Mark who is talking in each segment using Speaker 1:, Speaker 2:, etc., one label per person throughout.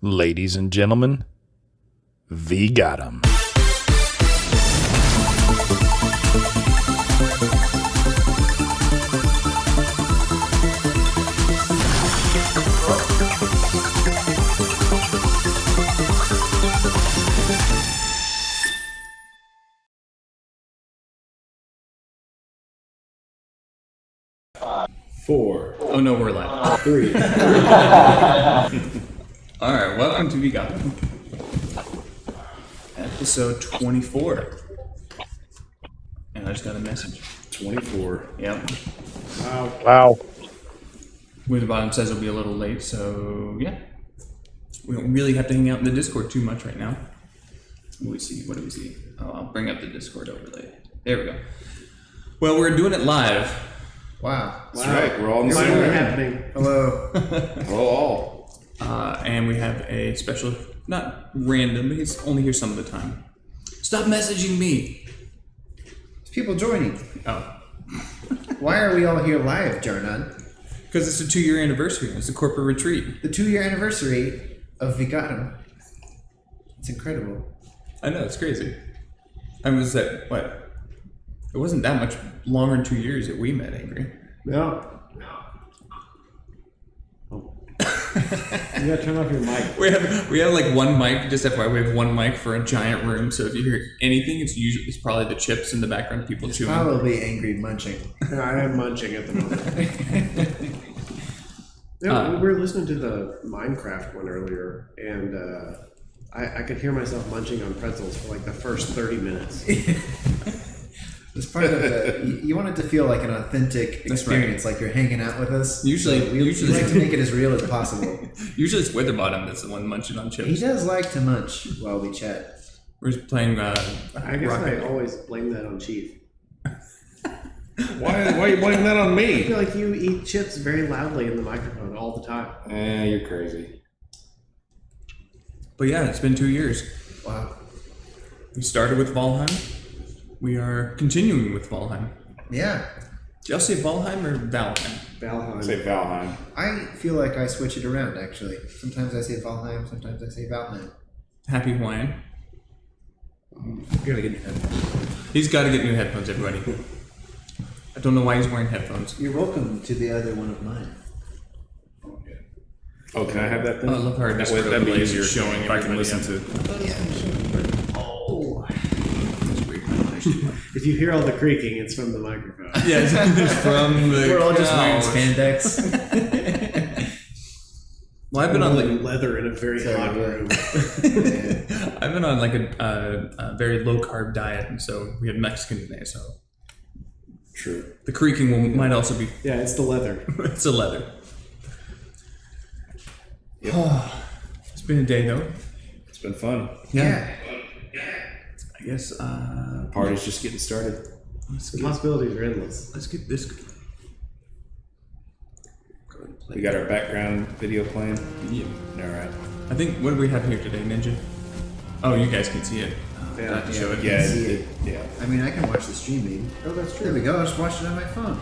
Speaker 1: Ladies and gentlemen, VGotM.
Speaker 2: Four.
Speaker 3: Oh no, we're live.
Speaker 2: 3.
Speaker 3: Alright, welcome to VGotM. Episode 24. And I just got a message.
Speaker 2: 24.
Speaker 3: Yep.
Speaker 1: Wow.
Speaker 3: Where the bottom says it'll be a little late, so yeah. We don't really have to hang out in the Discord too much right now. What do we see? What do we see? Oh, I'll bring up the Discord overlay. There we go. Well, we're doing it live.
Speaker 4: Wow.
Speaker 2: That's right. We're all in the
Speaker 4: It's
Speaker 2: same
Speaker 4: finally
Speaker 2: room.
Speaker 4: happening. Hello.
Speaker 2: Hello, all.
Speaker 3: And we have a special, not random, but he's only here some of the time. Stop messaging me!
Speaker 4: There's people joining.
Speaker 3: Oh.
Speaker 4: Why are we all here live, JarNod?
Speaker 3: Because it's a 2-year anniversary. It's a corporate retreat.
Speaker 4: The 2-year anniversary of VGotM. It's incredible.
Speaker 3: I know, it's crazy. I was at, what? It wasn't that much longer than 2 years that we met, Angry.
Speaker 2: No. Oh. You gotta turn off your mic.
Speaker 3: We have like one mic, just FYI, we have one mic for a giant room, so if you hear anything, it's probably the chips in the background, people
Speaker 4: It's
Speaker 3: chewing.
Speaker 4: probably angry munching.
Speaker 2: I am munching at the moment. Yeah, we were listening to the Minecraft one earlier, and I could hear myself munching on pretzels for like the first 30 minutes.
Speaker 4: It's part of the. You want it to feel like an authentic
Speaker 3: That's right.
Speaker 4: experience, like you're hanging out with us.
Speaker 3: Usually-
Speaker 4: So we like to make it as real as possible.
Speaker 3: Usually it's Witherbottom that's the one munching on
Speaker 4: He
Speaker 3: chips.
Speaker 4: does like to munch while we chat.
Speaker 3: We're just playing
Speaker 2: I guess
Speaker 3: Rocket.
Speaker 2: I always blame that on Chief.
Speaker 5: Why are you blaming that on
Speaker 2: I
Speaker 5: me?
Speaker 2: feel like you eat chips very loudly in the microphone all the time.
Speaker 5: You're crazy.
Speaker 3: But yeah, it's been 2 years.
Speaker 4: Wow.
Speaker 3: We started with Valheim. We are continuing with Valheim.
Speaker 4: Yeah.
Speaker 3: Did y'all say Valheim or Valheim?
Speaker 2: Valheim.
Speaker 5: Say Valheim.
Speaker 4: I feel like I switch it around, actually. Sometimes I say Valheim, sometimes I say Valheim.
Speaker 3: Happy Hawaiian.
Speaker 4: You gotta get new headphones.
Speaker 3: He's got to get new headphones, everybody. I don't know why he's wearing headphones.
Speaker 4: You're welcome to the other one of mine.
Speaker 5: Oh, can I have that
Speaker 3: Oh,
Speaker 5: thing?
Speaker 3: I love how our
Speaker 5: That way,
Speaker 3: Discord
Speaker 5: that'd be
Speaker 3: overlays
Speaker 5: easier
Speaker 3: are showing
Speaker 5: if I can
Speaker 3: everybody
Speaker 5: listen
Speaker 3: up.
Speaker 5: to.
Speaker 4: Oh.
Speaker 3: That's weird.
Speaker 2: If you hear all the creaking, it's from the microphone.
Speaker 3: Yeah, it's from the
Speaker 4: We're all just wearing
Speaker 3: couch.
Speaker 4: spandex.
Speaker 3: Well, I've been on like
Speaker 2: leather in a very
Speaker 4: Sorry,
Speaker 2: hot
Speaker 4: yeah.
Speaker 2: room.
Speaker 3: I've been on like a very low carb diet, and so we had Mexican today. So
Speaker 5: True.
Speaker 3: the creaking might also be
Speaker 2: Yeah, it's the leather.
Speaker 3: it's a leather.
Speaker 5: Yep.
Speaker 3: It's been a day though.
Speaker 5: It's been fun.
Speaker 4: Yeah.
Speaker 3: I guess
Speaker 5: Party's just getting started.
Speaker 2: The possibilities are endless.
Speaker 3: let's get this. Go ahead and play.
Speaker 5: We got our background video playing.
Speaker 3: Yeah.
Speaker 5: All right.
Speaker 3: I think what do we have here today, Ninja? Oh, you guys can see it.
Speaker 2: Yeah.
Speaker 3: Not to show it.
Speaker 5: Yeah.
Speaker 4: see it.
Speaker 5: Yeah.
Speaker 4: I mean, I can watch the stream, maybe.
Speaker 2: Oh, that's
Speaker 4: There
Speaker 2: true.
Speaker 4: we go. I just watched it on my phone.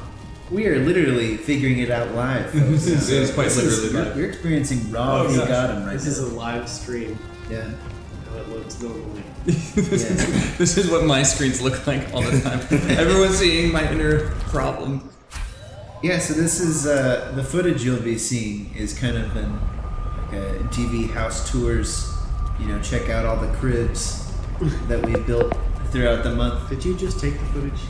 Speaker 4: We are literally figuring it out live, folks.
Speaker 3: It is quite literally
Speaker 4: You're,
Speaker 3: live.
Speaker 4: you're experiencing raw
Speaker 3: Oh, gosh.
Speaker 4: VGotM right
Speaker 2: This
Speaker 4: now.
Speaker 2: is a live stream.
Speaker 4: Yeah.
Speaker 2: How it looks normally.
Speaker 3: This is what my screens look like all the time. Everyone's seeing my inner problem.
Speaker 4: Yeah, so this is the footage you'll be seeing is kind of an like a TV house tours. You know, check out all the cribs that we built throughout the month.
Speaker 2: Did you just take the footage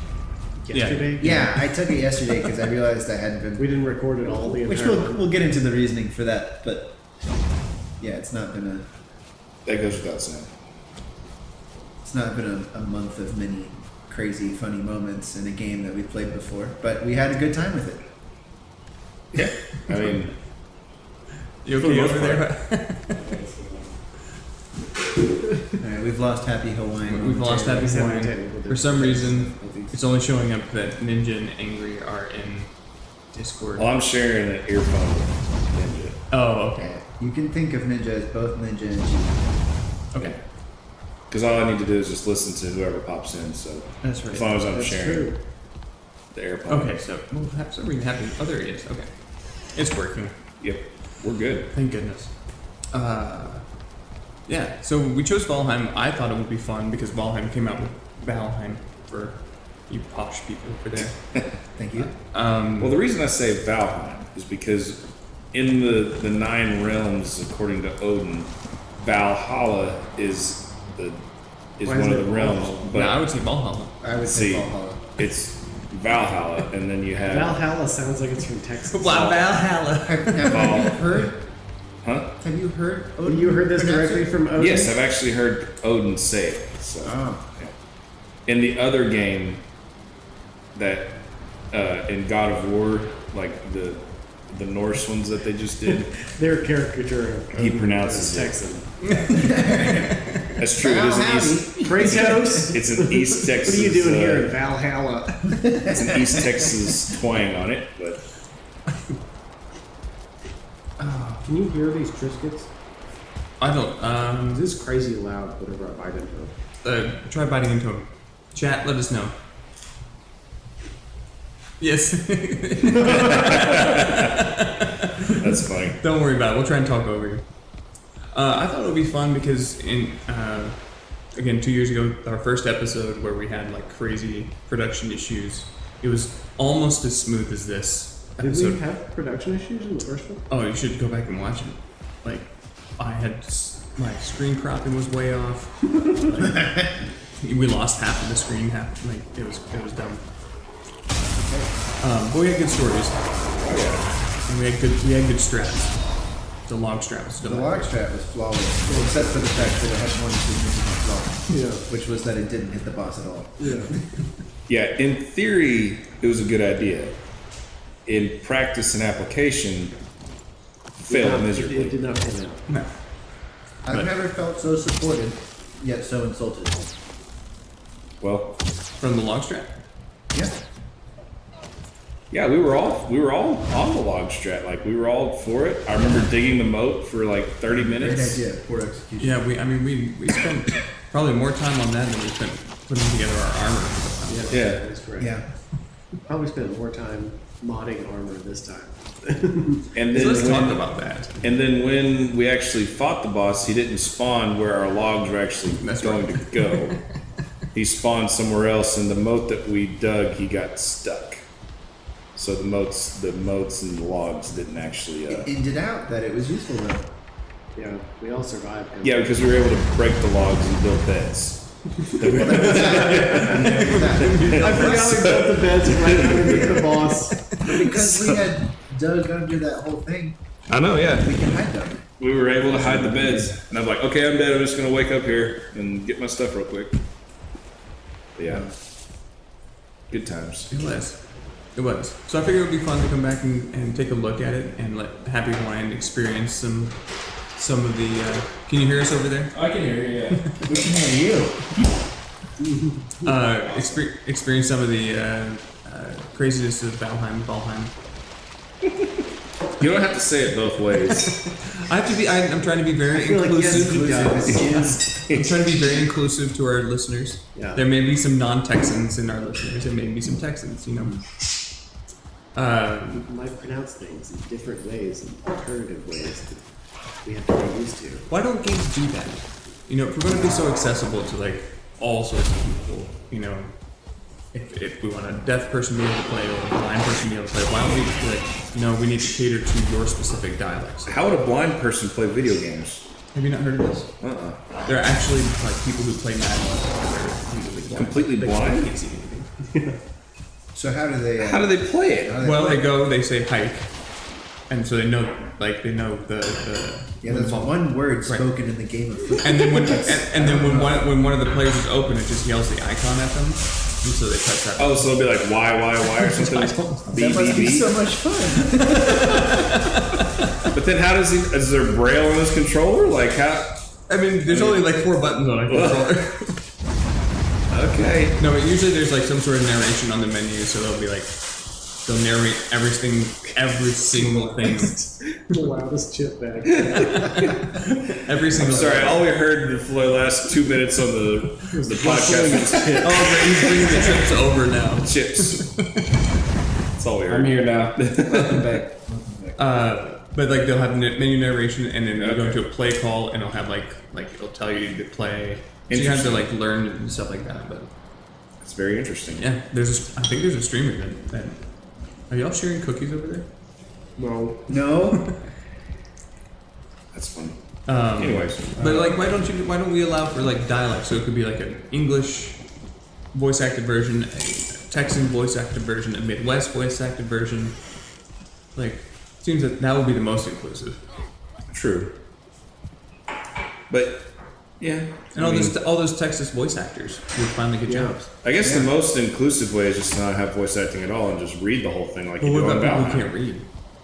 Speaker 2: yesterday?
Speaker 4: Yeah, I took it yesterday because I realized I hadn't been.
Speaker 2: We didn't record it all the
Speaker 4: Which
Speaker 2: entire
Speaker 4: we'll
Speaker 2: month.
Speaker 4: we'll get into the reasoning for that, but yeah, it's not been
Speaker 5: That goes without saying.
Speaker 4: a month of many crazy, funny moments in a game that we played before, but we had a good time with it.
Speaker 5: Yeah. I mean,
Speaker 3: You
Speaker 5: For the
Speaker 3: okay
Speaker 5: most
Speaker 3: over there?
Speaker 4: All right, we've lost Happy Hawaiian.
Speaker 3: We've lost Happy
Speaker 2: He's having
Speaker 3: Hawaiian.
Speaker 2: technical
Speaker 3: For some reason,
Speaker 2: difficulties.
Speaker 3: it's only showing up that Ninja and Angry are in Discord.
Speaker 5: well, I'm sharing an earphone with Ninja.
Speaker 3: Oh, okay.
Speaker 4: Yeah, you can think of Ninja as both Ninja and Chief.
Speaker 3: Okay.
Speaker 5: Because all I need to do is just listen to whoever pops in. So
Speaker 3: That's
Speaker 5: as
Speaker 3: right.
Speaker 5: long as I'm
Speaker 2: That's
Speaker 5: sharing
Speaker 2: true.
Speaker 5: the earphone.
Speaker 3: Okay, so we'll have some reason happy. Oh, there it is. Okay. It's working.
Speaker 5: Yep. We're good.
Speaker 3: Thank goodness. Yeah, so we chose Valheim. I thought it would be fun because Valheim came out with Valheim for you posh people over there.
Speaker 4: Thank you.
Speaker 5: Well, the reason I say Valheim is because in the 9 realms, according to Odin, Valhalla is
Speaker 2: Why
Speaker 5: one
Speaker 2: is
Speaker 5: of
Speaker 2: it
Speaker 5: the realms.
Speaker 2: Valhalla?
Speaker 5: But
Speaker 3: No, I would say Valhalla.
Speaker 4: I would
Speaker 5: see,
Speaker 4: say Valhalla.
Speaker 5: it's Valhalla, and then you have
Speaker 2: Valhalla sounds like it's from Texas.
Speaker 3: Valhalla.
Speaker 4: Have you heard?
Speaker 5: Huh?
Speaker 4: Have you heard? Odin
Speaker 2: You heard this
Speaker 4: pronounce
Speaker 2: directly
Speaker 4: it?
Speaker 2: from Odin?
Speaker 5: Yes, I've actually heard Odin say it. So.
Speaker 4: Oh.
Speaker 5: In the other game, that in God of War, like the Norse ones that they just did,
Speaker 2: Their caricature of
Speaker 5: he
Speaker 2: Odin
Speaker 5: pronounces
Speaker 2: as
Speaker 5: it.
Speaker 2: Texan.
Speaker 5: That's true. It is an East.
Speaker 2: Kratos,
Speaker 5: It's an East
Speaker 2: what
Speaker 5: Texas.
Speaker 2: are you doing here in Valhalla?
Speaker 5: It's an East Texas twang on it, but
Speaker 2: Can you hear these Triscuits?
Speaker 3: I don't.
Speaker 2: This is crazy loud whenever I bite into them.
Speaker 3: Try biting into him. Chat, let us know. Yes.
Speaker 5: that's funny.
Speaker 3: Don't worry about it. We'll try and talk over you. I thought it would be fun because again, 2 years ago, our first episode where we had like crazy production issues, it was almost as smooth as this
Speaker 2: Did
Speaker 3: episode.
Speaker 2: we have production issues in the first one?
Speaker 3: Oh, you should go back and watch it. Like, I had my screen cropping was way off. Like, we lost half of the screen, it was dumb. But we had good stories. And we had good straps. The log strap was still
Speaker 4: The log strap was flawless, well, except for the fact that it had one significant flaw,
Speaker 2: Yeah.
Speaker 4: which was that it didn't hit the boss at all.
Speaker 2: Yeah.
Speaker 5: Yeah, in theory, it was a good idea. In practice and application, failed
Speaker 2: It
Speaker 5: miserably.
Speaker 2: did not pan out.
Speaker 3: No.
Speaker 4: I've
Speaker 3: But-
Speaker 4: never felt so supported, yet so insulted.
Speaker 5: Well,
Speaker 3: From the log strap?
Speaker 4: Yeah.
Speaker 5: yeah, we were all on the log strat. Like we were all for it. I remember digging the moat for like 30
Speaker 4: Great
Speaker 5: minutes.
Speaker 4: idea. Poor execution.
Speaker 3: Yeah, we spent probably more time on that than we spent putting together our armor.
Speaker 5: Yeah.
Speaker 2: That's correct.
Speaker 4: Yeah.
Speaker 2: Probably spent more time modding armor this time.
Speaker 5: And
Speaker 3: So
Speaker 5: then
Speaker 3: let's talk
Speaker 5: when,
Speaker 3: about that.
Speaker 5: and then when we actually fought the boss, he didn't spawn where our logs were actually
Speaker 3: That's
Speaker 5: going
Speaker 3: right.
Speaker 5: to go. He spawned somewhere else, and the moat that we dug, he got stuck. So the moats and the logs didn't actually.
Speaker 4: It ended out that it was useful though.
Speaker 2: Yeah, we all survived.
Speaker 5: Yeah, because we were able to break the logs and build beds.
Speaker 2: I forgot we built the beds right underneath the boss.
Speaker 4: Because we had dug under that whole thing,
Speaker 5: I know, yeah.
Speaker 4: we can hide them.
Speaker 5: We were able to hide the beds, and I'm like, okay, I'm dead. I'm just gonna wake up here and get my stuff real quick. But yeah, good times.
Speaker 3: It was. It was. So I figured it would be fun to come back and take a look at it and let Happy Hawaiian experience some of the. Can you hear us over there?
Speaker 5: I can hear you. Yeah.
Speaker 4: We can hear you.
Speaker 3: Experience some of the craziness of Valheim.
Speaker 5: You don't have to say it both ways.
Speaker 3: I have to be. I'm trying to be very
Speaker 2: feel like
Speaker 3: inclusive.
Speaker 2: yes,
Speaker 3: I'm trying to be very inclusive to our listeners.
Speaker 2: Yeah.
Speaker 3: There may be some non-Texans in our listeners. There may be some Texans. You know.
Speaker 2: We might pronounce things in different ways, in alternative ways that we have to get used to.
Speaker 3: Why don't games do that? You know, if we're going to be so accessible to like all sorts of people, you know, if we want a deaf person to be able to play or a blind person to be able to play, why don't we just be like, no, we need to cater to your specific dialects?
Speaker 5: How would a blind person play video games?
Speaker 3: Have you not heard of this? There are actually like people who play Madden that are
Speaker 5: Completely blind?
Speaker 3: They can't see anything.
Speaker 4: So how do they?
Speaker 5: How do they play it?
Speaker 4: how do
Speaker 3: Well,
Speaker 4: play?
Speaker 3: they go, they say hike, and so they know the
Speaker 4: Yeah, that's one word spoken in the game of football.
Speaker 3: and then when when one of the players is open, it just yells the icon at them, and so they press that.
Speaker 5: Oh, so it'll be like why or something. B
Speaker 4: That must
Speaker 5: B
Speaker 4: be
Speaker 5: B.
Speaker 4: so much fun.
Speaker 5: But then how does he? Is there braille on his controller? Like how?
Speaker 3: I mean, there's only like 4 buttons on a controller.
Speaker 5: Okay.
Speaker 3: No, but usually there's like some sort of narration on the menu, so they'll be like, they'll narrate every single thing,
Speaker 2: The loudest chip bag.
Speaker 3: every single.
Speaker 5: Sorry,
Speaker 3: thing.
Speaker 5: all we heard for the last 2 minutes on the podcast was
Speaker 3: Oh, right, he's bringing the trips over now.
Speaker 5: chips. That's all we heard.
Speaker 1: I'm here now.
Speaker 4: Welcome back.
Speaker 3: But like they'll have menu narration, and then you go into a play call, and it'll have like it'll tell you to play. So you have to like learn and stuff like that. But
Speaker 5: It's very interesting.
Speaker 3: yeah, I think there's a streamer that. Are y'all sharing cookies over there?
Speaker 2: No.
Speaker 4: No.
Speaker 5: That's funny.
Speaker 3: Anyways, but like, why don't we allow for like dialect? So it could be like an English voice acted version, a Texan voice acted version, a Midwest voice acted version. Like, it seems that would be the most inclusive.
Speaker 5: True. But yeah,
Speaker 3: And all those Texas voice actors would finally get jobs.
Speaker 5: I guess the most inclusive way is just to not have voice acting at all and just read the whole thing like you do
Speaker 3: What
Speaker 5: on
Speaker 3: about people
Speaker 5: Valheim.
Speaker 3: who can't read?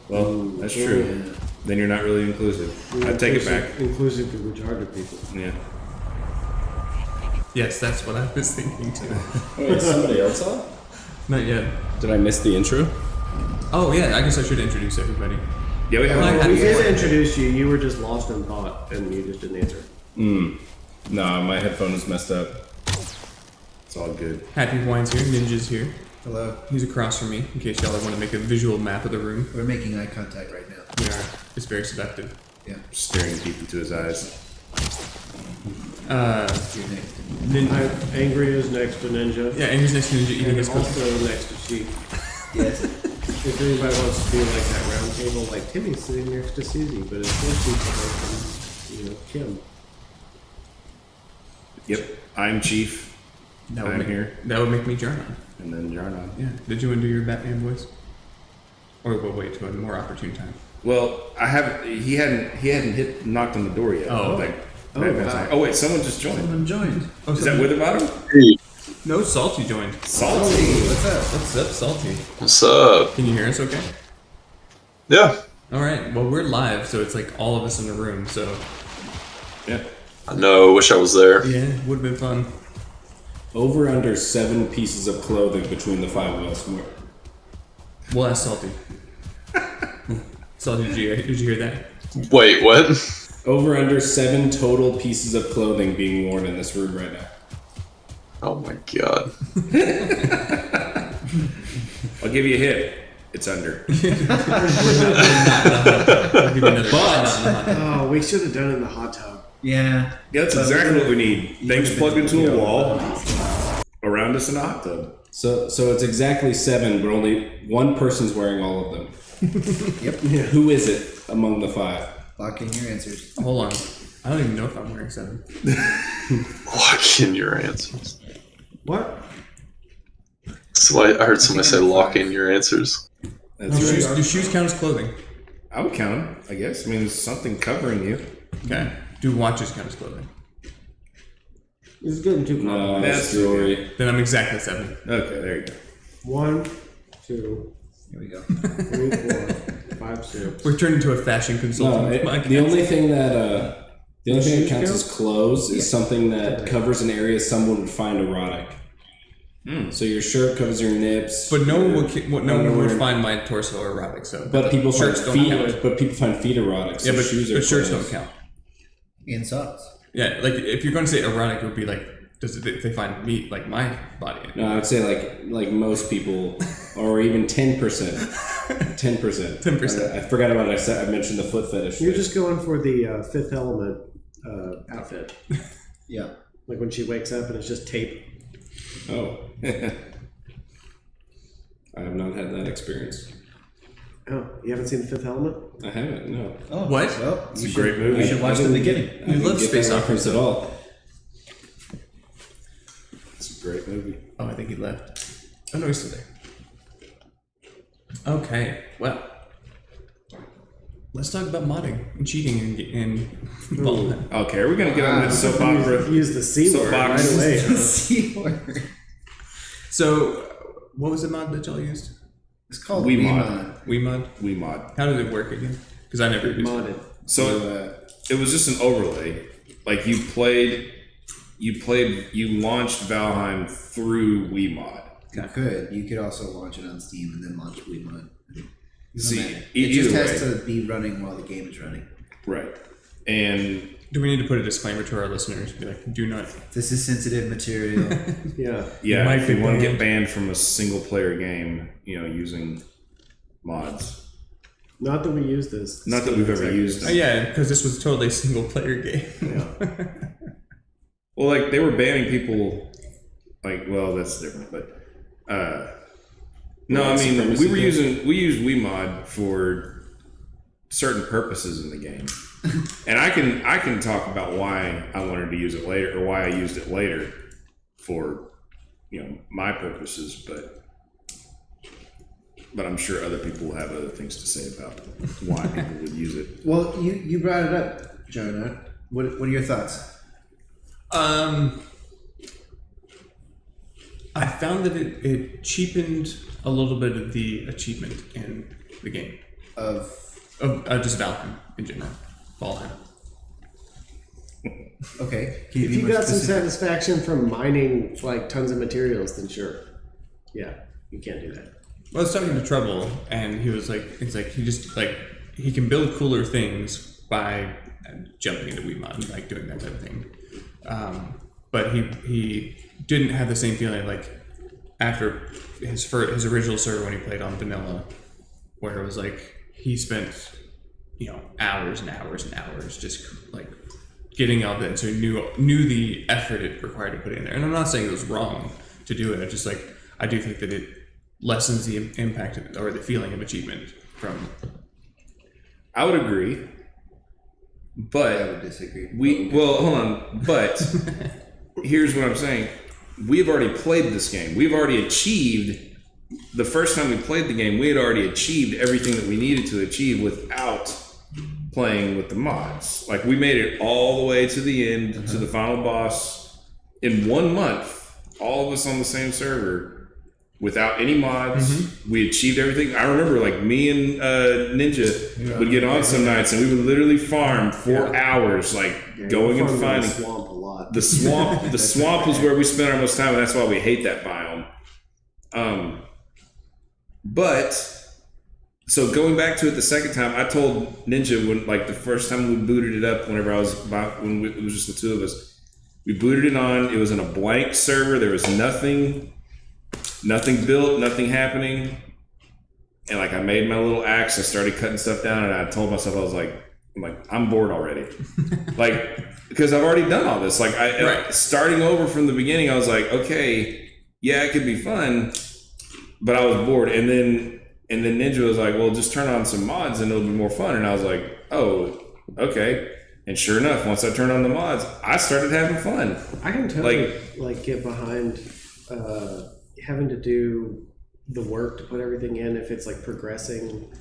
Speaker 5: Well, that's true. Then you're not really inclusive. I take it back.
Speaker 2: Inclusive to retarded people.
Speaker 5: Yeah.
Speaker 3: Yes, that's what I was thinking too.
Speaker 6: Wait, somebody else on?
Speaker 3: Not yet.
Speaker 6: Did I miss the intro?
Speaker 3: Oh yeah, I guess I should introduce everybody.
Speaker 5: Yeah, we have.
Speaker 3: Well, I had
Speaker 2: We
Speaker 3: before.
Speaker 2: did introduce you. You were just lost in thought, and you just didn't answer.
Speaker 6: Nah, my headphone is messed up.
Speaker 5: It's all good.
Speaker 3: Happy Hawaiian's here. Ninja's here.
Speaker 4: Hello.
Speaker 3: He's across from me. In case y'all want to make a visual map of the room.
Speaker 4: We're making eye contact right now.
Speaker 3: We are. It's very seductive.
Speaker 4: Yeah.
Speaker 5: Staring deep into his eyes.
Speaker 4: You're next.
Speaker 2: Angry is next to Ninja.
Speaker 3: Yeah, and he's next to Ninja eating
Speaker 2: And
Speaker 3: his cookie.
Speaker 2: also next to Sheep.
Speaker 4: Yes.
Speaker 2: If anybody wants to do like that round table, like Timmy's sitting next to Susie, but it's more Sheep than Kim.
Speaker 5: Yep. I'm Chief. I'm here.
Speaker 3: That would make me JarNod.
Speaker 5: And then JarNod.
Speaker 3: Yeah. Did you want to do your Batman voice? Or we'll wait to a more opportune time.
Speaker 5: Well, I haven't. He hadn't knocked on the door yet.
Speaker 3: Oh,
Speaker 5: Like,
Speaker 2: Oh,
Speaker 5: Batman's
Speaker 2: wow.
Speaker 5: like, oh wait, someone just joined.
Speaker 4: Someone joined.
Speaker 3: Oh,
Speaker 5: Is that Witherbottom?
Speaker 3: No, Salty joined.
Speaker 5: Salty.
Speaker 4: What's up?
Speaker 3: What's up, Salty?
Speaker 7: What's up?
Speaker 3: Can you hear us okay?
Speaker 7: Yeah.
Speaker 3: Alright, well, we're live, so it's like all of us in the room, so.
Speaker 5: Yeah.
Speaker 7: I know, wish I was there.
Speaker 3: Yeah, would have been fun.
Speaker 6: Over under 7 pieces of clothing between the 5 of us.
Speaker 3: We'll ask Salty. Salty, did you hear that?
Speaker 7: Wait, what?
Speaker 6: Over under 7 total pieces of clothing being worn in this room right now.
Speaker 7: Oh my god.
Speaker 5: I'll give you a hit. It's under.
Speaker 3: I'll give you another
Speaker 2: Oh, we should have done it in the hot tub.
Speaker 4: Yeah.
Speaker 5: Yeah, that's exactly what we need. Things plugged into a wall around us in a hot tub.
Speaker 6: So it's exactly 7, but only one person's wearing all of them.
Speaker 4: Yep.
Speaker 6: Who is it among the 5?
Speaker 4: Lock in your answers.
Speaker 3: Hold on. I don't even know if I'm wearing 7.
Speaker 7: Lock in your answers.
Speaker 2: What?
Speaker 7: So I heard somebody say lock in your answers.
Speaker 5: That's
Speaker 3: Do
Speaker 5: right.
Speaker 3: shoes count as clothing?
Speaker 5: I would count them, I guess. I mean, there's something covering you.
Speaker 3: Okay. Do watches count as clothing?
Speaker 2: This is getting too
Speaker 6: No,
Speaker 2: complicated.
Speaker 6: that's jewelry.
Speaker 3: Then I'm exactly 7.
Speaker 5: Okay, there you go.
Speaker 2: 1, 2,
Speaker 4: Here we go.
Speaker 2: 3, 4, 5, 6.
Speaker 3: We're turned into a fashion
Speaker 6: No,
Speaker 3: consultant.
Speaker 6: the only thing that
Speaker 2: Shoes
Speaker 6: counts
Speaker 2: count?
Speaker 6: as clothes is something that covers an area someone would find erotic. So your shirt covers your nips.
Speaker 3: But no one would
Speaker 6: underwear.
Speaker 3: find my torso erotic, so.
Speaker 6: But people find
Speaker 3: shirts don't
Speaker 6: feet.
Speaker 3: count.
Speaker 6: But people find feet erotic. So
Speaker 3: Yeah, but
Speaker 6: shoes are
Speaker 3: shirts
Speaker 6: clothes.
Speaker 3: don't count.
Speaker 4: And socks.
Speaker 3: Yeah, like if you're going to say erotic, it would be like, if they find meat like my body?
Speaker 6: No, I would say like most people, or even 10%. 10%.
Speaker 3: 10%.
Speaker 6: I forgot about it. I mentioned the foot fetish.
Speaker 2: You're just going for the Fifth Element outfit.
Speaker 4: Yeah.
Speaker 2: Like when she wakes up and it's just tape.
Speaker 6: Oh. I have not had that experience.
Speaker 2: Oh, you haven't seen the Fifth Element?
Speaker 6: I haven't. No.
Speaker 4: Oh.
Speaker 3: What?
Speaker 4: Well,
Speaker 5: It's a great movie.
Speaker 4: you should watch the beginning.
Speaker 6: I didn't
Speaker 3: love
Speaker 6: get
Speaker 3: space
Speaker 6: that
Speaker 3: operas,
Speaker 6: reference at all.
Speaker 5: It's a great movie.
Speaker 3: Oh, I think he left. Oh, no, he's still there. Okay, well. Let's talk about modding and cheating in Valheim.
Speaker 5: Okay, are we going to get on this soap opera?
Speaker 2: Use the C word right
Speaker 5: Soapbox.
Speaker 2: away.
Speaker 4: C word.
Speaker 3: So, what was the mod that y'all used?
Speaker 4: It's called
Speaker 5: Weemod.
Speaker 3: WeMod?
Speaker 5: Weemod.
Speaker 3: How did it work again? Because I never used it.
Speaker 2: Modded.
Speaker 5: So it was just an overlay. Like you launched Valheim through Weemod.
Speaker 4: You could also launch it on Steam and then launch Weemod.
Speaker 5: See,
Speaker 4: It
Speaker 5: either
Speaker 4: just has
Speaker 5: way.
Speaker 4: to be running while the game is running.
Speaker 5: Right. And
Speaker 3: Do we need to put a disclaimer to our listeners? Be like, do not.
Speaker 4: This is sensitive material.
Speaker 2: Yeah.
Speaker 5: yeah,
Speaker 3: Might
Speaker 5: if you
Speaker 3: get
Speaker 5: want to get
Speaker 3: banned.
Speaker 5: banned from a single player game, using mods.
Speaker 2: Not that we use this.
Speaker 5: Not that we've ever used
Speaker 3: Oh,
Speaker 5: them.
Speaker 3: yeah, because this was totally a single player game.
Speaker 2: Yeah.
Speaker 5: Well, like they were banning people. Like, well, that's different, but no, I mean we used WeMod for certain purposes in the game, and I can talk about why I wanted to use it later or why I used it later for my purposes, but I'm sure other people will have other things to say about why people would use it.
Speaker 4: Well, you brought it up, JarNod. What are your thoughts?
Speaker 3: I found that it cheapened a little bit of the achievement in the game.
Speaker 4: Of
Speaker 3: Just Valheim in general. Valheim.
Speaker 4: okay, can you
Speaker 2: If
Speaker 4: be
Speaker 2: you
Speaker 4: more
Speaker 2: got some
Speaker 4: specific?
Speaker 2: satisfaction from mining like tons of materials, then sure. Yeah, you can't do that.
Speaker 3: Well, I was talking to Trouble, and he was like, it's like he can build cooler things by jumping into WeMod, like doing that type of thing. But he didn't have the same feeling like after his original server when he played on vanilla, where it was like he spent hours and hours and hours just like getting all that, so he knew the effort it required to put in there. And I'm not saying it was wrong to do it. I just I do think that it lessens the impact or the feeling of achievement from.
Speaker 5: I would agree, but
Speaker 4: I would disagree.
Speaker 5: hold on, but here's what I'm saying. We've already played this game. We've already achieved, the first time we played the game, we had already achieved everything that we needed to achieve without playing with the mods. Like, we made it all the way to the end, to the final boss in 1 month, all of us on the same server, without any mods. We achieved everything. I remember, like, me and Ninja would get on some nights and we would literally farm for hours, like going and finding
Speaker 2: the swamp a lot.
Speaker 5: the swamp. The swamp was where we spent our most time, and that's why we hate that biome. But so going back to it the second time, I told Ninja when, like, the first time we booted it up, whenever I was it was just the two of us, we booted it on. It was in a blank server. There was nothing built, nothing happening. And like, I made my little axe. I started cutting stuff down, and I told myself, I'm bored already. Like, because I've already done all this. Like, starting over from the beginning, I was like, okay, yeah, it could be fun, but I was bored. And then Ninja was like, well, just turn on some mods and it'll be more fun. And I was like, oh, okay. And sure enough, once I turned on the mods, I started having fun.
Speaker 2: I can totally get behind having to do the work to put everything in if it's like progressing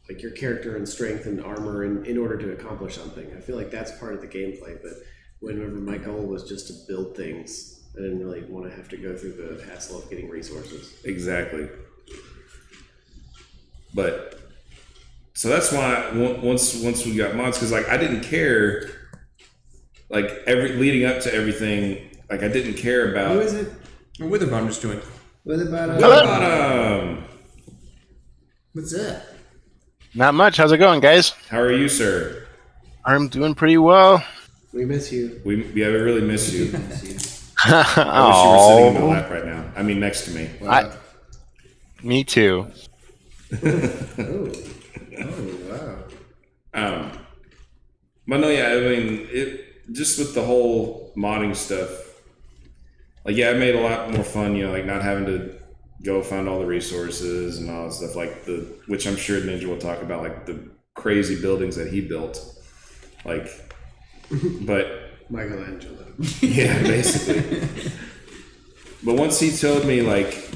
Speaker 2: like your character and strength and armor in order to accomplish something. I feel like that's part of the gameplay, but whenever my goal was just to build things, I didn't really want to have to go through the hassle of getting resources.
Speaker 5: Exactly. But so that's why once we got mods, because like I didn't care, like leading up to everything, like I didn't care about.
Speaker 2: Who is it?
Speaker 3: With it, I'm just doing.
Speaker 4: What about
Speaker 2: What's up?
Speaker 1: Not much. How's it going, guys?
Speaker 5: How are you, sir?
Speaker 1: I'm doing pretty well.
Speaker 2: We miss you.
Speaker 5: We really miss you. I wish you were sitting in my lap right now. I mean, next to me.
Speaker 1: Me too.
Speaker 2: Oh wow.
Speaker 5: But no, yeah, I mean, it just with the whole modding stuff. Like, yeah, it made a lot more fun, like not having to go find all the resources and all that stuff, like which I'm sure Ninja will talk about, like the crazy buildings that he built, like, but
Speaker 2: Michelangelo.
Speaker 5: yeah, basically. But once he told me, like,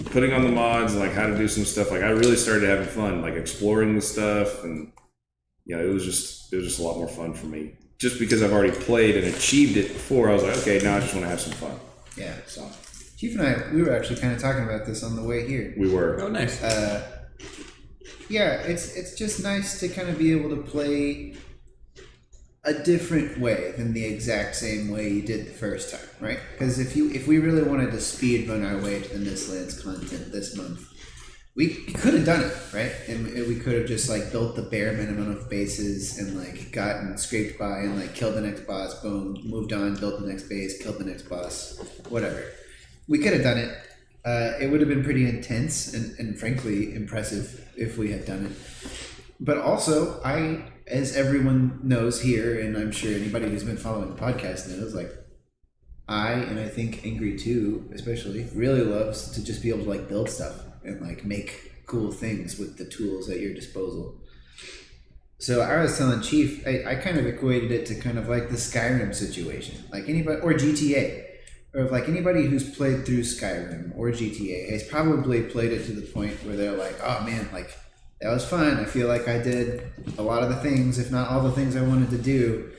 Speaker 5: putting on the mods and like how to do some stuff, like I really started having fun, like exploring the stuff, and it was just a lot more fun for me. Just because I've already played and achieved it before, I was like, okay, now I just want to have some fun.
Speaker 4: Yeah. So Chief and I, we were actually kind of talking about this on the way here.
Speaker 5: We were.
Speaker 3: Oh, nice.
Speaker 4: Yeah, it's just nice to kind of be able to play a different way than the exact same way you did the first time, right? Because if we really wanted to speed run our way to the Mistlands content this month, we could have done it, right? And we could have just like built the bare minimum of bases and like gotten scraped by and like killed the next boss, boom, moved on, built the next base, killed the next boss, whatever. We could have done it, It would have been pretty intense and frankly impressive if we had done it. But also, as everyone knows here, and I'm sure anybody who's been following the podcast knows, like, and I think Angry too, especially, really loves to just be able to like build stuff and like make cool things with the tools at your disposal. So I was telling Chief, I kind of equated it to kind of like the Skyrim situation, like anybody, or GTA, or like anybody who's played through Skyrim or GTA has probably played it to the point where they're like, oh man, like that was fun. I feel like I did a lot of the things, if not all the things I wanted to do.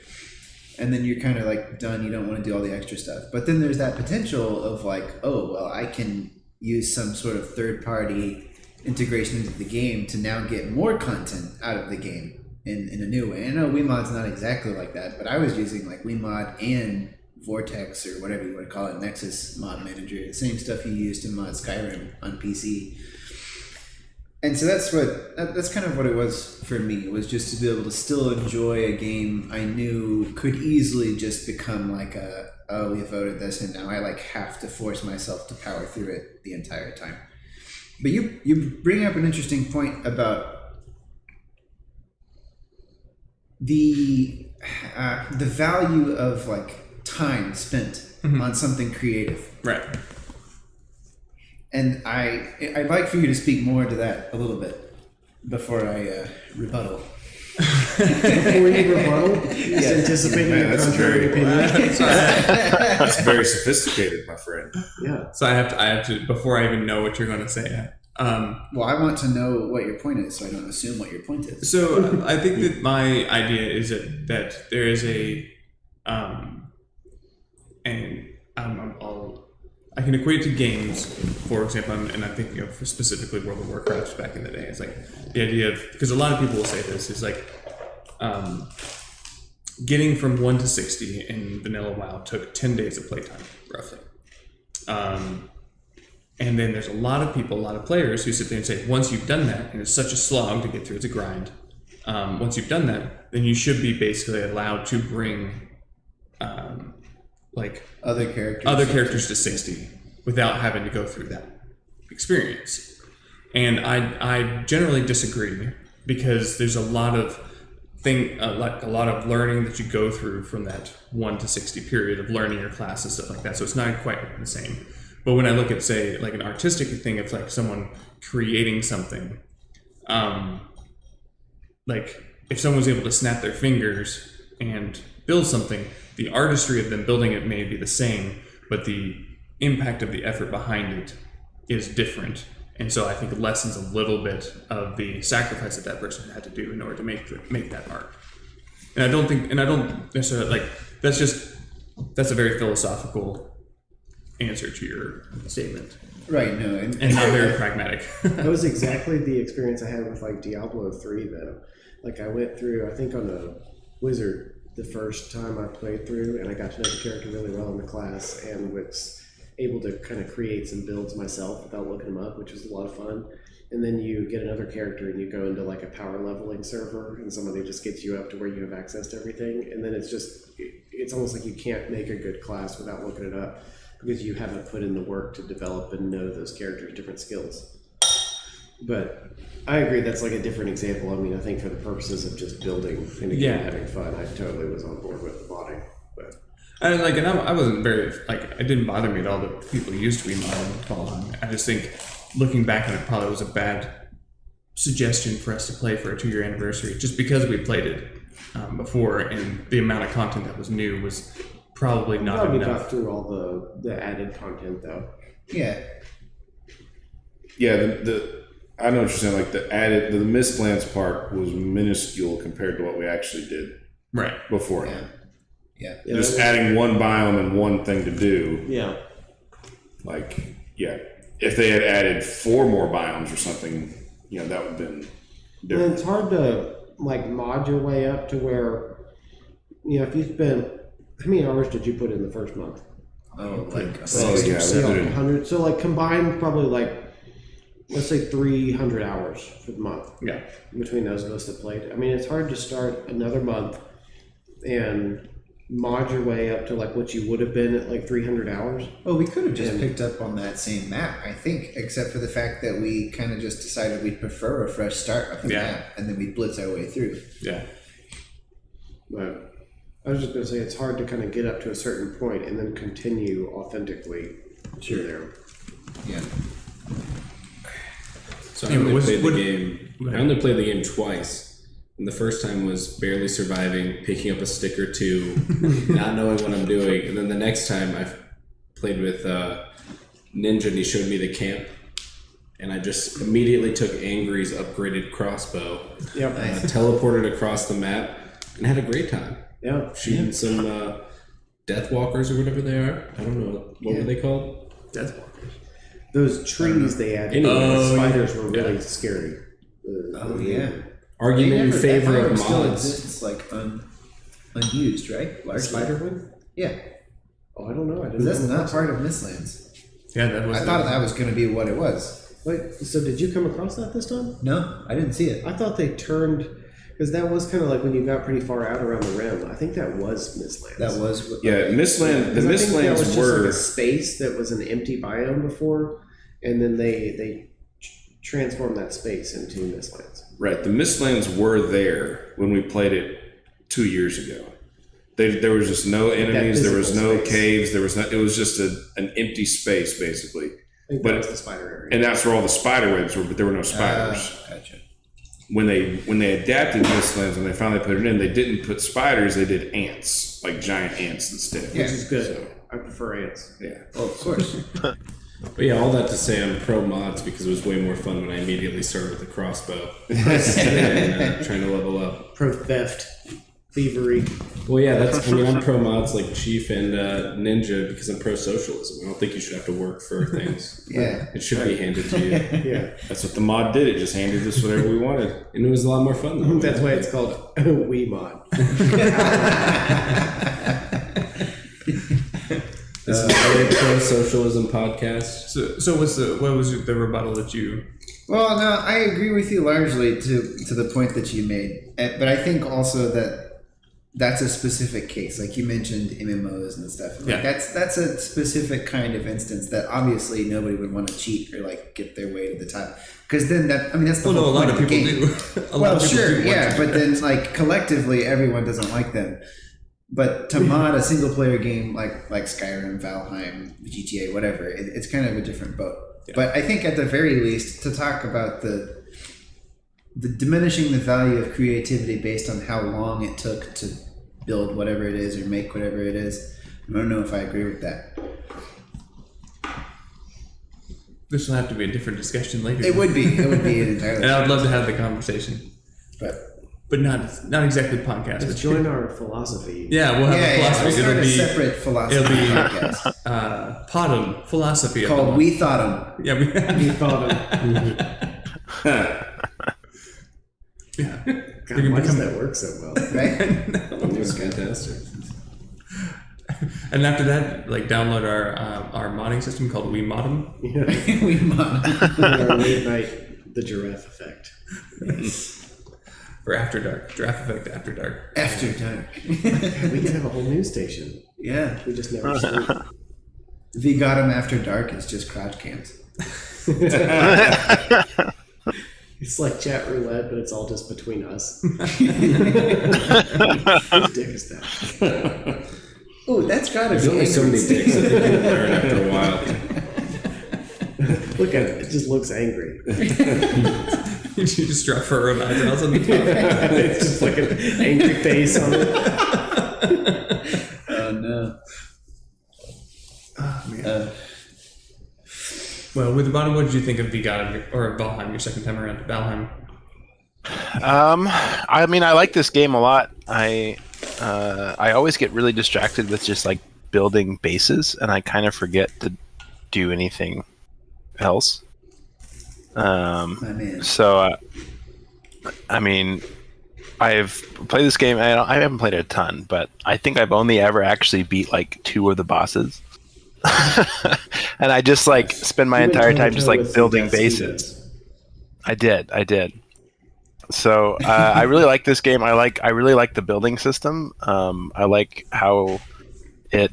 Speaker 4: And then you're kind of like done. You don't want to do all the extra stuff. But then there's that potential of like, oh, well, I can use some sort of third-party integration into the game to now get more content out of the game in a new way. I know WeMod's not exactly like that, but I was using like WeMod and Vortex or whatever you want to call it, Nexus Mod Manager, the same stuff you used to mod Skyrim on PC. And so that's kind of what it was for me, was just to be able to still enjoy a game I knew could easily just become like we voted this and now I like have to force myself to power through it the entire time. But you bring up an interesting point about the value of like time spent on something creative.
Speaker 3: Right.
Speaker 4: And I'd like for you to speak more to that a little bit before I rebuttal.
Speaker 2: Before you rebuttal, he's anticipating a contrary opinion.
Speaker 5: That's very sophisticated, my friend.
Speaker 2: Yeah.
Speaker 3: So I have to before I even know what you're going to say.
Speaker 4: Well, I want to know what your point is, so I don't assume what your point is.
Speaker 3: So I think that my idea is that there is I can equate it to games, for example, and I'm thinking of specifically World of Warcraft back in the day. It's like the idea of, because a lot of people will say this, is like getting from 1 to 60 in vanilla WoW took 10 days of playtime, roughly. And then there's a lot of people, a lot of players who sit there and say, once you've done that, and it's such a slog to get through, it's a grind. Once you've done that, then you should be basically allowed to bring like
Speaker 4: other characters
Speaker 3: to 60 without having to go through that experience. And I generally disagree, because there's a lot of learning that you go through from that 1 to 60 period of learning your class and stuff like that. So it's not quite the same. But when I look at, say, like an artistic thing of like someone creating something, like if someone's able to snap their fingers and build something, the artistry of them building it may be the same, but the impact of the effort behind it is different. And so I think it lessens a little bit of the sacrifice that person had to do in order to make that art. And I don't necessarily like, that's a very philosophical answer to your statement.
Speaker 4: Right, no.
Speaker 3: And not very pragmatic.
Speaker 2: That was exactly the experience I had with like Diablo 3 though. Like I went through, I think on a Wizard, the first time I played through, and I got to know the character really well in the class and was able to kind of create some builds myself without looking them up, which was a lot of fun. And then you get another character and you go into like a power leveling server and somebody just gets you up to where you have access to everything. And then it's almost like you can't make a good class without looking it up, because you haven't put in the work to develop and know those characters' different skills. But I agree, that's like a different example. I mean, I think for the purposes of just building and again having fun, I totally was on board with the modding. But
Speaker 3: And I wasn't very, like, it didn't bother me at all that people used WeMod and Valheim. I just think, looking back on it, probably was a bad suggestion for us to play for a 2-year anniversary, just because we played it before, and the amount of content that was new was probably not enough.
Speaker 2: We got through all the added content, though.
Speaker 4: Yeah.
Speaker 5: Yeah, I know what you're saying. Like the Mistlands part was minuscule compared to what we actually did before.
Speaker 4: Yeah.
Speaker 5: Just adding one biome and one thing to do.
Speaker 2: Yeah.
Speaker 5: Like, yeah. If they had added 4 more biomes or something, that would have been different.
Speaker 2: And it's hard to like mod your way up to where, if you spent, how many hours did you put in the first month?
Speaker 4: Oh, like
Speaker 5: yeah,
Speaker 2: 100. So like combined, probably like, let's say 300 hours for the month.
Speaker 3: Yeah.
Speaker 2: Between those of us that played. I mean, it's hard to start another month and mod your way up to like what you would have been at like 300 hours.
Speaker 4: Well, we could have just
Speaker 2: And-
Speaker 4: picked up on that same map, I think, except for the fact that we kind of just decided we'd prefer a fresh start of the
Speaker 5: Yeah.
Speaker 4: map, and then we'd blitz our way through.
Speaker 5: Yeah.
Speaker 2: But I was just going to say it's hard to kind of get up to a certain point and then continue authentically through there.
Speaker 4: Yeah.
Speaker 6: So I
Speaker 3: Yeah,
Speaker 6: only
Speaker 3: was-
Speaker 6: played
Speaker 3: what-
Speaker 6: the game.
Speaker 3: Go ahead.
Speaker 6: I only played the game twice. And the first time was barely surviving, picking up a stick or two, not knowing what I'm doing. And then the next time I played with Ninja, and he showed me the camp. And I just immediately took Angry's upgraded crossbow,
Speaker 2: Yep.
Speaker 6: teleported across the map, and had a great time.
Speaker 2: Yeah.
Speaker 6: Shooting some Deathwalkers or whatever they are. I don't know. What were they called?
Speaker 3: Deathwalkers.
Speaker 2: Those trees they added,
Speaker 6: Anyways.
Speaker 2: the spiders were really scary.
Speaker 4: Oh, yeah.
Speaker 6: Argument in
Speaker 4: That
Speaker 6: favor
Speaker 4: item
Speaker 6: of
Speaker 4: still
Speaker 6: mods.
Speaker 4: exists, like, unused, right?
Speaker 2: The
Speaker 4: Largely.
Speaker 2: spider one?
Speaker 4: Yeah.
Speaker 2: Oh, I don't know. I didn't.
Speaker 4: That's
Speaker 2: come
Speaker 4: not
Speaker 2: across
Speaker 4: part of Mistlands.
Speaker 3: Yeah, that was.
Speaker 4: I thought that was going to be what it was.
Speaker 2: it. Wait, so did you come across that this time?
Speaker 4: No, I didn't see it.
Speaker 2: I thought they turned because that was kind of like when you got pretty far out around the rim. I think that was Mistlands.
Speaker 4: That was what,
Speaker 5: Yeah, Mistland. The
Speaker 2: 'Cause I think that was
Speaker 5: Mistlands
Speaker 2: just like
Speaker 5: were.
Speaker 2: a space that was an empty biome before, and then they transformed that space into Mistlands.
Speaker 5: Right, the Mistlands were there when we played it 2 years ago. There was just no enemies. There was
Speaker 2: physical
Speaker 5: no
Speaker 2: space.
Speaker 5: caves. There was no. It was just an empty space basically,
Speaker 2: I think
Speaker 5: But-
Speaker 2: that was the spider area.
Speaker 5: and that's where all the spider webs were. But there were no spiders.
Speaker 4: Gotcha.
Speaker 5: When they adapted Mistlands, when they finally put it in, they didn't put spiders. They did ants, like giant ants instead.
Speaker 4: Yeah.
Speaker 2: Which is good.
Speaker 5: So,
Speaker 2: I prefer ants.
Speaker 5: yeah.
Speaker 4: Well, of course.
Speaker 6: But yeah, all that to say, I'm pro mods because it was way more fun when I immediately started with the crossbow and trying to level up.
Speaker 2: Pro theft, thievery.
Speaker 6: Well, yeah, I'm pro mods like Chief and Ninja because I'm pro socialism. I don't think you should have to work for things.
Speaker 4: Yeah.
Speaker 6: It should be handed to you,
Speaker 2: Yeah,
Speaker 5: That's what the mod did. It just handed us whatever we wanted.
Speaker 6: and it was a lot more fun though.
Speaker 2: that's why it's called Wii Mod.
Speaker 6: This is a pro socialism podcast.
Speaker 3: So what was the rebuttal that you?
Speaker 4: Well, no, I agree with you largely to the point that you made, but I think also that that's a specific case. Like you mentioned MMOs and stuff. Like
Speaker 3: Yeah.
Speaker 4: that's a specific kind of instance that obviously nobody would want to cheat or like get their way to the top. Because then that's the
Speaker 3: Well, no,
Speaker 4: whole
Speaker 3: a lot
Speaker 4: point
Speaker 3: of
Speaker 4: of the
Speaker 3: people
Speaker 4: game.
Speaker 3: do. A lot
Speaker 4: Well,
Speaker 3: of people
Speaker 4: sure,
Speaker 3: do want
Speaker 4: yeah,
Speaker 3: to.
Speaker 4: but then like collectively everyone doesn't like them. But to mod a single player game like Skyrim, Valheim, GTA, whatever, it's kind of a different boat.
Speaker 3: Yeah.
Speaker 4: But I think at the very least to talk about the diminishing the value of creativity based on how long it took to build whatever it is or make whatever it is, I don't know if I agree with that.
Speaker 3: This will have to be a different discussion later.
Speaker 4: It would be an entirely,
Speaker 3: and I would love to have the conversation,
Speaker 4: but
Speaker 3: not exactly podcast.
Speaker 2: Let's
Speaker 3: But
Speaker 2: join our philosophy.
Speaker 3: yeah, we'll have a
Speaker 4: yeah,
Speaker 3: philosophy.
Speaker 4: let's start
Speaker 3: It'll
Speaker 4: a
Speaker 3: be
Speaker 4: separate philosophy
Speaker 3: it'll be-
Speaker 4: podcast
Speaker 3: Podum philosophy of the
Speaker 4: called
Speaker 3: month.
Speaker 4: We Thought 'Em.
Speaker 3: Yeah, we
Speaker 2: We thought of,
Speaker 3: yeah.
Speaker 2: God,
Speaker 3: can
Speaker 2: why does
Speaker 3: become-
Speaker 2: that work so well?
Speaker 4: Right?
Speaker 6: It was fantastic.
Speaker 3: And after that, like download our modding system called WeMod'em.
Speaker 2: Yeah.
Speaker 4: We mod.
Speaker 2: Our late night, the giraffe effect.
Speaker 3: For After Dark, Giraffe Effect After Dark.
Speaker 4: After dark.
Speaker 2: We could have a whole news station.
Speaker 4: Yeah.
Speaker 2: We just never sleep.
Speaker 4: VGotM After Dark is just crowd cams.
Speaker 2: It's like chat roulette, but it's all just between us. Whose dick is that?
Speaker 4: Oh, that's gotta
Speaker 6: There's
Speaker 4: be
Speaker 6: only so many
Speaker 4: angry.
Speaker 6: dicks. I think you'll learn after a while.
Speaker 2: Look at it. It just looks angry.
Speaker 3: You just drop furrowed eyebrows on the top.
Speaker 2: It's just like an angry face on it.
Speaker 4: Oh no.
Speaker 3: Well, with the bottom, what did you think of VGotM or Valheim your second time around? Valheim.
Speaker 1: I mean, I like this game a lot. I always get really distracted with just like building bases, and I kind of forget to do anything else.
Speaker 4: My man.
Speaker 1: So, I mean, I've played this game. I haven't played it a ton, but I think I've only ever actually beat like 2 of the bosses. And I just like spend my
Speaker 2: You went
Speaker 1: entire
Speaker 2: toe to
Speaker 1: time just
Speaker 2: toe
Speaker 1: like
Speaker 2: with
Speaker 1: building
Speaker 2: Death
Speaker 1: bases. I did. So I really like this game. I really like the building system. I like how it,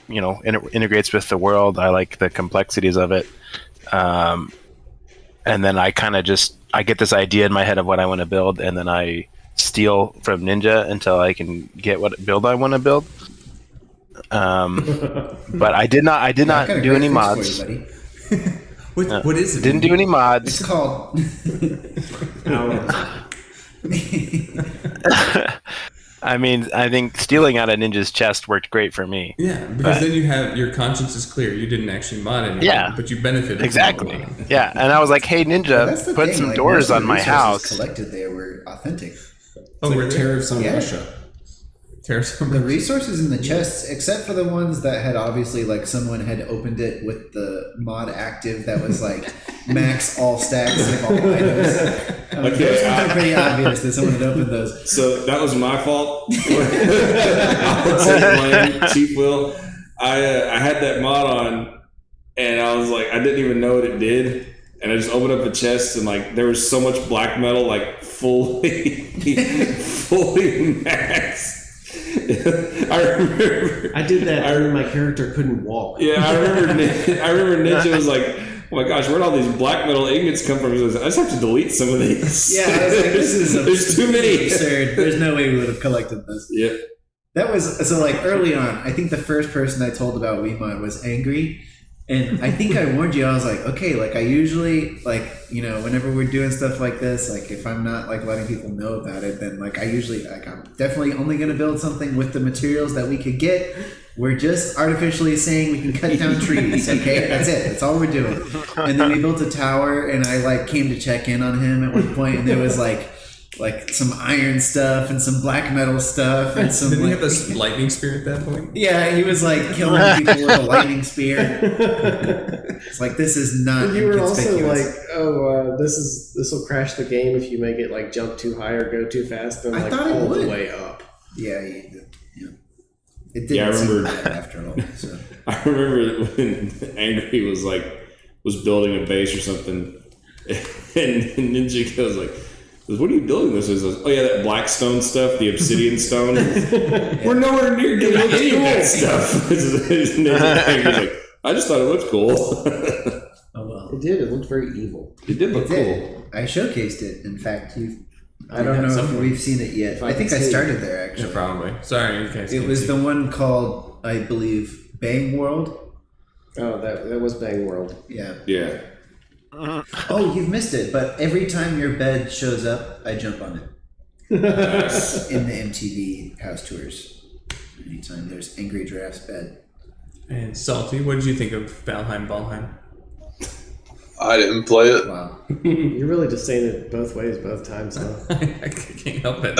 Speaker 1: integrates with the world. I like the complexities of it. And then I kind of I get this idea in my head of what I want to build, and then I steal from Ninja until I can get what build I want to build. But I did not do any mods.
Speaker 3: What is it?
Speaker 1: Didn't do any mods.
Speaker 4: It's called.
Speaker 1: I mean, I think stealing out of Ninja's chest worked great for me.
Speaker 3: Yeah, because then you have your conscience is clear. You didn't actually mod anything,
Speaker 1: Yeah.
Speaker 3: but you benefited
Speaker 1: Exactly.
Speaker 3: from it.
Speaker 1: Yeah, and I was like, "Hey, Ninja,
Speaker 4: That's the
Speaker 1: put
Speaker 4: thing,
Speaker 1: some
Speaker 4: like,
Speaker 1: doors
Speaker 4: most of
Speaker 1: on
Speaker 4: the
Speaker 1: my
Speaker 4: resources
Speaker 1: house."
Speaker 4: collected there were authentic.
Speaker 3: Oh,
Speaker 6: Like
Speaker 3: were they?
Speaker 6: tariffs on
Speaker 4: Yeah.
Speaker 6: Russia.
Speaker 4: The resources in the chests, except for the ones that had obviously like someone had opened it with the mod active that was like max all stacks of all items. Those ones are pretty obvious that someone had opened those.
Speaker 5: So that was my fault. I'll take blame, Chief Will. I had that mod on, and I was like, I didn't even know what it did, and I just opened up a chest, and like there was so much black metal, like fully maxed. I remember.
Speaker 2: I did that. I remember my character couldn't walk.
Speaker 5: Yeah, I remember Ninja was like, "Oh my gosh, where'd all these black metal ingots come from?" He goes, "I just have to delete some of these."
Speaker 4: Yeah, I was like, this is
Speaker 5: there's too many.
Speaker 4: absurd. There's no way we would have collected this.
Speaker 5: Yeah.
Speaker 4: That was so like early on. I think the first person I told about WeMod was Angry, and I think I warned you. I was like, okay, like I usually whenever we're doing stuff like this, like if I'm not like letting people know about it, then like I usually like I'm definitely only going to build something with the materials that we could get. We're just artificially saying we can cut down trees. Okay, that's it. That's all we're doing. And then we built a tower, and I like came to check in on him at one point, and there was like some iron stuff and some black metal stuff and some.
Speaker 3: Didn't
Speaker 4: like,
Speaker 3: he have a lightning spear at that point?
Speaker 4: Yeah, he was like killing people with a lightning spear. It's like this is not.
Speaker 2: And you were also
Speaker 4: inconspicuous.
Speaker 2: like, "Oh, this will crash the game if you make it like jump too high or go too fast." And
Speaker 4: I
Speaker 2: like
Speaker 4: thought it
Speaker 2: all the
Speaker 4: would.
Speaker 2: way up.
Speaker 4: Yeah, it didn't
Speaker 5: Yeah, I
Speaker 4: seem
Speaker 5: remember-
Speaker 4: bad after all. So.
Speaker 5: I remember when Angry was building a base or something, and Ninja goes like, "What are you building this?" Is oh yeah, that black stone stuff, the obsidian stone. We're nowhere near getting any of that stuff. Angry's like, I just thought it looked cool.
Speaker 4: Oh well.
Speaker 2: It did. It looked very evil.
Speaker 5: It did look
Speaker 4: It
Speaker 5: cool.
Speaker 4: did. I showcased it. In fact, I don't know if
Speaker 3: someone.
Speaker 4: we've seen it yet. I think I started there actually.
Speaker 3: Yeah, probably. Sorry, you guys.
Speaker 4: It
Speaker 3: can't
Speaker 4: was
Speaker 3: see.
Speaker 4: the one called, I believe, Bang World.
Speaker 2: Oh, that was Bang World.
Speaker 4: Yeah.
Speaker 5: Yeah.
Speaker 4: Oh, you've missed it. But every time your bed shows up, I jump on it. In the MTV house tours. Anytime there's Angry Giraffe's bed.
Speaker 3: And Salty, what did you think of Valheim?
Speaker 7: I didn't play it.
Speaker 4: Wow.
Speaker 2: You're really just saying it both ways, both times, though.
Speaker 3: I can't help it.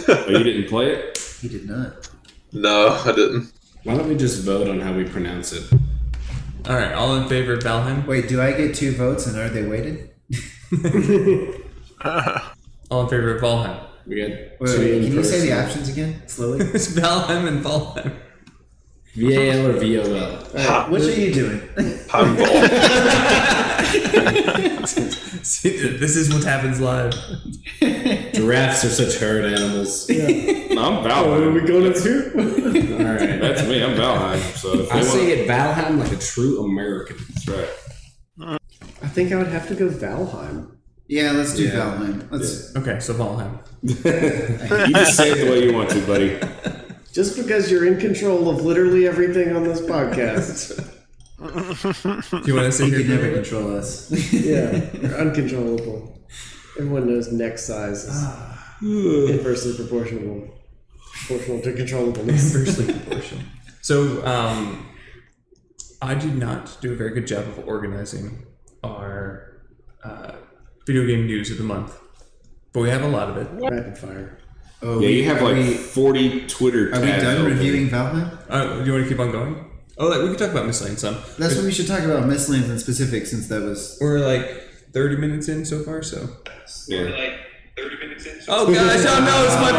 Speaker 5: Oh, you didn't play it?
Speaker 4: He did not.
Speaker 7: No, I didn't.
Speaker 6: Why don't we just vote on how we pronounce it?
Speaker 3: All right, all in favor of Valheim?
Speaker 4: Wait, do I get 2 votes and are they weighted?
Speaker 3: All in favor of Valheim?
Speaker 6: We got
Speaker 4: Wait,
Speaker 6: two in
Speaker 4: can you say the
Speaker 6: person.
Speaker 4: options again? Slowly?
Speaker 3: It's Valheim and Valheim.
Speaker 6: VAL or VOL?
Speaker 4: Which are you doing?
Speaker 7: I'm bald.
Speaker 3: See, this is what happens live.
Speaker 6: Giraffes are such herd animals.
Speaker 5: No, I'm Valheim.
Speaker 2: going to two?
Speaker 6: All right.
Speaker 5: That's me. I'm Valheim. So if
Speaker 6: I
Speaker 5: they
Speaker 6: say
Speaker 5: want,
Speaker 6: it Valheim like a true American.
Speaker 5: that's right.
Speaker 2: I think I would have to go Valheim.
Speaker 4: Yeah, let's do
Speaker 6: Yeah.
Speaker 4: Valheim. Let's.
Speaker 3: Okay, so Valheim.
Speaker 5: You just say it the way you want to, buddy.
Speaker 2: Just because you're in control of literally everything on this podcast.
Speaker 3: Do you want to say
Speaker 4: He
Speaker 3: your
Speaker 4: could never
Speaker 3: favorite?
Speaker 4: control us.
Speaker 2: Yeah, you're uncontrollable. Everyone knows neck size is inversely proportional to controllableness.
Speaker 3: Inversely proportional. So, I did not do a very good job of organizing our video game news of the month, but we have a lot of it.
Speaker 2: Rapid fire.
Speaker 4: Oh,
Speaker 5: Yeah, you have
Speaker 4: are
Speaker 5: like
Speaker 4: we,
Speaker 5: 40 Twitter
Speaker 4: are we
Speaker 5: tabs
Speaker 4: done
Speaker 5: open.
Speaker 4: reviewing Valheim?
Speaker 3: Do you want to keep on going? Oh, we can talk about Mistlands some.
Speaker 4: That's what we should talk about Mistlands in specific, since that was.
Speaker 3: We're like 30 minutes in so far, so.
Speaker 5: Yeah.
Speaker 3: Oh gosh, oh no, it's my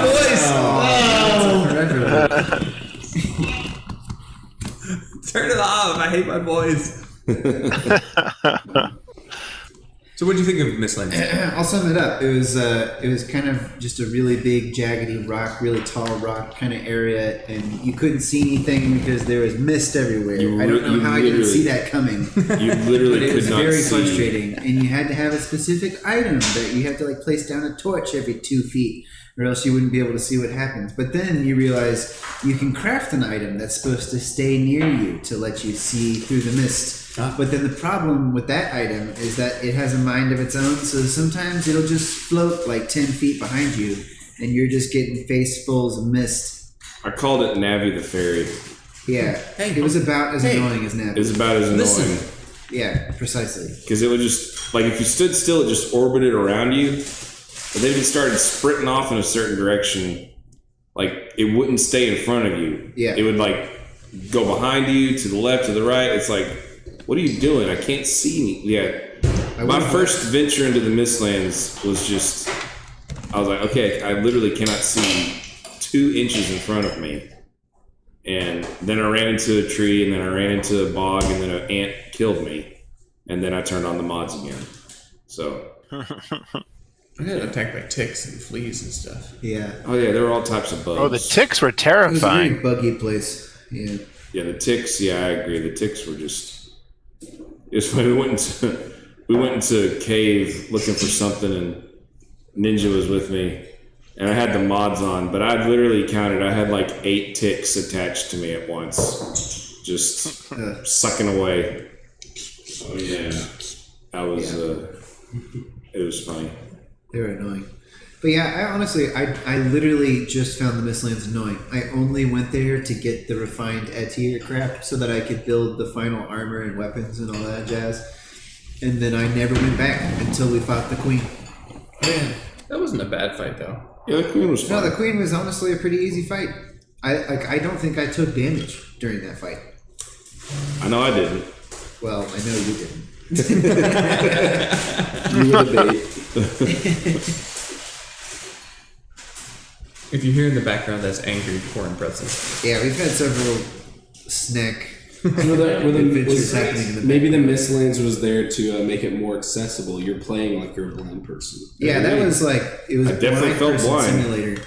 Speaker 3: voice! Turn it off, I hate my voice. So what do you think of Mistlands?
Speaker 4: I'll sum it up. It was kind of just a really big, jaggedy rock, really tall rock kind of area, and you couldn't see anything because there was mist everywhere. I don't know how I didn't see that coming.
Speaker 5: You literally
Speaker 4: But it
Speaker 5: could
Speaker 4: was
Speaker 5: not
Speaker 4: very
Speaker 5: see.
Speaker 4: frustrating, and you had to have a specific item that you had to like place down a torch every 2 feet, or else you wouldn't be able to see what happens. But then you realize you can craft an item that's supposed to stay near you to let you see through the mist. But then the problem with that item is that it has a mind of its own, so sometimes it'll just float like 10 feet behind you, and you're just getting facefuls of mist.
Speaker 5: I called it Navi the Fairy.
Speaker 4: Yeah, it was about as annoying as Navi.
Speaker 5: It's about as annoying.
Speaker 3: Listen.
Speaker 4: Yeah, precisely.
Speaker 5: Because it would just, like, if you stood still, it just orbited around you. But then if it started sprinting off in a certain direction, like, it wouldn't stay in front of you.
Speaker 4: Yeah.
Speaker 5: It would, like, go behind you, to the left, to the right. It's like, what are you doing? I can't see me. Yeah. My first venture into the Mistlands was just, I was like, okay, I literally cannot see 2 inches in front of me. And then I ran into a tree, and then I ran into a bog, and then an ant killed me. And then I turned on the mods again. So.
Speaker 3: I got attacked by ticks and fleas and stuff.
Speaker 4: Yeah.
Speaker 5: Oh yeah, there were all types of bugs.
Speaker 1: Oh, the ticks were
Speaker 4: It was a very
Speaker 1: terrifying.
Speaker 4: buggy place. Yeah.
Speaker 5: Yeah, the ticks. Yeah, I agree. The ticks were just. It's when we went into a cave looking for something, and Ninja was with me, and I had the mods on, but I literally counted. I had like 8 ticks attached to me at once, just sucking away. Oh yeah, I was. It was funny.
Speaker 4: They were annoying. But yeah, I literally just found the Mistlands annoying. I only went there to get the refined Atir crap so that I could build the final armor and weapons and all that jazz. And then I never went back until we fought the Queen.
Speaker 3: Man, that wasn't a bad fight though.
Speaker 5: Yeah, the Queen was
Speaker 4: No,
Speaker 5: fun.
Speaker 4: the Queen was honestly a pretty easy fight. I don't think I took damage during that fight.
Speaker 5: I know I didn't.
Speaker 4: Well, I know you didn't.
Speaker 6: You were the bait.
Speaker 3: If you hear in the background, that's angry corn pretzels.
Speaker 4: Yeah, we've had several snack
Speaker 6: Was
Speaker 4: adventures happening in the
Speaker 6: maybe the Mistlands was there to make it more accessible. You're playing like you're a blind person.
Speaker 4: Yeah, that was like it was
Speaker 5: I definitely felt
Speaker 4: person
Speaker 5: blind.
Speaker 4: simulator.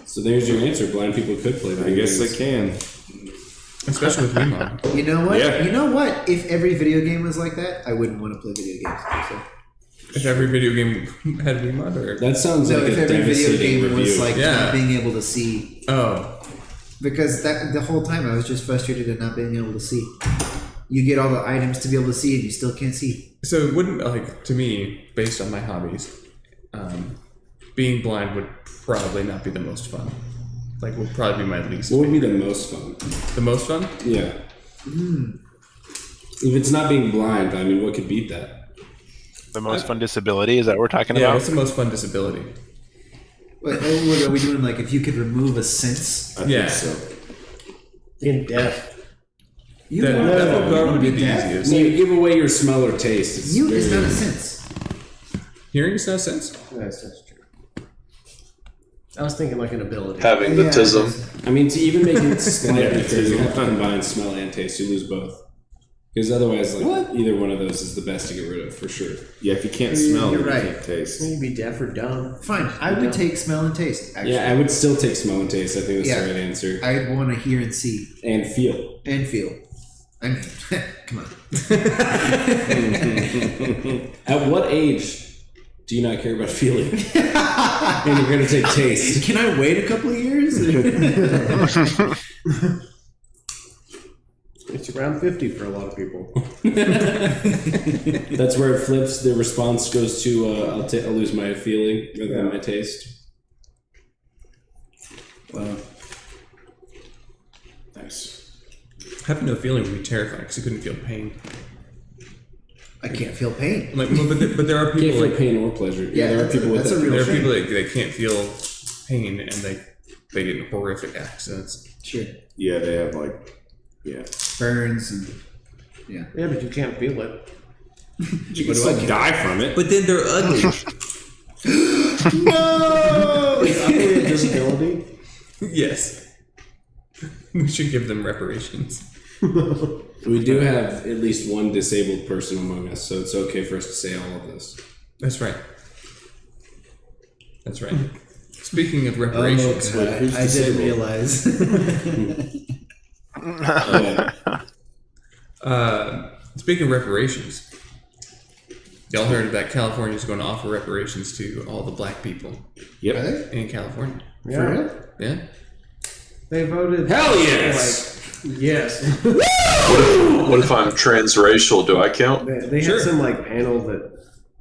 Speaker 6: So there's your answer. Blind people could play.
Speaker 5: I guess they can.
Speaker 3: Especially with Remon.
Speaker 4: You know what?
Speaker 5: Yeah.
Speaker 4: You know what? If every video game was like that, I wouldn't want to play video games. So.
Speaker 3: If every video game had Remon, or
Speaker 6: That sounds
Speaker 4: So
Speaker 6: like
Speaker 4: if
Speaker 6: a
Speaker 4: every video
Speaker 6: devastating
Speaker 4: game
Speaker 6: review.
Speaker 4: was like
Speaker 3: Yeah.
Speaker 4: not being able to see, because that the whole time I was just frustrated at not being able to see. You get all the items to be able to see, and you still can't see.
Speaker 3: so it wouldn't like to me, based on my hobbies, being blind would probably not be the most fun. Like, would probably be my least.
Speaker 6: What would be the most fun?
Speaker 3: The most fun?
Speaker 6: Yeah. If it's not being blind, I mean, what could beat that?
Speaker 1: The most fun disability, is that what we're talking
Speaker 3: Yeah,
Speaker 1: about?
Speaker 3: what's the most fun disability?
Speaker 4: What are we doing? Like, if you could remove a sense,
Speaker 5: I
Speaker 3: Yeah.
Speaker 5: think so.
Speaker 2: In death.
Speaker 4: you
Speaker 3: That
Speaker 4: want
Speaker 3: would
Speaker 4: to
Speaker 3: probably be
Speaker 4: be
Speaker 3: the
Speaker 4: deaf.
Speaker 3: easiest.
Speaker 6: So you give away your smell or taste. It's
Speaker 4: You is
Speaker 6: very-
Speaker 4: not a sense.
Speaker 3: Hearing is no sense.
Speaker 2: That's true. I was thinking like an ability.
Speaker 7: Having the
Speaker 4: Yeah,
Speaker 7: tism.
Speaker 6: I mean, to even make it slightly
Speaker 5: Yeah,
Speaker 6: fair, you have to
Speaker 5: it's-
Speaker 6: combine smell and taste. You lose both. Because otherwise, like either one of those is the best to get rid of for sure.
Speaker 5: Yeah, if you can't smell,
Speaker 4: You're
Speaker 5: then
Speaker 4: right.
Speaker 5: you can't taste.
Speaker 2: You'd be deaf or dumb.
Speaker 4: Fine, I would take smell and taste. Actually,
Speaker 6: Yeah, I would still take smell and taste. I think that's
Speaker 4: Yeah.
Speaker 6: the right answer.
Speaker 4: I'd want to hear and see
Speaker 6: And feel.
Speaker 4: and feel. I mean, come on.
Speaker 6: At what age do you not care about feeling? And you're going to take taste.
Speaker 4: Can I wait a couple of years?
Speaker 2: It's around 50 for a lot of people.
Speaker 6: That's where it flips. The response goes to I'll lose my feeling rather than my taste.
Speaker 4: Well,
Speaker 5: Nice.
Speaker 3: Having no feeling would be terrifying because you couldn't feel pain.
Speaker 4: I can't feel pain.
Speaker 3: Like, well, but there are
Speaker 6: Can't
Speaker 3: people
Speaker 6: feel
Speaker 3: like
Speaker 6: pain or pleasure.
Speaker 4: Yeah,
Speaker 6: there are people with
Speaker 4: that's a
Speaker 6: that.
Speaker 4: real
Speaker 3: there are
Speaker 4: thing.
Speaker 3: people that they can't feel pain and they get in horrific accidents.
Speaker 4: Sure.
Speaker 5: Yeah, they have like, yeah.
Speaker 4: Burns and yeah.
Speaker 2: Yeah, but you can't feel it.
Speaker 5: You can still die from it.
Speaker 3: But then they're ugly.
Speaker 2: Ugly disability.
Speaker 3: Yes. We should give them reparations.
Speaker 6: We do have at least one disabled person among us, so it's okay for us to say all of this.
Speaker 3: That's right. That's right. Speaking of reparations,
Speaker 4: God,
Speaker 6: Wait, who's
Speaker 4: I didn't
Speaker 6: disabled?
Speaker 4: realize.
Speaker 3: speaking of reparations, y'all heard that California's going to offer reparations to all the black people
Speaker 6: Yep.
Speaker 3: in California.
Speaker 2: Yeah.
Speaker 3: Yeah.
Speaker 2: They voted.
Speaker 6: Hell yes!
Speaker 2: Yes.
Speaker 7: What if I'm transracial? Do I count?
Speaker 2: They
Speaker 3: Sure.
Speaker 2: had some like panel that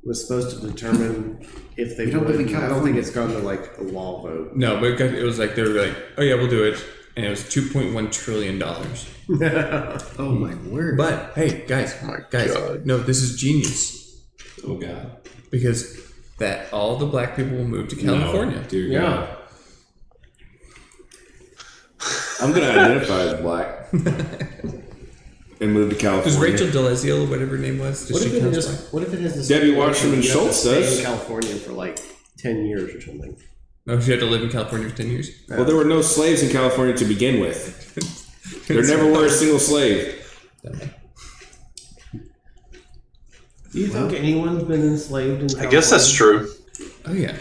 Speaker 2: was supposed to determine if they
Speaker 4: You don't
Speaker 2: would.
Speaker 4: live in
Speaker 2: I don't
Speaker 4: California.
Speaker 2: think it's gone to like a law vote.
Speaker 3: No, but it was like they were like, "Oh yeah, we'll do it," and it was $2.1 trillion.
Speaker 4: Oh my word!
Speaker 3: But hey, guys,
Speaker 7: God.
Speaker 3: no, this is genius
Speaker 6: Oh god.
Speaker 3: because that all the black people will move to California.
Speaker 6: No, dear
Speaker 2: Yeah.
Speaker 6: God. I'm gonna identify as black and move to
Speaker 3: Does
Speaker 6: California.
Speaker 3: Rachel Delezio, whatever her name was, does
Speaker 2: What
Speaker 3: she
Speaker 2: if, it
Speaker 3: count as
Speaker 2: has,
Speaker 3: black?
Speaker 2: what if it has this?
Speaker 5: Debbie Wasserman
Speaker 2: you have to
Speaker 5: Schultz
Speaker 2: stay
Speaker 5: does.
Speaker 2: in California for like 10 years or something.
Speaker 3: Oh, she had to live in California for 10 years.
Speaker 5: Well, there were no slaves in California to begin with. There never were a single slave.
Speaker 2: Do you think anyone's been enslaved in California?
Speaker 7: I guess that's true.
Speaker 3: Oh yeah,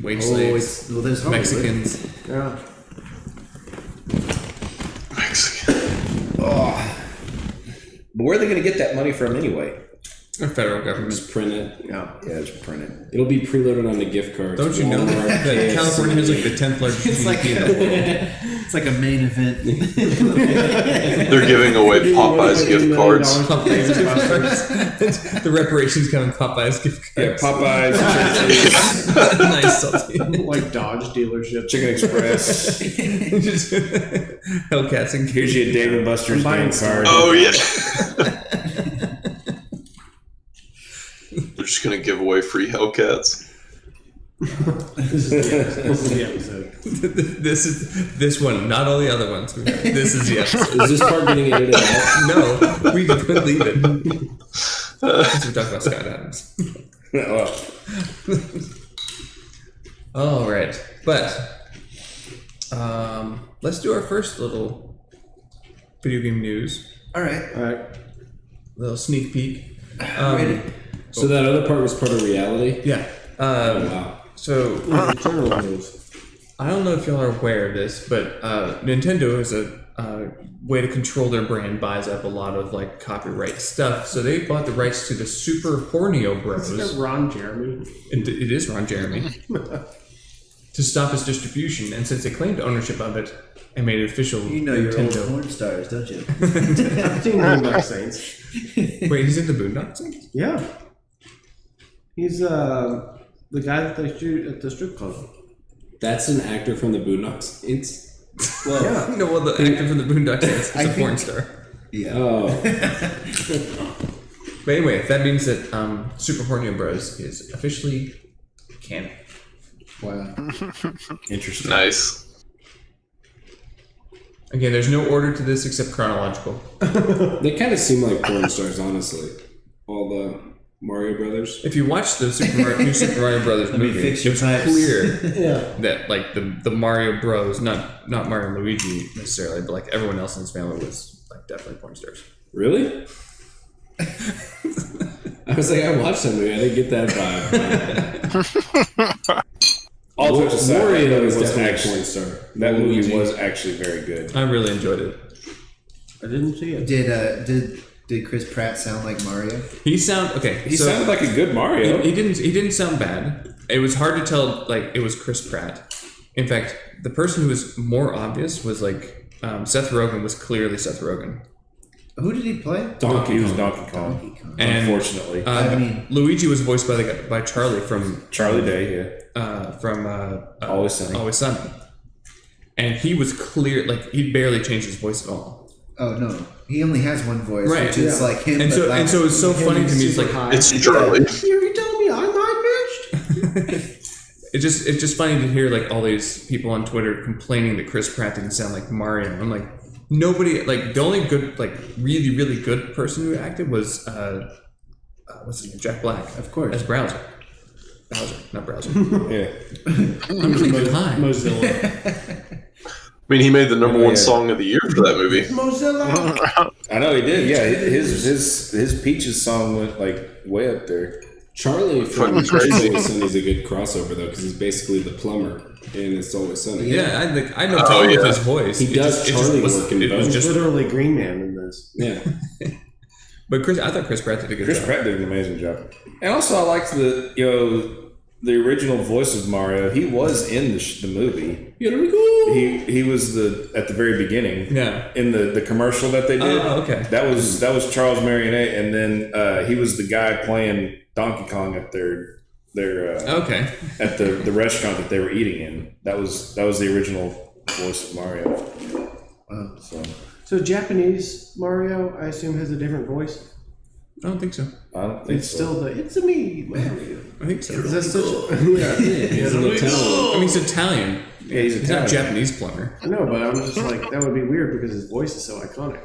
Speaker 3: wage
Speaker 4: Oh,
Speaker 3: slaves,
Speaker 4: there's Hollywood.
Speaker 3: Mexicans.
Speaker 2: Yeah.
Speaker 7: Mexican.
Speaker 5: But where are they going to get that money from anyway?
Speaker 3: Or federal government.
Speaker 6: Just print it.
Speaker 2: Yeah.
Speaker 5: Yeah, just print it.
Speaker 6: It'll be preloaded on the gift cards.
Speaker 3: Don't you know
Speaker 6: Walmart,
Speaker 3: that
Speaker 6: KFC.
Speaker 3: California has like the 10th largest
Speaker 4: It's like
Speaker 3: GDP in the world?
Speaker 4: it's like a main event.
Speaker 7: They're giving away Popeye's gift cards.
Speaker 3: Popeye's gift cards. The reparations come in Popeye's gift
Speaker 5: Yeah,
Speaker 3: cards.
Speaker 5: Popeyes, Church's,
Speaker 3: Nice salty.
Speaker 2: Like Dodge dealership.
Speaker 5: Chicken Express.
Speaker 3: Just Hellcats and
Speaker 5: Here's your Dave and Buster's
Speaker 2: Combined
Speaker 5: damn card.
Speaker 7: Oh yeah. They're just gonna give away free Hellcats.
Speaker 2: This is the episode.
Speaker 3: this one, not all the other ones. This is the episode.
Speaker 6: Is this part getting edited out?
Speaker 3: No, we could leave it. Since we're talking about Scott Adams.
Speaker 5: Well,
Speaker 3: All right, but let's do our first little video game news.
Speaker 4: All right,
Speaker 2: All right.
Speaker 3: Little sneak peek.
Speaker 4: ready.
Speaker 6: So that other part was part of reality?
Speaker 3: Yeah.
Speaker 6: Oh, wow.
Speaker 3: So
Speaker 2: General news.
Speaker 3: I don't know if y'all are aware of this, but Nintendo is a way to control their brand, buys up a lot of like copyright stuff. So they bought the rights to the Super Hornio Bros.
Speaker 2: Isn't it Ron Jeremy?
Speaker 3: It is Ron Jeremy. To stop its distribution, and since they claimed ownership of it and made it official,
Speaker 4: You know your old
Speaker 3: Nintendo.
Speaker 4: porn stars, don't you?
Speaker 2: I've seen Boondock Saints.
Speaker 3: Wait, he's in the Boondock Saints?
Speaker 2: Yeah. He's the guy that they shoot at the strip club.
Speaker 6: That's an actor from the Boondocks. It's
Speaker 4: Well,
Speaker 2: Yeah.
Speaker 3: No, well, the actor from the Boondock Saints is
Speaker 4: I
Speaker 3: a
Speaker 4: think-
Speaker 3: porn star.
Speaker 4: yeah.
Speaker 6: oh,
Speaker 3: But anyway, that means that Super Hornio Bros. Is officially canon.
Speaker 5: wow. Interesting.
Speaker 7: Nice.
Speaker 3: Again, there's no order to this except chronological.
Speaker 6: they kind of seem like porn stars, honestly. All the Mario Brothers.
Speaker 3: If you watch the new Super Mario Brothers
Speaker 4: me
Speaker 3: movie,
Speaker 4: fix your
Speaker 3: it's
Speaker 4: pipes.
Speaker 3: clear
Speaker 2: Yeah.
Speaker 3: that like the Mario Bros, not Mario and Luigi necessarily, but like everyone else in his family was like definitely porn stars.
Speaker 6: Really? I was like, I watched that movie. I didn't get that vibe.
Speaker 5: All jokes aside, that
Speaker 6: Wario
Speaker 5: movie
Speaker 6: is
Speaker 5: was
Speaker 6: definitely a
Speaker 5: actually
Speaker 6: porn star.
Speaker 5: that movie
Speaker 6: Luigi.
Speaker 5: was actually very good.
Speaker 3: I really enjoyed it.
Speaker 2: I didn't see it.
Speaker 4: Did Chris Pratt sound like Mario?
Speaker 3: He sounded
Speaker 5: like a good Mario.
Speaker 3: He didn't sound bad. It was hard to tell like it was Chris Pratt. In fact, the person who was more obvious was like Seth Rogen was clearly Seth Rogen.
Speaker 4: Who did he play?
Speaker 5: He was Donkey Kong.
Speaker 4: Donkey Kong.
Speaker 3: And
Speaker 5: Unfortunately,
Speaker 4: I mean-
Speaker 3: Luigi was voiced by Charlie from
Speaker 5: Charlie Day.
Speaker 3: Always
Speaker 5: Sunny.
Speaker 3: Always Sunny. And he was clear, like he barely changed his voice at all.
Speaker 4: Oh no, he only has one voice,
Speaker 3: Right,
Speaker 4: which is
Speaker 2: yeah.
Speaker 4: like him.
Speaker 3: And
Speaker 4: but
Speaker 3: so
Speaker 4: louder.
Speaker 3: it's so funny to me. It's like
Speaker 7: It's Charlie.
Speaker 2: You're telling me I'm not bitched?
Speaker 3: it's just funny to hear like all these people on Twitter complaining that Chris Pratt didn't sound like Mario. I'm like, nobody, like the only good, like really good person who acted was what's his name, Jack Black,
Speaker 4: Of course.
Speaker 3: as Bowser, not Browser.
Speaker 5: Yeah.
Speaker 3: I'm like, hi.
Speaker 2: Mozilla.
Speaker 7: I mean, he made the number
Speaker 5: Oh,
Speaker 7: one
Speaker 5: yeah.
Speaker 7: song of the year for that movie.
Speaker 2: Mozilla.
Speaker 5: I know he did. Yeah, his Peaches song went like way up there.
Speaker 6: Charlie from
Speaker 7: Fucking
Speaker 6: It's
Speaker 7: crazy.
Speaker 6: Always Sunny is a good crossover though, because he's basically the plumber in It's Always Sunny.
Speaker 3: Yeah, I know
Speaker 7: Oh,
Speaker 3: Tom with
Speaker 7: yeah.
Speaker 3: his voice.
Speaker 6: He does Charlie work in
Speaker 3: It was
Speaker 6: both.
Speaker 3: just,
Speaker 2: Literally Green Man in this.
Speaker 6: Yeah.
Speaker 3: but I thought Chris Pratt did a good
Speaker 5: Chris
Speaker 3: job.
Speaker 5: Pratt did an amazing job. And also, I liked the original voice of Mario. He was in the movie. He was at the very beginning.
Speaker 3: Yeah.
Speaker 5: In the commercial that they did.
Speaker 3: Oh, okay.
Speaker 5: That was Charles Martinet, and then he was the guy playing Donkey Kong at their
Speaker 3: Okay.
Speaker 5: at the restaurant that they were eating in. That was the original voice of Mario.
Speaker 2: So Japanese Mario, I assume, has a different voice.
Speaker 3: I don't think so.
Speaker 5: I don't think
Speaker 2: It's
Speaker 5: so.
Speaker 2: still the "It's a me Mario."
Speaker 3: I think so.
Speaker 2: Is that such? Yeah.
Speaker 6: He's an Italian.
Speaker 3: I mean, he's Italian.
Speaker 5: Yeah, he's
Speaker 3: He's not a
Speaker 5: Italian.
Speaker 3: Japanese plumber.
Speaker 2: I know, but I'm just like that would be weird because his voice is so iconic.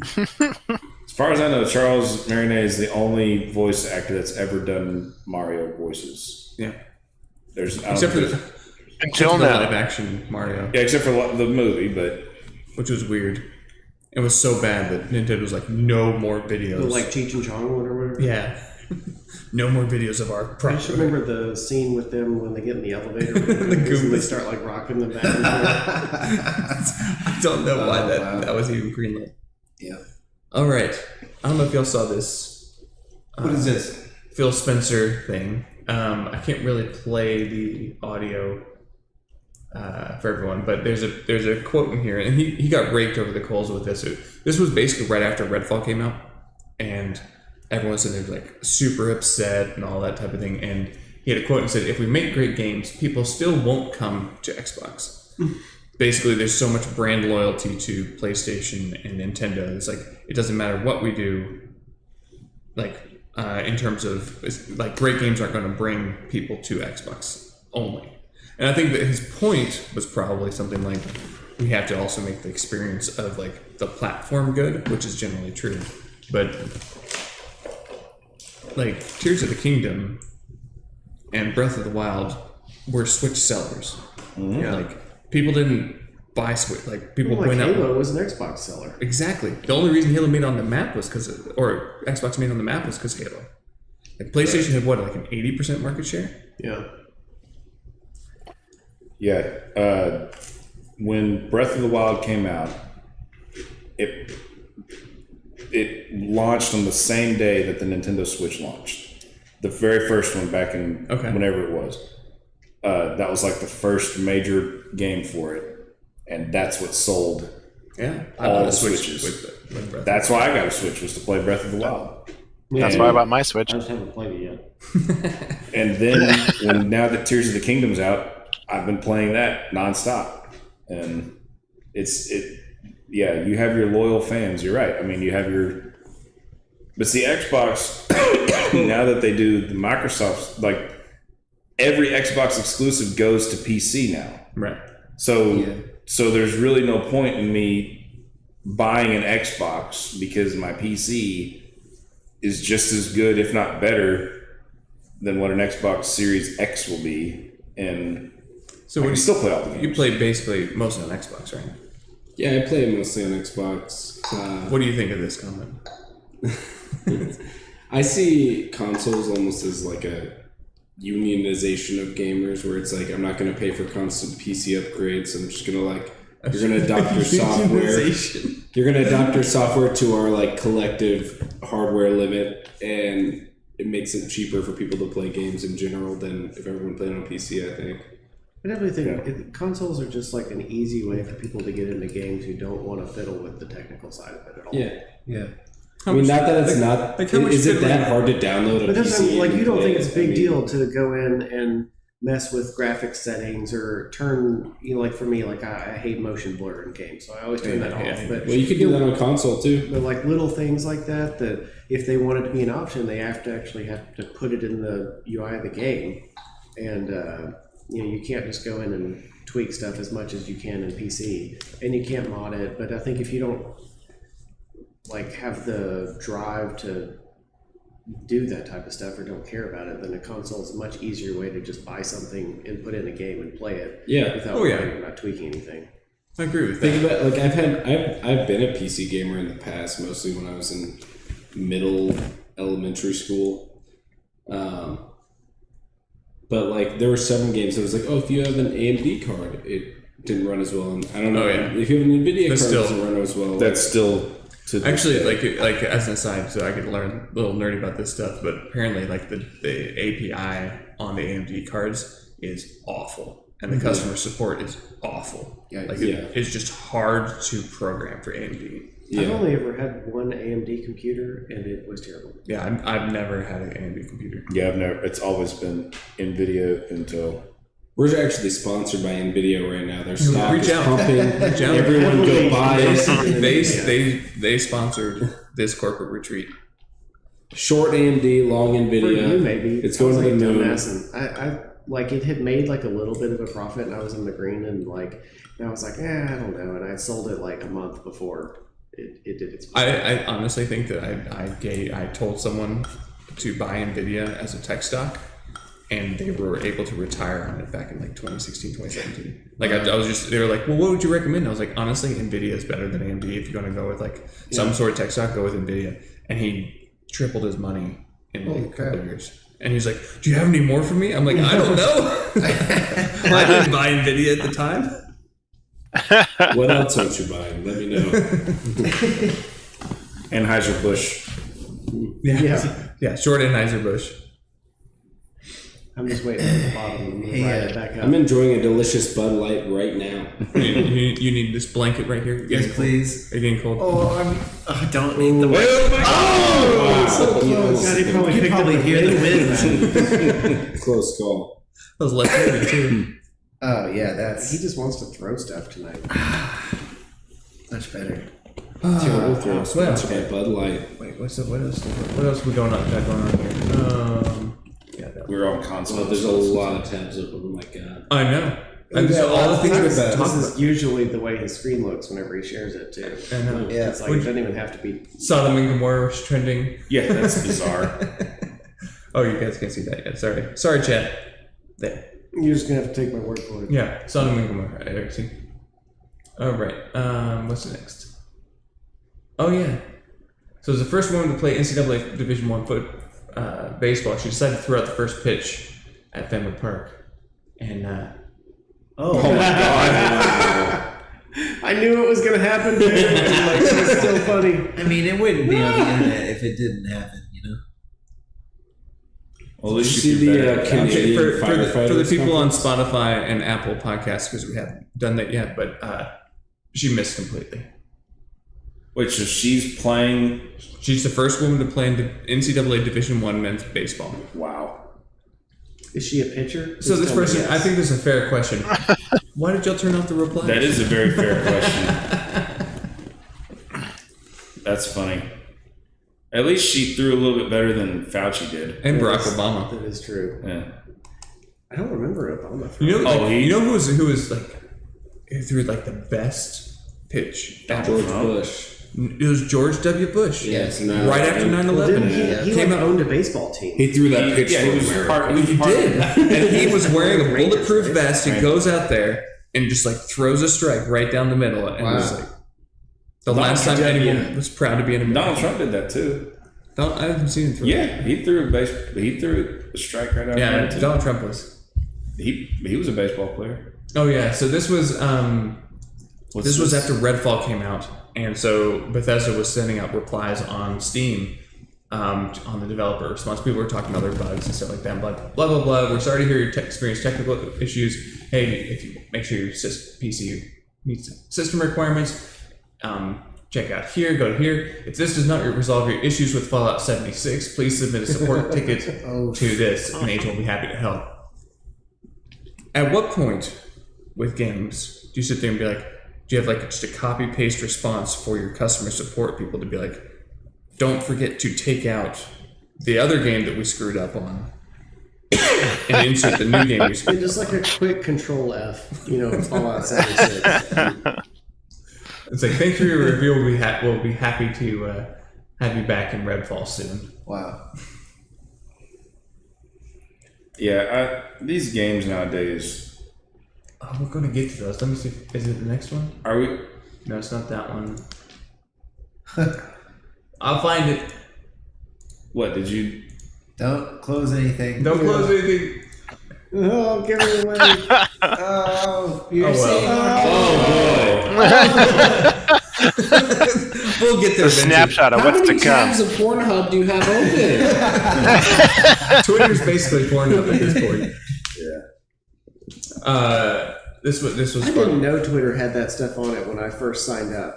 Speaker 5: As far as I know, Charles Martinet is the only voice actor that's ever done Mario voices.
Speaker 3: Yeah.
Speaker 5: Except
Speaker 3: for
Speaker 5: for
Speaker 3: the
Speaker 1: Until
Speaker 3: live
Speaker 1: now.
Speaker 3: action Mario,
Speaker 5: except for the movie, but
Speaker 3: which was weird. It was so bad that Nintendo was like, no more videos.
Speaker 2: The, like Cheech and Chong one or whatever.
Speaker 3: yeah. No more videos of our
Speaker 2: I just
Speaker 3: project.
Speaker 2: remember the scene with them when they get in the elevator and they start like rocking them back and forth.
Speaker 3: I don't know why that was even greenlit.
Speaker 4: Yeah.
Speaker 3: All right. I don't know if y'all saw this.
Speaker 4: What is this?
Speaker 3: Phil Spencer thing. I can't really play the audio for everyone, but there's a quote in here, and he got raked over the coals with this. This was basically right after Redfall came out, and everyone said they were like super upset and all that type of thing. And he had a quote and said, "If we make great games, people still won't come to Xbox." Basically, there's so much brand loyalty to PlayStation and Nintendo. It's like it doesn't matter what we do. Like in terms of like great games aren't going to bring people to Xbox only. And I think that his point was probably something like we have to also make the experience of like the platform good, which is generally true. But like Tears of the Kingdom and Breath of the Wild were Switch sellers.
Speaker 2: Yeah.
Speaker 3: Like people didn't buy Switch. Like people
Speaker 2: Like
Speaker 3: went
Speaker 2: Halo
Speaker 3: out.
Speaker 2: was an Xbox seller.
Speaker 3: Exactly. The only reason Halo made on the map was or Xbox made on the map was because Halo. Like PlayStation had what, like an 80% market share?
Speaker 2: Yeah.
Speaker 5: yeah, when Breath of the Wild came out, it launched on the same day that the Nintendo Switch launched. The very first one back in whenever it was. That was like the first major game for it, and that's what sold.
Speaker 3: Yeah. I
Speaker 5: All
Speaker 3: bought
Speaker 5: the
Speaker 3: a Switch
Speaker 5: Switches.
Speaker 3: with Breath.
Speaker 5: That's why I got a Switch, was to play Breath of the Wild.
Speaker 1: That's
Speaker 5: And-
Speaker 1: why I bought my Switch.
Speaker 2: I just haven't played it yet.
Speaker 5: And then now that Tears of the Kingdom's out, I've been playing that nonstop, and yeah, you have your loyal fans. You're right. I mean, you have your, but see, Xbox now that they do the Microsoft, like every Xbox exclusive goes to PC now.
Speaker 3: Right.
Speaker 5: So there's really no point in me buying an Xbox because my PC is just as good, if not better, than what an Xbox Series X will be, and
Speaker 3: So
Speaker 5: I
Speaker 3: when
Speaker 5: can still play all the games.
Speaker 3: you play basically mostly on Xbox, right?
Speaker 6: Yeah, I play mostly on Xbox.
Speaker 3: What do you think of this comment?
Speaker 6: I see consoles almost as like a unionization of gamers, where it's like I'm not going to pay for constant PC upgrades. I'm just going to like you're going to adopt your software. You're going to adopt your software to our like collective hardware limit, and it makes it cheaper for people to play games in general than if everyone played on PC. I think.
Speaker 2: I definitely think consoles are just like an easy way for people to get into games who don't want to fiddle with the technical side of it at all.
Speaker 6: Yeah. I mean, not that it's not.
Speaker 3: like how much
Speaker 6: is it
Speaker 3: fiddling-
Speaker 6: that hard to download a
Speaker 2: But that's
Speaker 6: PC?
Speaker 2: like
Speaker 6: and
Speaker 2: you don't
Speaker 6: play
Speaker 2: think it's a
Speaker 6: it?
Speaker 2: big
Speaker 6: I mean,
Speaker 2: deal to go in and mess with graphics settings or turn, like for me, like I hate motion blur in games, so I always turn that off. But
Speaker 6: Well, you could do that on console too.
Speaker 2: but like little things like that if they want it to be an option, they have to put it in the UI of the game, and you can't just go in and tweak stuff as much as you can in PC, and you can't mod it. But I think if you don't like have the drive to do that type of stuff or don't care about it, then a console is a much easier way to just buy something and put in a game and play it
Speaker 6: Yeah.
Speaker 2: without
Speaker 3: Oh, yeah.
Speaker 2: worrying about tweaking anything.
Speaker 3: I agree with
Speaker 6: Think
Speaker 3: that.
Speaker 6: about I've been a PC gamer in the past, mostly when I was in middle elementary school. But like there were 7 games that was like, oh, if you have an AMD card, it didn't run as well. And I don't know.
Speaker 3: Oh, yeah.
Speaker 6: If you have an NVIDIA
Speaker 3: But
Speaker 6: card,
Speaker 3: still,
Speaker 6: it doesn't run as well.
Speaker 5: That's still to this
Speaker 3: Actually,
Speaker 5: day.
Speaker 3: like as an aside, so I could learn a little nerdy about this stuff, but apparently, like the API on the AMD cards is awful, and the customer support is awful.
Speaker 4: Yeah,
Speaker 3: Like
Speaker 6: yeah.
Speaker 3: it's just hard to program for AMD.
Speaker 2: I've only ever had one AMD computer, and it was terrible.
Speaker 3: Yeah, I've never had an AMD computer.
Speaker 5: Yeah, I've never. It's always been NVIDIA until.
Speaker 6: We're actually sponsored by NVIDIA right now. Their stock
Speaker 3: Reach
Speaker 6: is
Speaker 3: out.
Speaker 6: pumping.
Speaker 3: Reach out.
Speaker 6: Everyone go buy it.
Speaker 3: They sponsored this corporate retreat.
Speaker 6: Short AMD, long
Speaker 2: For you,
Speaker 6: NVIDIA.
Speaker 2: maybe.
Speaker 6: It's
Speaker 2: I was
Speaker 6: going to the
Speaker 2: like
Speaker 6: moon.
Speaker 2: dumbass, and I like it had made like a little bit of a profit, and I was in the green, and I was like, I don't know, and I sold it like a month before it did its.
Speaker 3: I honestly think that I told someone to buy NVIDIA as a tech stock, and they were able to retire on it back in like 2016, 2017. Like I was just, they were like, well, what would you recommend? I was like, honestly, NVIDIA is better than AMD. If you're going to go with like some sort of tech stock, go with NVIDIA. And he tripled his money in like a couple of years. And he's like, do you have any more for me? I'm like, I don't know. I didn't buy NVIDIA at the time.
Speaker 6: What else aren't you buying? Let me know.
Speaker 5: Anheuser-Busch.
Speaker 3: Yeah, short Anheuser-Busch.
Speaker 2: I'm just waiting for the bottom. I'm gonna ride it back up.
Speaker 6: I'm enjoying a delicious Bud Light right now.
Speaker 3: You need this blanket right here.
Speaker 4: Yes, please.
Speaker 3: Are you getting cold?
Speaker 4: Oh, don't need the wind.
Speaker 2: So close. God, he probably
Speaker 4: You
Speaker 2: picked
Speaker 4: probably
Speaker 2: up
Speaker 4: hear the wind.
Speaker 6: Close call.
Speaker 3: That was less heavy too.
Speaker 4: Oh yeah,
Speaker 2: He
Speaker 4: that's
Speaker 2: just wants to throw stuff tonight.
Speaker 4: much better.
Speaker 6: Sponsored by Bud Light.
Speaker 3: Wait, what else we got going on here?
Speaker 5: We're on console.
Speaker 6: Oh, there's a lot of tabs open. Oh my god.
Speaker 3: I know. And so all the things we're
Speaker 2: This
Speaker 3: talking
Speaker 2: is
Speaker 3: about.
Speaker 2: usually the way his screen looks whenever he shares it too.
Speaker 3: I know.
Speaker 4: Yeah.
Speaker 2: It's like it doesn't even have to be.
Speaker 3: Sodom and Gomorrah was trending.
Speaker 5: Yeah, that's bizarre.
Speaker 3: Oh, you guys can't see that yet. Sorry, chat. There.
Speaker 2: You're just gonna have to take my word for it.
Speaker 3: Yeah, Sodom and Gomorrah. There, see. All right. What's next? Oh yeah. So as the first woman to play NCAA Division I baseball, she decided to throw out the first pitch at Fenway Park, and
Speaker 2: Oh my god! I knew it was gonna happen. Dude. Like, it's still funny.
Speaker 4: I mean, it wouldn't be on the internet if it didn't happen, you know.
Speaker 5: Well, at least
Speaker 6: See
Speaker 5: you feel
Speaker 6: the
Speaker 5: better.
Speaker 6: Canadian
Speaker 3: for the
Speaker 6: firefighters
Speaker 3: people on
Speaker 6: conference?
Speaker 3: Spotify and Apple Podcasts, because we haven't done that yet, but she missed completely.
Speaker 5: Wait, so she's playing?
Speaker 3: She's the first woman to play in the NCAA Division I men's baseball.
Speaker 5: Wow.
Speaker 2: Is she a pitcher?
Speaker 3: So
Speaker 2: Please
Speaker 3: this
Speaker 2: tell me
Speaker 3: person,
Speaker 2: yes.
Speaker 3: I think this is a fair question. Why did y'all turn off the replies?
Speaker 5: That is a very fair question. That's funny. At least she threw a little bit better than Fauci did.
Speaker 3: And Barack
Speaker 2: That is-
Speaker 3: Obama.
Speaker 2: That is true.
Speaker 5: Yeah.
Speaker 2: I don't remember Obama.
Speaker 3: You know,
Speaker 5: Oh, he-
Speaker 3: you know who was like, who threw like the best pitch?
Speaker 6: George Bush.
Speaker 3: It was George W. Bush.
Speaker 6: Yes.
Speaker 3: Right after 9/11.
Speaker 2: He
Speaker 3: Came
Speaker 2: like
Speaker 3: out.
Speaker 2: owned a baseball team.
Speaker 6: He threw that pitch
Speaker 5: Yeah,
Speaker 6: for
Speaker 5: he was
Speaker 6: America.
Speaker 5: part.
Speaker 3: He did. And he was wearing a
Speaker 2: Rangers,
Speaker 3: bulletproof
Speaker 2: right?
Speaker 3: vest. He
Speaker 5: Right.
Speaker 3: goes out there and just like throws a strike right down the middle. And it was like the last time anyone was proud to be an
Speaker 5: Donald
Speaker 3: American.
Speaker 5: Trump did that too.
Speaker 3: I haven't seen him throw.
Speaker 5: Yeah, he threw a strike right out
Speaker 3: Yeah,
Speaker 5: there too.
Speaker 3: Donald Trump was.
Speaker 5: He was a baseball player.
Speaker 3: Oh yeah, so this was
Speaker 5: What's
Speaker 3: this was after Redfall came out, and so Bethesda was sending out replies on Steam on the developer response. People were talking about their bugs and stuff like that. Like blah blah blah. We're sorry to hear you experience technical issues. Hey, if you make sure your PC meets system requirements, check out here. Go to here. If this does not resolve your issues with Fallout 76, please submit a support ticket to this, and Agent will be happy to help. At what point with games do you sit there and be like, do you have like just a copy paste response for your customer support people to be like, don't forget to take out the other game that we screwed up on and insert the new game we
Speaker 2: Yeah,
Speaker 3: screwed
Speaker 2: just
Speaker 3: up
Speaker 2: like a quick Control F, Fallout 76.
Speaker 3: on? It's like, thanks for your review. We'll be happy to have you back in Redfall soon.
Speaker 4: Wow.
Speaker 5: Yeah, these games nowadays,
Speaker 3: Oh, we're gonna get to those. Let me see. Is it the next one?
Speaker 5: Are we?
Speaker 3: No, it's not that one. I'll find it.
Speaker 5: What did you?
Speaker 4: Don't close anything.
Speaker 3: Don't close anything.
Speaker 2: Oh, give me the money.
Speaker 4: Oh, you're
Speaker 3: Oh, well.
Speaker 4: saying.
Speaker 3: We'll get there.
Speaker 1: A snapshot of
Speaker 6: How
Speaker 1: what's
Speaker 6: many
Speaker 1: to come.
Speaker 6: tabs of Pornhub do you have open?
Speaker 3: Twitter's basically Pornhub at this point. Yeah. This was
Speaker 2: I
Speaker 3: fun.
Speaker 2: didn't know Twitter had that stuff on it when I first signed up.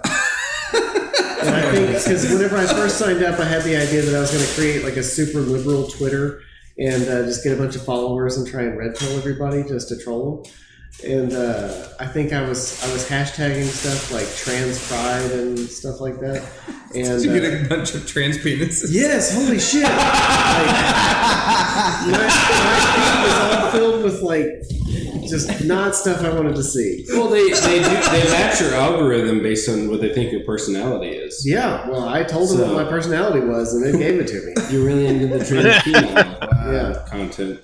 Speaker 2: And I think because whenever I first signed up, I had the idea that I was going to create like a super liberal Twitter and just get a bunch of followers and try and red pill everybody just to troll them. And I think I was hashtagging stuff like trans pride and stuff like that. And
Speaker 3: Did you get a bunch of trans penises?
Speaker 2: yes, holy shit! Like, my feed was all filled with like just not stuff I wanted to see.
Speaker 6: Well, they match your algorithm based on what they think your personality is.
Speaker 2: Yeah, well, I told them what my personality was, and they gave it to me.
Speaker 6: You're really into the trans female
Speaker 2: Yeah.
Speaker 6: content.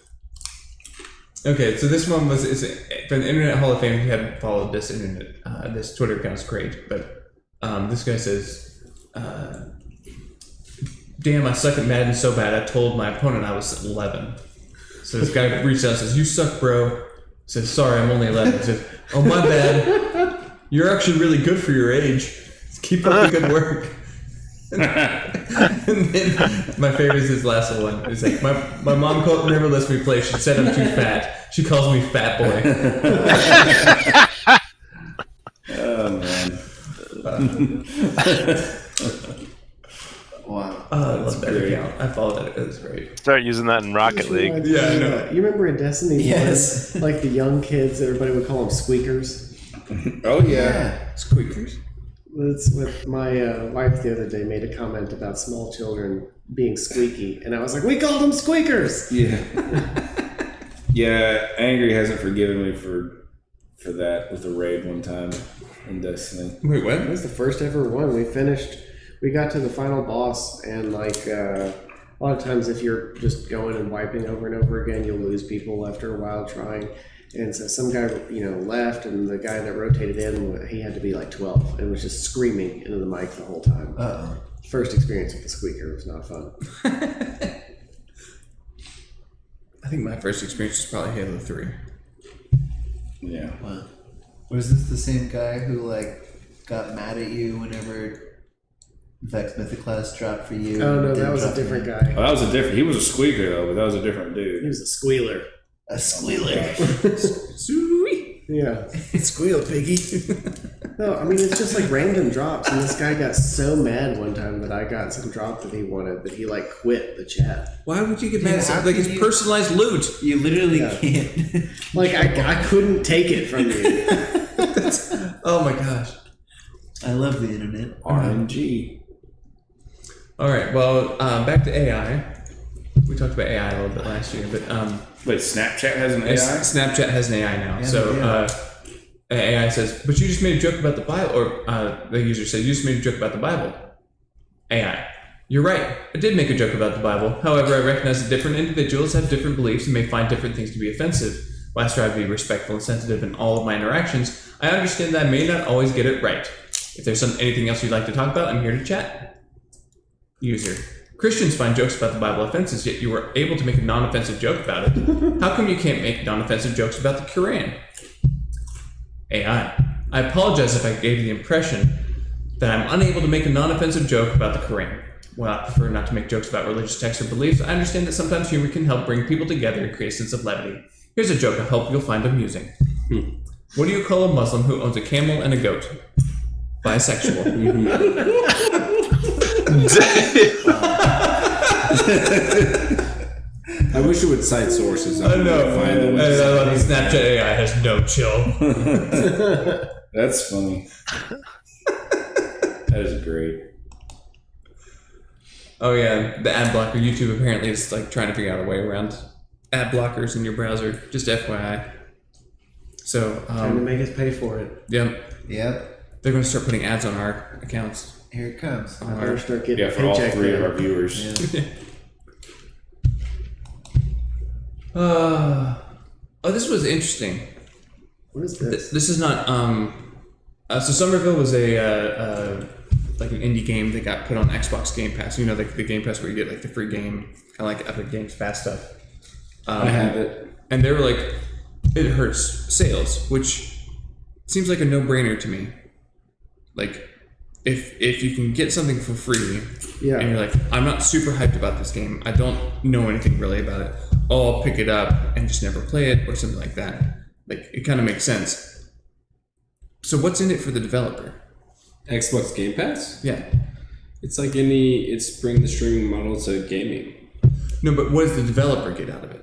Speaker 3: Okay, so this one was from the Internet Hall of Fame. If you haven't followed this this Twitter account's great, but this guy says, "Damn, I suck at Madden so bad. I told my opponent I was 11." So this guy reached out and says, "You suck, bro." Says, "Sorry, I'm only 11." He says, "Oh, my bad. You're actually really good for your age. Keep up the good work." And then my favorite is his last one. It's like, my mom never lets me play. She said I'm too fat. She calls me fat boy.
Speaker 5: Oh man.
Speaker 4: Wow.
Speaker 3: I love that account. I followed that. It was great.
Speaker 1: Start using that in Rocket League.
Speaker 3: Yeah, I know.
Speaker 2: You remember in Destiny?
Speaker 4: Yes.
Speaker 2: 1, like the young kids, everybody would call them squeakers.
Speaker 5: Oh yeah.
Speaker 3: Squeakers.
Speaker 2: That's what my wife the other day made a comment about small children being squeaky, and I was like, "We called them squeakers."
Speaker 5: Yeah. Yeah. Angry hasn't forgiven me for that with a raid one time in Destiny.
Speaker 3: Wait, what?
Speaker 2: It was the first ever one. We got to the final boss, and like a lot of times if you're just going and wiping over and over again, you'll lose people after a while trying. And so some guy, left, and the guy that rotated in, he had to be like 12 and was just screaming into the mic the whole time.
Speaker 4: Uh-oh.
Speaker 2: First experience with the squeaker was not fun.
Speaker 3: I think my first experience was probably Halo 3.
Speaker 5: Yeah.
Speaker 4: Wow. Was this the same guy who got mad at you whenever Vex Mythoclast dropped for you?
Speaker 2: Oh no,
Speaker 4: and
Speaker 2: that
Speaker 4: didn't
Speaker 2: was a
Speaker 4: drop for
Speaker 2: different
Speaker 4: me?
Speaker 2: guy.
Speaker 5: Oh, that was he was a squeaker though, but that was a different
Speaker 2: He
Speaker 5: dude.
Speaker 2: was a squealer.
Speaker 4: A squealer.
Speaker 3: Sweet.
Speaker 2: Yeah.
Speaker 4: Squeal, piggy.
Speaker 2: No, I mean, it's just like random drops. And this guy got so mad one time that I got some drop that he wanted that he quit the chat.
Speaker 3: Why would you get
Speaker 4: mad at something?
Speaker 3: it's personalized loot.
Speaker 4: You literally
Speaker 2: Yeah.
Speaker 4: can't.
Speaker 2: I couldn't take it from you.
Speaker 3: Oh my gosh.
Speaker 4: I love the internet.
Speaker 5: RNG.
Speaker 3: All right. Well, back to AI. We talked about AI a little bit last year, but
Speaker 5: Wait, Snapchat has an AI?
Speaker 3: Snapchat has an AI now.
Speaker 4: Yeah,
Speaker 3: So
Speaker 4: yeah.
Speaker 3: AI says, "But you just made a joke about the Bible," or the user said, "You just made a joke about the Bible." AI, "You're right. I did make a joke about the Bible. However, I recognize that different individuals have different beliefs and may find different things to be offensive. While I strive to be respectful and sensitive in all of my interactions, I understand that I may not always get it right. If there's anything else you'd like to talk about, I'm here to chat." User, "Christians find jokes about the Bible offenses, yet you were able to make a non-offensive joke about it. How come you can't make non-offensive jokes about the Quran?" AI, "I apologize if I gave you the impression that I'm unable to make a non-offensive joke about the Quran. While I prefer not to make jokes about religious texts or beliefs, I understand that sometimes humor can help bring people together and create a sense of levity. Here's a joke I hope you'll find amusing. What do you call a Muslim who owns a camel and a goat? Bisexual."
Speaker 6: I wish it would cite sources.
Speaker 3: I know.
Speaker 6: Find the
Speaker 3: I
Speaker 6: website.
Speaker 3: love Snapchat AI has no chill.
Speaker 5: That's funny. That is great.
Speaker 3: Oh yeah, the ad blocker. YouTube apparently is trying to figure out a way around ad blockers in your browser. Just FYI. So
Speaker 2: Trying to make us pay for it.
Speaker 3: yeah,
Speaker 4: Yep.
Speaker 3: they're going to start putting ads on our accounts.
Speaker 4: Here it comes.
Speaker 2: I better start getting
Speaker 5: Yeah, for all
Speaker 2: paycheck
Speaker 5: three of
Speaker 2: now.
Speaker 5: our viewers.
Speaker 4: Yeah.
Speaker 3: Oh, this was interesting.
Speaker 2: What is this?
Speaker 3: This is not. So Somerville was a like an indie game that got put on Xbox Game Pass. You know, like the Game Pass where you get like the free game, kind of like Epic Games Fast stuff.
Speaker 6: I have it.
Speaker 3: And they were like, it hurts sales, which seems like a no-brainer to me. Like, if you can get something for free, and you're like, I'm not super hyped about this game, I don't know anything really about it, I'll pick it up and just never play it or something like that. Like, it kind of makes sense. So what's in it for the developer?
Speaker 6: Xbox Game Pass?
Speaker 3: Yeah.
Speaker 6: It's like it's bringing the streaming model to gaming.
Speaker 3: No, but what does the developer get out of it?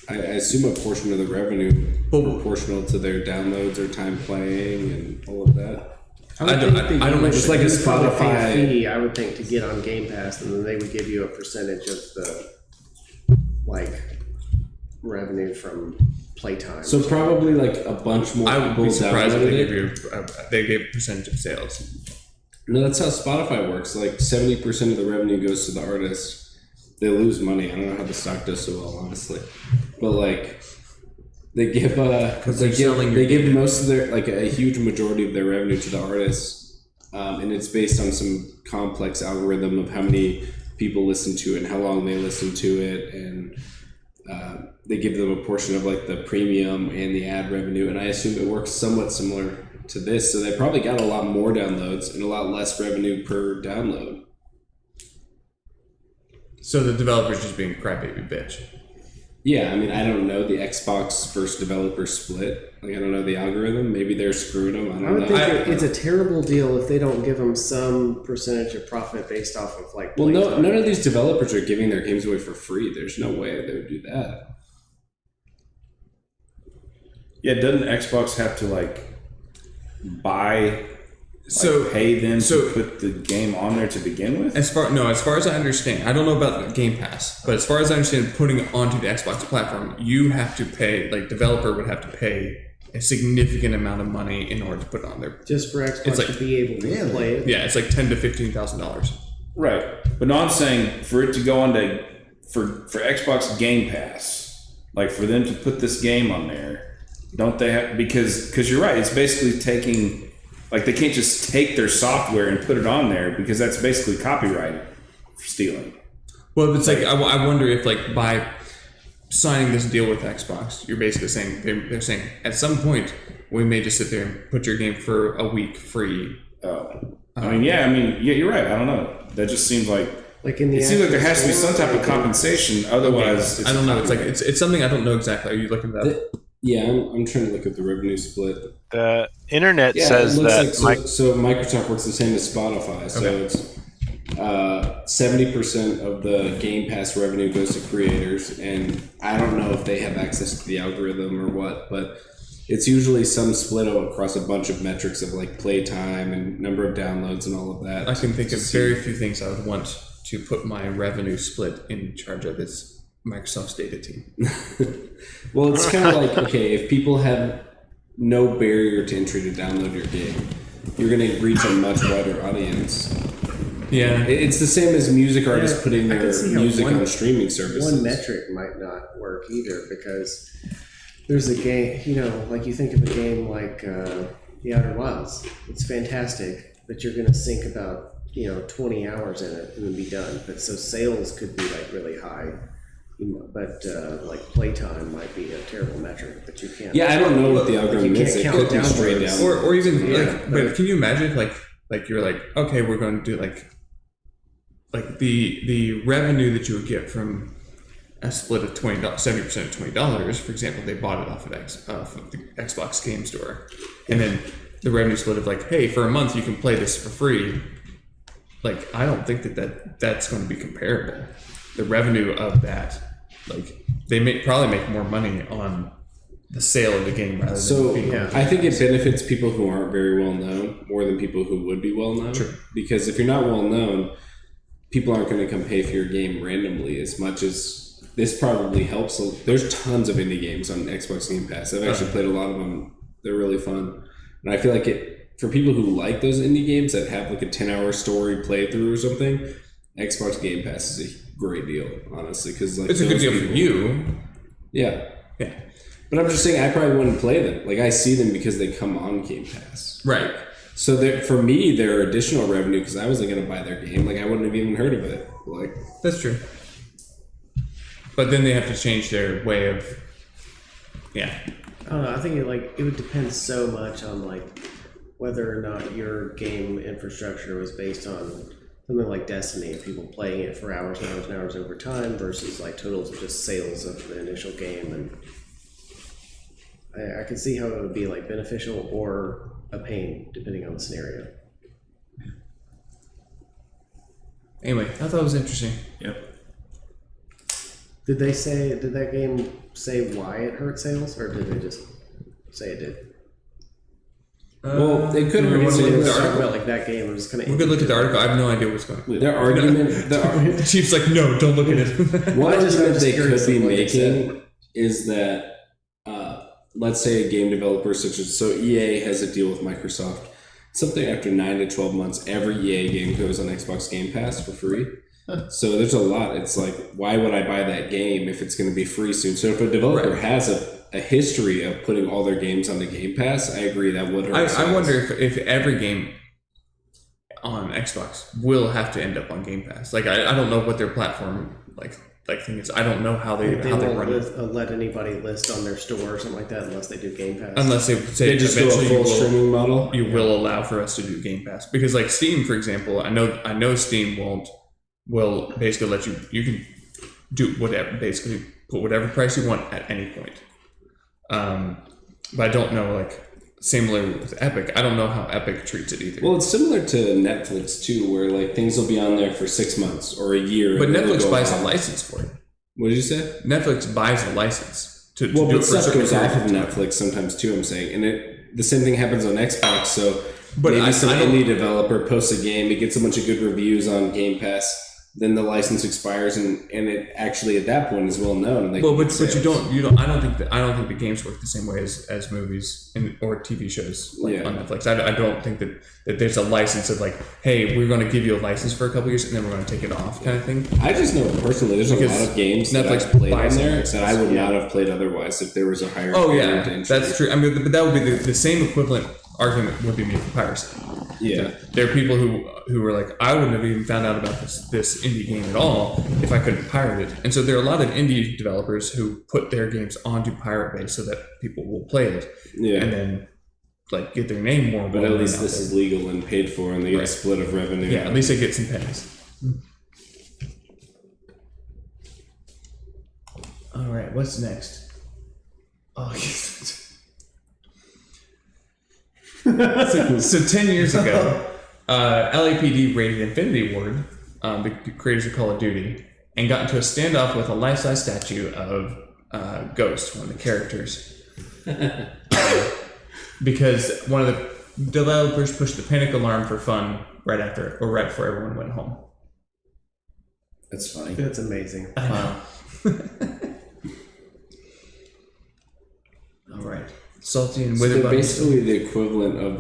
Speaker 6: I assume a portion of the revenue proportional to their downloads or time playing and all of that.
Speaker 3: I don't know.
Speaker 6: Just like a Spotify
Speaker 2: fee, I would think, to get on Game Pass, and then they would give you a percentage of the revenue from playtime.
Speaker 6: So probably like a bunch more.
Speaker 3: I would be surprised if
Speaker 6: downloaded
Speaker 3: they gave a percentage of sales.
Speaker 6: No, that's how Spotify works. Like 70% of the revenue goes to the artist. They lose money. I don't know how the stock does so well, honestly. But like, they give most of their, like, a huge majority of their revenue to the artists, and it's based on some complex algorithm of how many people listen to it and how long they listen to it, and they give them a portion of like the premium and the ad revenue, and I assume it works somewhat similar to this. So they probably got a lot more downloads and a lot less revenue per download.
Speaker 3: So the developer's just being a crybaby bitch.
Speaker 6: Yeah, I mean, I don't know the Xbox first developer split. Like, I don't know the algorithm. Maybe they're screwing them. I don't know.
Speaker 2: Think it's a terrible deal if they don't give them some percentage of profit based off of like.
Speaker 6: Well, none of these developers are giving their games away for free. There's no way they would do that.
Speaker 5: Yeah, doesn't Xbox have to like buy? Pay them to put the game on there to begin with?
Speaker 3: As far as I understand, I don't know about the Game Pass, but as far as I understand, putting it onto the Xbox platform, you have to pay, like, developer would have to pay a significant amount of money in order to put it on there.
Speaker 2: Just for Xbox to be able to play it?
Speaker 3: Yeah, it's like $10,000 to $15,000.
Speaker 5: Right. But no, I'm saying for it to go on to, for Xbox Game Pass, like for them to put this game on there, don't they have, because you're right, it's basically taking, like, they can't just take their software and put it on there because that's basically copyright stealing.
Speaker 3: Well, it's like I wonder if, like, by signing this deal with Xbox, you're basically saying they're saying at some point we may just sit there and put your game for a week free.
Speaker 5: Oh, you're right. I don't know. That just seems like
Speaker 2: in the
Speaker 5: it seems like there has to be some type of compensation. Otherwise,
Speaker 3: I don't know. It's like it's something I don't know exactly. Are you looking at that?
Speaker 6: Yeah, I'm trying to look at the revenue split.
Speaker 1: The internet says that.
Speaker 6: So Microsoft works the same as Spotify. So it's 70% of the Game Pass revenue goes to creators, and I don't know if they have access to the algorithm or what, but it's usually some split across a bunch of metrics of like playtime and number of downloads and all of that.
Speaker 3: I can think of very few things I would want to put my revenue split in charge of. It's Microsoft's data team.
Speaker 6: Well, it's kind of like, okay, if people have no barrier to entry to download your game, you're going to reach a much wider audience.
Speaker 3: Yeah.
Speaker 6: It's the same as music artists putting their music on streaming services.
Speaker 2: One metric might not work either because there's a game, like you think of a game like The Outer Wilds. It's fantastic, but you're going to sink about 20 hours in it and then be done. But so sales could be like really high. But like playtime might be a terrible metric, but you can't.
Speaker 6: Yeah, I don't know what the algorithm is. It could be straight down,
Speaker 3: or even but can you imagine like you're like, okay, we're going to do like the revenue that you would get from a split of $70% of $20. For example, they bought it off of the Xbox Game Store, and then the revenue split of like, hey, for a month you can play this for free. Like, I don't think that's going to be comparable. The revenue of that, like, they probably make more money on the sale of the game rather than
Speaker 6: I think it benefits people who aren't very well known more than people who would be well known.
Speaker 3: True.
Speaker 6: Because if you're not well known, people aren't going to come pay for your game randomly as much as this probably helps. There's tons of indie games on Xbox Game Pass. I've actually played a lot of them. They're really fun. And I feel like for people who like those indie games that have like a 10-hour story playthrough or something, Xbox Game Pass is a great deal, honestly, because like
Speaker 3: it's a good deal for you.
Speaker 6: Yeah. But I'm just saying, I probably wouldn't play them. Like, I see them because they come on Game Pass.
Speaker 3: Right.
Speaker 6: So for me, they're additional revenue because I wasn't going to buy their game. Like, I wouldn't have even heard of it. Like,
Speaker 3: That's true. But then they have to change their way of. Yeah.
Speaker 2: I don't know. I think it would depend so much on whether or not your game infrastructure was based on something like Destiny, people playing it for hours and hours and hours over time versus totals of just sales of the initial game. And I could see how it would be beneficial or a pain depending on the scenario.
Speaker 3: Anyway, I thought it was interesting.
Speaker 5: Yep.
Speaker 2: Did that game say why it hurt sales, or did they just say it did?
Speaker 6: well, they could
Speaker 3: we
Speaker 6: have
Speaker 3: want to look at the
Speaker 2: Talk
Speaker 3: article.
Speaker 2: about that game. I'm just kind of.
Speaker 3: We could look at the article. I have no idea what's going on.
Speaker 6: Their argument,
Speaker 3: The chief's like, no, don't look at it.
Speaker 6: one
Speaker 2: I'm
Speaker 6: argument
Speaker 2: just
Speaker 6: they could
Speaker 2: curious
Speaker 6: be
Speaker 2: of what they
Speaker 6: making is that, let's say a game developer such as, so EA has a deal with Microsoft. Something after 9 to 12 months, every EA game goes on Xbox Game Pass for free. So there's a lot. It's like, why would I buy that game if it's going to be free soon? So if a developer
Speaker 3: Right.
Speaker 6: has a history of putting all their games on the Game Pass, I agree that would hurt
Speaker 3: I
Speaker 6: sales.
Speaker 3: wonder if every game on Xbox will have to end up on Game Pass. I don't know what their platform thing is. I don't know how they
Speaker 2: They
Speaker 3: run
Speaker 2: won't
Speaker 3: it
Speaker 2: let anybody list on their store or something like that unless they do Game Pass.
Speaker 3: unless they say
Speaker 6: They just do a
Speaker 3: eventually
Speaker 6: full streaming model.
Speaker 3: you will allow for us to do Game Pass, because Steam, for example, I know Steam will basically let you can do whatever, basically put whatever price you want at any point. But I don't know, similar with Epic, I don't know how Epic treats it either.
Speaker 6: Well, it's similar to Netflix too, where things will be on there for 6 months or a year.
Speaker 3: But
Speaker 6: and then
Speaker 3: Netflix
Speaker 6: they'll go
Speaker 3: buys
Speaker 6: off.
Speaker 3: a license for it.
Speaker 6: What did you say?
Speaker 3: Netflix buys a license to
Speaker 6: Well,
Speaker 3: do
Speaker 6: but
Speaker 3: it for a
Speaker 6: stuff
Speaker 3: certain
Speaker 6: goes off of
Speaker 3: period of time.
Speaker 6: Netflix sometimes too. I'm saying, and the same thing happens on Xbox. So,
Speaker 3: But
Speaker 6: maybe some
Speaker 3: I don't-
Speaker 6: indie developer posts a game, it gets a bunch of good reviews on Game Pass. Then the license expires, and it actually at that point is well known. And they
Speaker 3: Well,
Speaker 6: can
Speaker 3: but
Speaker 6: get
Speaker 3: you
Speaker 6: sales.
Speaker 3: don't. I don't think the games work the same way as movies or TV shows
Speaker 6: Yeah.
Speaker 3: on Netflix. I don't think that there's a license of hey, we're going to give you a license for a couple years and then we're going to take it off kind of thing.
Speaker 6: I just know personally, there's a
Speaker 3: Because
Speaker 6: lot of games that
Speaker 3: Netflix
Speaker 6: I've played on
Speaker 3: buys
Speaker 6: there
Speaker 3: license,
Speaker 6: that I would not have played otherwise if there was a higher.
Speaker 3: Oh
Speaker 6: barrier
Speaker 3: yeah,
Speaker 6: to entry.
Speaker 3: that's true. I mean, but that would be the same equivalent argument would be made for piracy.
Speaker 6: Yeah.
Speaker 3: There are people who were like, I wouldn't have even found out about this indie game at all if I couldn't pirate it. And so there are a lot of indie developers who put their games onto Pirate Bay so that people will play it
Speaker 6: Yeah.
Speaker 3: and then get their name more.
Speaker 6: But
Speaker 3: well
Speaker 6: at least
Speaker 3: known
Speaker 6: this
Speaker 3: out
Speaker 6: is legal and paid for, and they get a
Speaker 3: Right.
Speaker 6: split of revenue.
Speaker 3: there. Yeah, at least they get some pennies. All right, what's next? Oh, so 10 years ago, LAPD raided Infinity Ward, the creators of Call of Duty, and got into a standoff with a life-size statue of Ghost, one of the characters, because one of the developers pushed the panic alarm for fun right before everyone went home.
Speaker 5: That's funny.
Speaker 2: That's amazing.
Speaker 3: Wow. All right. Salty and
Speaker 6: So
Speaker 3: withered
Speaker 6: they're
Speaker 3: bunny.
Speaker 6: basically the equivalent of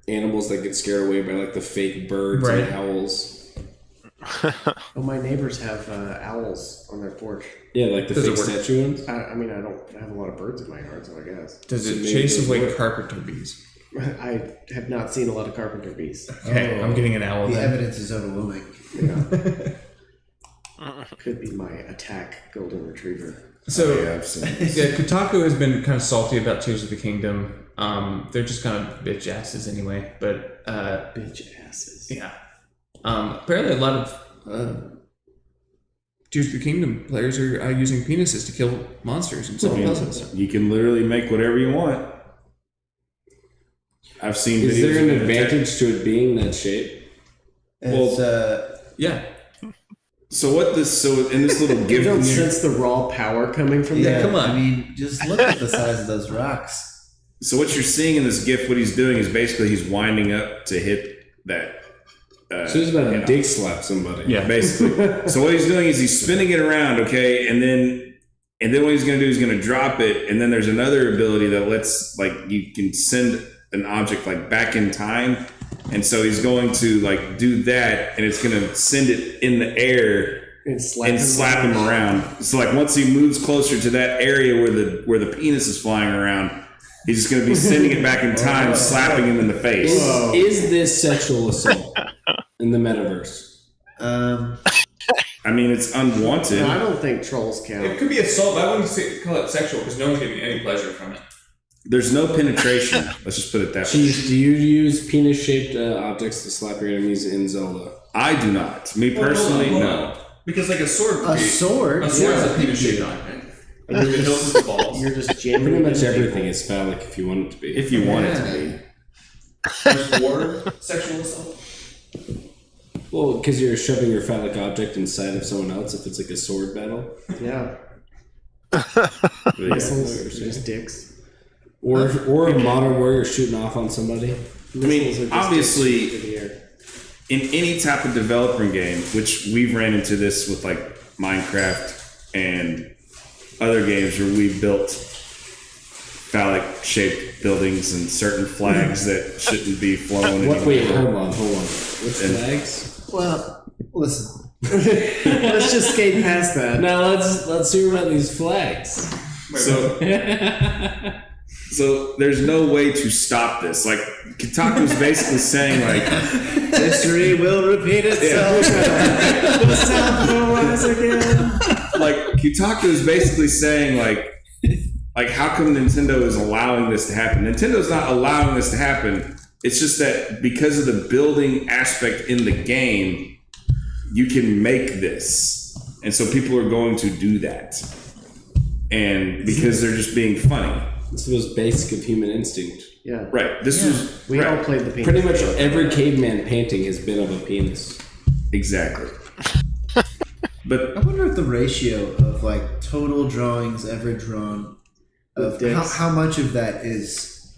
Speaker 6: animals that get scared away by the fake birds
Speaker 3: Right.
Speaker 6: and owls.
Speaker 2: Oh, my neighbors have owls on their porch.
Speaker 6: Yeah, like the
Speaker 3: Does it
Speaker 6: fake
Speaker 3: work?
Speaker 6: statue ones.
Speaker 2: I mean, I don't have a lot of birds in my yard, so I guess.
Speaker 3: Does
Speaker 6: So
Speaker 3: it
Speaker 6: maybe
Speaker 3: chase
Speaker 6: those
Speaker 3: away
Speaker 6: work.
Speaker 3: carpenter bees?
Speaker 2: I have not seen a lot of carpenter bees.
Speaker 3: Okay, I'm getting an owl
Speaker 4: The
Speaker 3: then.
Speaker 4: evidence is overwhelming.
Speaker 2: Could be my attack golden retriever.
Speaker 3: So,
Speaker 5: Yeah, I've seen this.
Speaker 3: yeah, Kotaku has been kind of salty about Tears of the Kingdom. They're just kind of bitch asses anyway. But
Speaker 2: Bitch asses.
Speaker 3: yeah, apparently a lot of Tears of the Kingdom players are using penises to kill monsters and solve puzzles.
Speaker 5: You can literally make whatever you want. I've seen
Speaker 6: Is
Speaker 5: videos
Speaker 6: there an
Speaker 5: of it
Speaker 6: advantage to it being that shape?
Speaker 4: It's,
Speaker 3: Yeah,
Speaker 5: So in this little
Speaker 2: You
Speaker 5: gift,
Speaker 2: don't sense the raw power coming from
Speaker 4: yeah,
Speaker 2: that?
Speaker 3: come on.
Speaker 4: I mean, just look at the size of those rocks.
Speaker 5: so what you're seeing in this gift, what he's doing is basically he's winding up to hit that.
Speaker 6: So he's about to dick slap somebody.
Speaker 3: Yeah.
Speaker 5: Basically. So what he's doing is he's spinning it around, okay, and then what he's going to do is going to drop it, and then there's another ability that lets you can send an object back in time, and so he's going to do that, and it's going to send it in the air
Speaker 2: And
Speaker 5: slap him around. So like once he moves closer to that area where the penis is flying around, he's just going to be sending it back in time, slapping him in the face.
Speaker 6: Is this sexual assault in the metaverse?
Speaker 5: I mean, it's unwanted.
Speaker 2: No, I don't think trolls count.
Speaker 3: It could be assault, but I wouldn't call it sexual because no one's getting any pleasure from it.
Speaker 5: There's no penetration. Let's just put it that way.
Speaker 6: Chief, do you use penis-shaped objects to slap your enemies in Zelda?
Speaker 5: I do not. Me personally, no.
Speaker 3: Because like a sword.
Speaker 4: A sword?
Speaker 3: A sword is
Speaker 4: Yeah.
Speaker 3: a penis-shaped object. And then the hilt is the balls.
Speaker 2: You're just jamming
Speaker 6: Pretty much
Speaker 2: into
Speaker 6: everything
Speaker 2: people.
Speaker 6: is phallic if you want it to be.
Speaker 5: If you want it to be.
Speaker 3: Or sexual assault.
Speaker 6: Well, because you're shoving your phallic object inside of someone else if it's like a sword battle.
Speaker 2: Yeah.
Speaker 5: But yeah.
Speaker 2: Missiles, just dicks.
Speaker 6: Or a modern warrior shooting off on somebody.
Speaker 5: I mean, obviously,
Speaker 2: Through the air.
Speaker 5: in any type of developer game, which we've ran into this with like Minecraft and other games where we've built phallic shaped buildings and certain flags that shouldn't be flown.
Speaker 6: Wait, hold on. What's flags?
Speaker 4: Well, listen.
Speaker 2: Let's just skate past that.
Speaker 6: Now let's hear about these flags.
Speaker 5: So there's no way to stop this. Like Kotaku's basically saying like
Speaker 2: History will repeat itself. The South will rise again.
Speaker 5: like Kotaku is basically saying like how come Nintendo is allowing this to happen? Nintendo's not allowing this to happen. It's just that because of the building aspect in the game, you can make this. And so people are going to do that. And because they're just being funny.
Speaker 6: It's the most basic of human instinct.
Speaker 2: Yeah.
Speaker 5: Right. This was
Speaker 2: We
Speaker 5: right.
Speaker 2: all played the penis.
Speaker 6: Pretty much every caveman painting has been of a penis.
Speaker 5: Exactly. But
Speaker 4: I wonder if the ratio of like total drawings ever drawn of
Speaker 2: Dicks.
Speaker 4: how much of that is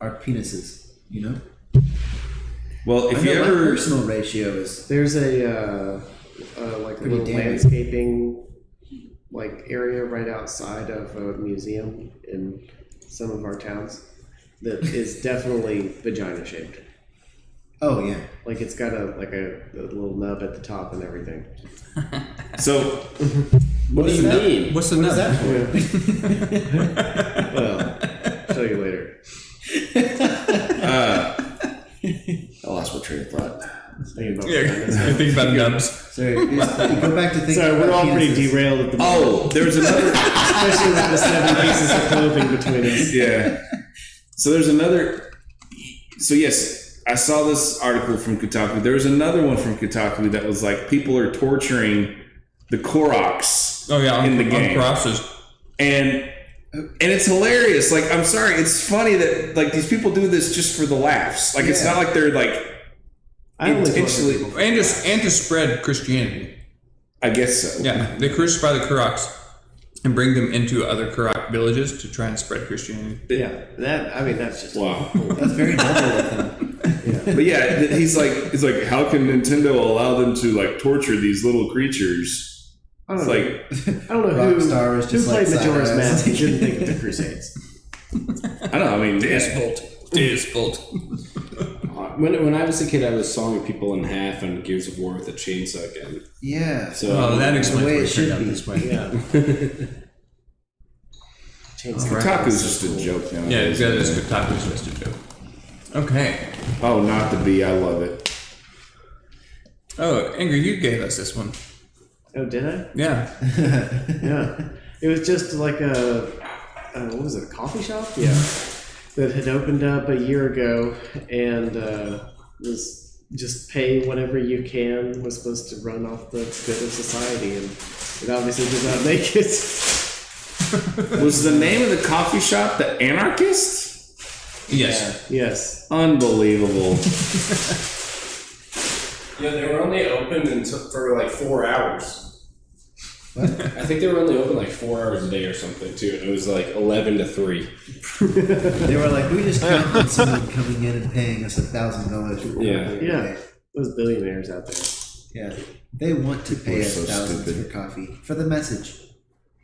Speaker 4: our penises, you know?
Speaker 5: well,
Speaker 4: I
Speaker 5: if you
Speaker 4: know my
Speaker 5: ever
Speaker 4: personal ratio is
Speaker 2: There's a like a
Speaker 4: Pretty
Speaker 2: little
Speaker 4: damning.
Speaker 2: landscaping like area right outside of a museum in some of our towns that is definitely vagina shaped.
Speaker 4: oh yeah.
Speaker 2: Like it's got a little nub at the top and everything.
Speaker 5: so
Speaker 6: What do you mean?
Speaker 3: What's the
Speaker 4: What
Speaker 3: nut?
Speaker 4: is that for?
Speaker 2: Well, show you later.
Speaker 5: I lost my train of thought.
Speaker 2: Thinking about
Speaker 3: I think about nubs.
Speaker 4: Sorry, you go back to thinking
Speaker 2: Sorry, we're
Speaker 4: about
Speaker 2: all pretty
Speaker 4: penises.
Speaker 2: derailed at the moment,
Speaker 5: Oh, there's another
Speaker 2: especially with the 7 pieces of clothing between us.
Speaker 5: yeah. So there's another. So yes, I saw this article from Kotaku. There was another one from Kotaku that was like people are torturing the Koroks
Speaker 3: Oh yeah,
Speaker 5: in the
Speaker 3: on
Speaker 5: game,
Speaker 3: crosses.
Speaker 5: and it's hilarious. Like I'm sorry, it's funny that like these people do this just for the laughs. Like it's not like they're like
Speaker 2: I only
Speaker 5: intentionally.
Speaker 3: And to spread Christianity.
Speaker 5: I guess so.
Speaker 3: Yeah, they crucify the Koroks and bring them into other Korok villages to try and spread Christianity.
Speaker 2: Yeah, that's just
Speaker 6: Wow.
Speaker 4: That's very noble of them.
Speaker 5: But yeah, he's like, how can Nintendo allow them to like torture these little creatures?
Speaker 2: I don't
Speaker 5: It's
Speaker 2: know.
Speaker 5: like
Speaker 2: I don't know
Speaker 4: Rockstar is
Speaker 2: who
Speaker 4: just
Speaker 2: played
Speaker 4: like
Speaker 2: Majora's
Speaker 4: Cyrus.
Speaker 2: Mask and didn't think of the Crusades.
Speaker 5: I don't know. I mean,
Speaker 3: Disbolt.
Speaker 6: When I was a kid, I was sawing people in half on Gears of War with a chainsaw gun.
Speaker 4: Yeah.
Speaker 6: So
Speaker 3: Oh, that explains
Speaker 4: the way
Speaker 3: why
Speaker 4: it
Speaker 3: it
Speaker 4: should
Speaker 3: turned out
Speaker 4: be.
Speaker 3: this way.
Speaker 2: Yeah.
Speaker 5: Kotaku's just a joke now.
Speaker 3: Yeah, that is Kotaku's just a joke. Okay.
Speaker 5: Oh, not the bee. I love it.
Speaker 3: Oh, Ingrid, you gave us this one.
Speaker 2: Oh, did I?
Speaker 3: Yeah.
Speaker 2: Yeah. It was just like a what was it? A coffee shop? Yeah. That had opened up a year ago and was just pay whatever you can. Was supposed to run off the good of society, and it obviously did not make it.
Speaker 5: Was the name of the coffee shop the Anarchist?
Speaker 3: Yes.
Speaker 2: Yes.
Speaker 5: Unbelievable.
Speaker 6: Yeah, they were only open for like 4 hours.
Speaker 4: What?
Speaker 6: I think they were only open like 4 hours a day or something too, and it was like 11 to 3.
Speaker 4: They were like, we just count on someone coming in and paying us $1,000.
Speaker 6: Yeah.
Speaker 2: Yeah. Those billionaires out there.
Speaker 4: Yeah. They want to pay
Speaker 5: are
Speaker 4: us
Speaker 5: so
Speaker 4: thousands
Speaker 5: stupid.
Speaker 4: for coffee. For the message.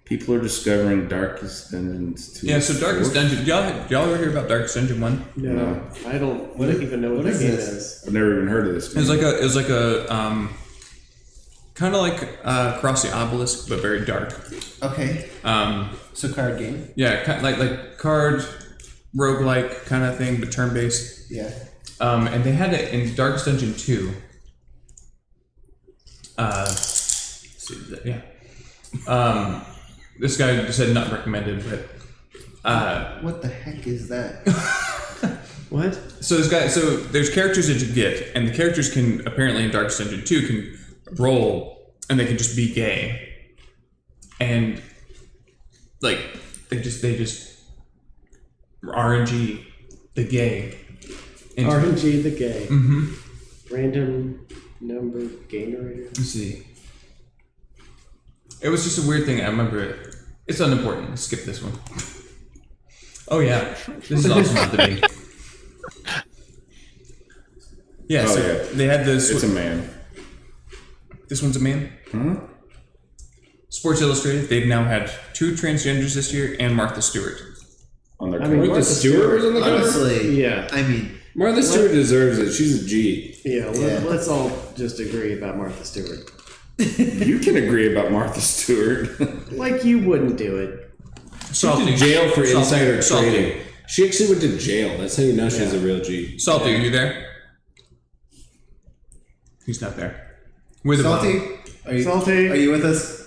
Speaker 5: People are discovering Darkest Dungeons 2.
Speaker 3: Yeah, so Darkest Dungeon. Did y'all ever hear about Darkest Dungeon 1?
Speaker 2: No, I don't even know what
Speaker 4: what
Speaker 2: that
Speaker 4: is
Speaker 2: game
Speaker 4: this?
Speaker 2: is.
Speaker 5: I've never even heard of this.
Speaker 3: It was like a kind of like Across the Obelisk, but very dark.
Speaker 4: Okay. So card game.
Speaker 3: Yeah, like card roguelike kind of thing, but turn-based.
Speaker 4: Yeah.
Speaker 3: And they had it in Darkest Dungeon 2. This guy said not recommended, but
Speaker 4: What the heck is that?
Speaker 2: What?
Speaker 3: so there's characters that you get, and the characters can apparently in Darkest Dungeon 2 can roll, and they can just be gay, and like they just RNG the gay. into-
Speaker 2: RNG the gay.
Speaker 3: Mhm.
Speaker 2: Random number generator.
Speaker 3: Let's see. It was just a weird thing. I remember it. It's unimportant. Skip this one. Oh yeah, this is also not the me. Yeah,
Speaker 5: Oh,
Speaker 3: so
Speaker 5: yeah.
Speaker 3: they had this.
Speaker 5: It's a man.
Speaker 3: This one's a man.
Speaker 5: Hmm?
Speaker 3: Sports Illustrated. They've now had 2 transgenders this year and Martha Stewart.
Speaker 5: On their
Speaker 2: I mean,
Speaker 5: cover.
Speaker 2: Martha
Speaker 5: Stewart was on the cover?
Speaker 4: Honestly,
Speaker 2: Yeah.
Speaker 4: I mean,
Speaker 5: Martha Stewart deserves it. She's a G.
Speaker 2: Yeah,
Speaker 4: Yeah.
Speaker 2: let's all just agree about Martha Stewart.
Speaker 5: You can agree about Martha Stewart.
Speaker 2: Like you wouldn't do it.
Speaker 3: Salty.
Speaker 5: Jail for
Speaker 3: Salty.
Speaker 5: insider
Speaker 3: Salty.
Speaker 5: trading. She actually went to jail. That's how you know she's a real G.
Speaker 3: Salty, are you there? He's not there. Witherbottom.
Speaker 4: Salty, are you with us?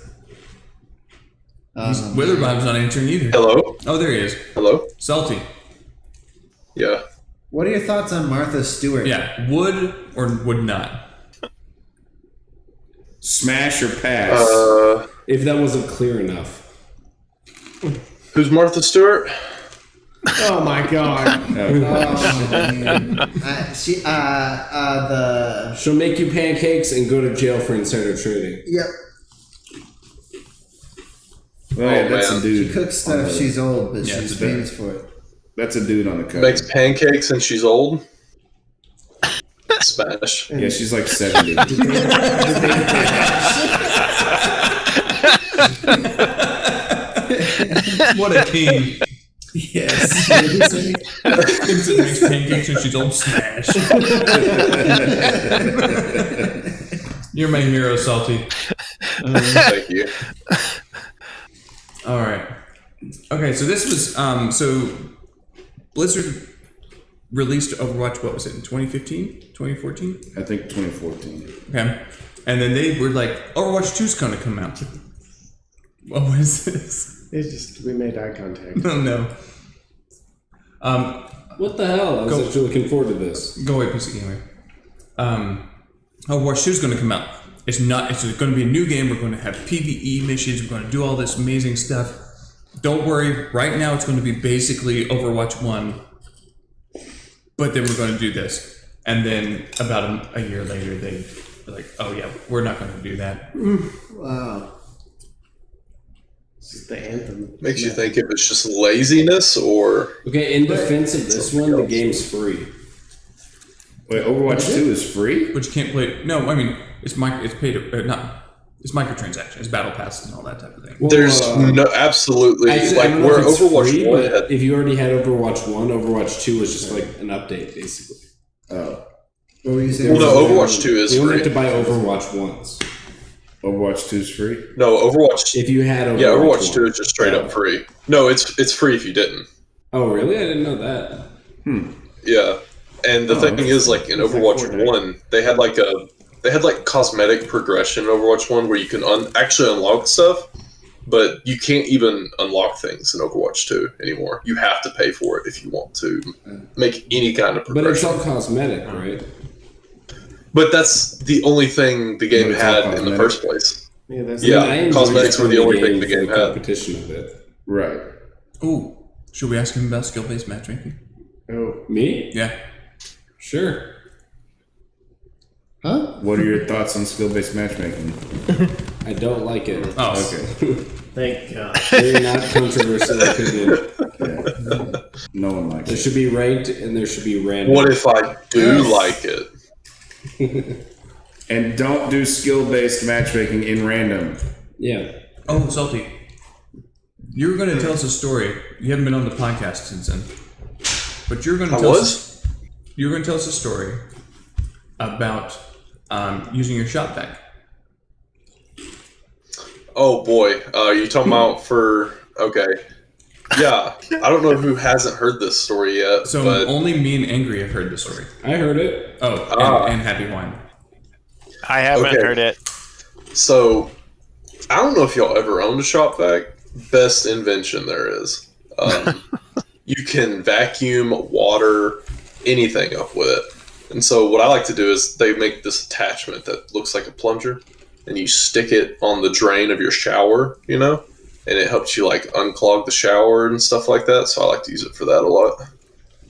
Speaker 3: Witherbottom's not answering either.
Speaker 7: Hello?
Speaker 3: Oh, there he is.
Speaker 7: Hello?
Speaker 3: Salty.
Speaker 7: Yeah.
Speaker 4: What are your thoughts on Martha Stewart?
Speaker 3: Yeah, would or would not.
Speaker 5: Smash or pass.
Speaker 6: If that wasn't clear enough.
Speaker 7: Who's Martha Stewart?
Speaker 2: Oh my god.
Speaker 4: Oh, man.
Speaker 6: She'll make you pancakes and go to jail for insider trading.
Speaker 4: Yep.
Speaker 5: Oh, yeah, that's
Speaker 7: man.
Speaker 5: a dude.
Speaker 4: She cooks stuff. She's old, but
Speaker 3: Yeah,
Speaker 4: she's
Speaker 3: it's a
Speaker 4: famous for it.
Speaker 5: That's a dude on the cover.
Speaker 7: Makes pancakes and she's old? Smash.
Speaker 5: Yeah, she's like 70.
Speaker 3: What a team.
Speaker 4: Yes.
Speaker 3: Vincent makes pancakes and she's old. Smash. You're my hero, Salty.
Speaker 7: Thank you.
Speaker 3: All right. Okay, so this was so Blizzard released Overwatch. What was it in 2015, 2014?
Speaker 5: I think 2014.
Speaker 3: Okay, and then they were like, Overwatch 2's going to come out. What was this?
Speaker 2: It's just we made eye contact.
Speaker 3: Oh no.
Speaker 6: What the hell? I was
Speaker 3: Go.
Speaker 6: actually looking forward to this.
Speaker 3: Go away, PC Gamer. Overwatch 2 is going to come out. It's not. It's going to be a new game. We're going to have PvE missions. We're going to do all this amazing stuff. Don't worry. Right now, it's going to be basically Overwatch 1. But then we're going to do this. And then about a year later, they were like, oh yeah, we're not going to do that.
Speaker 2: Wow. This is the anthem.
Speaker 7: Makes you think if it's just laziness or
Speaker 6: Okay, in defense of this one, the game's free.
Speaker 5: Wait, Overwatch 2 is free?
Speaker 3: But you can't play. No, I mean it's paid. It's microtransaction. It's battle pass and all that type of thing.
Speaker 6: Well,
Speaker 7: there's no absolutely
Speaker 6: actually, I
Speaker 7: like
Speaker 6: don't know
Speaker 7: where
Speaker 6: if it's
Speaker 7: Overwatch
Speaker 6: free,
Speaker 7: 1
Speaker 6: but
Speaker 7: had,
Speaker 6: if you already had Overwatch 1, Overwatch 2 was just like an update, basically.
Speaker 5: Oh.
Speaker 4: What were you saying?
Speaker 7: well, no, Overwatch 2 is
Speaker 6: You don't have
Speaker 7: free.
Speaker 6: to buy Overwatch once.
Speaker 5: Overwatch 2 is free?
Speaker 7: No, Overwatch.
Speaker 6: If you had Overwatch
Speaker 7: Yeah, Overwatch
Speaker 6: 1.
Speaker 7: 2 is just straight up free. No, it's free if you didn't.
Speaker 6: Oh, really? I didn't know that.
Speaker 7: Yeah, and the thing is, like in
Speaker 2: It's like
Speaker 7: Overwatch
Speaker 2: Fortnite.
Speaker 7: 1, they had like cosmetic progression in Overwatch 1 where you can actually unlock stuff, but you can't even unlock things in Overwatch 2 anymore. You have to pay for it if you want to make any kind of
Speaker 6: But it's
Speaker 7: progression.
Speaker 6: all cosmetic, right?
Speaker 7: But that's the only thing the game
Speaker 5: But it's all
Speaker 7: had in the
Speaker 5: cosmetic.
Speaker 7: first place.
Speaker 2: Yeah, that's
Speaker 7: Yeah,
Speaker 6: I enjoyed
Speaker 7: cosmetics were the
Speaker 6: playing
Speaker 7: only thing the
Speaker 6: for
Speaker 7: game
Speaker 6: the
Speaker 7: had.
Speaker 6: competition of it.
Speaker 5: Right.
Speaker 3: Ooh, should we ask him about skill-based matchmaking?
Speaker 2: Oh,
Speaker 6: Me?
Speaker 3: Yeah.
Speaker 6: Sure.
Speaker 4: Huh?
Speaker 5: What are your thoughts on skill-based matchmaking?
Speaker 6: I don't like it.
Speaker 3: Oh,
Speaker 5: Okay.
Speaker 2: thank God.
Speaker 6: Very not controversial opinion.
Speaker 5: Yeah. No one likes
Speaker 6: There
Speaker 5: it.
Speaker 6: should be ranked and there should be random.
Speaker 7: What if I do like it?
Speaker 5: And don't do skill-based matchmaking in random.
Speaker 6: Yeah.
Speaker 3: Oh, Salty. You were going to tell us a story. You haven't been on the podcast since then. But you're going to
Speaker 7: I
Speaker 3: tell
Speaker 7: was?
Speaker 3: us. You're going to tell us a story about using your shop deck.
Speaker 7: Oh boy, you talking about for okay? Yeah, I don't know who hasn't heard this story yet.
Speaker 3: So
Speaker 7: but
Speaker 3: only me and Angry have heard the story.
Speaker 6: I heard it.
Speaker 3: Oh, and Happy Wine.
Speaker 1: I haven't
Speaker 7: Okay.
Speaker 1: heard it.
Speaker 7: So I don't know if y'all ever owned a shop vac. Best invention there is. You can vacuum, water, anything up with it. And so what I like to do is they make this attachment that looks like a plunger, and you stick it on the drain of your shower, you know, and it helps you like unclog the shower and stuff like that. So I like to use it for that a lot.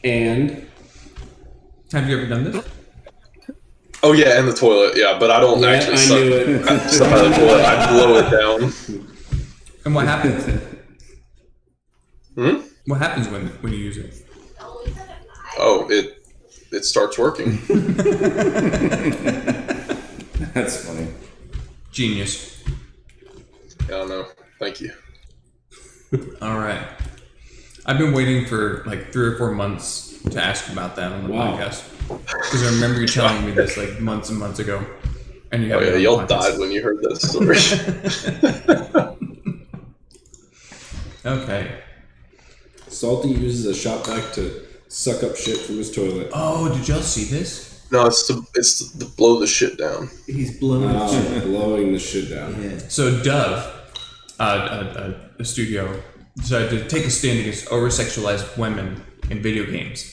Speaker 6: And
Speaker 3: Have you ever done this?
Speaker 7: Oh yeah, and the toilet, yeah, but I don't
Speaker 6: yeah,
Speaker 7: actually
Speaker 6: I
Speaker 7: suck
Speaker 6: knew it.
Speaker 7: stuff out of the toilet. I blow it down.
Speaker 3: And what happens?
Speaker 7: Hmm?
Speaker 3: What happens when you use it?
Speaker 7: Oh, it starts working.
Speaker 5: That's funny.
Speaker 3: Genius.
Speaker 7: I don't know. Thank you.
Speaker 3: All right. I've been waiting for like 3 or 4 months to ask about that on the
Speaker 6: Wow.
Speaker 3: podcast because I remember you telling me this like months and months ago. And you
Speaker 7: Oh
Speaker 3: have
Speaker 7: yeah,
Speaker 3: it on
Speaker 7: y'all
Speaker 3: the podcast.
Speaker 7: died when you heard that story.
Speaker 3: Okay.
Speaker 6: Salty uses a shop vac to suck up shit from his toilet.
Speaker 3: Oh, did y'all see this?
Speaker 7: No, it's to blow the shit down.
Speaker 4: He's blowing the shit.
Speaker 6: Blowing the shit down.
Speaker 4: Yeah.
Speaker 3: So Dove, a studio, decided to take a stand against over-sexualized women in video games.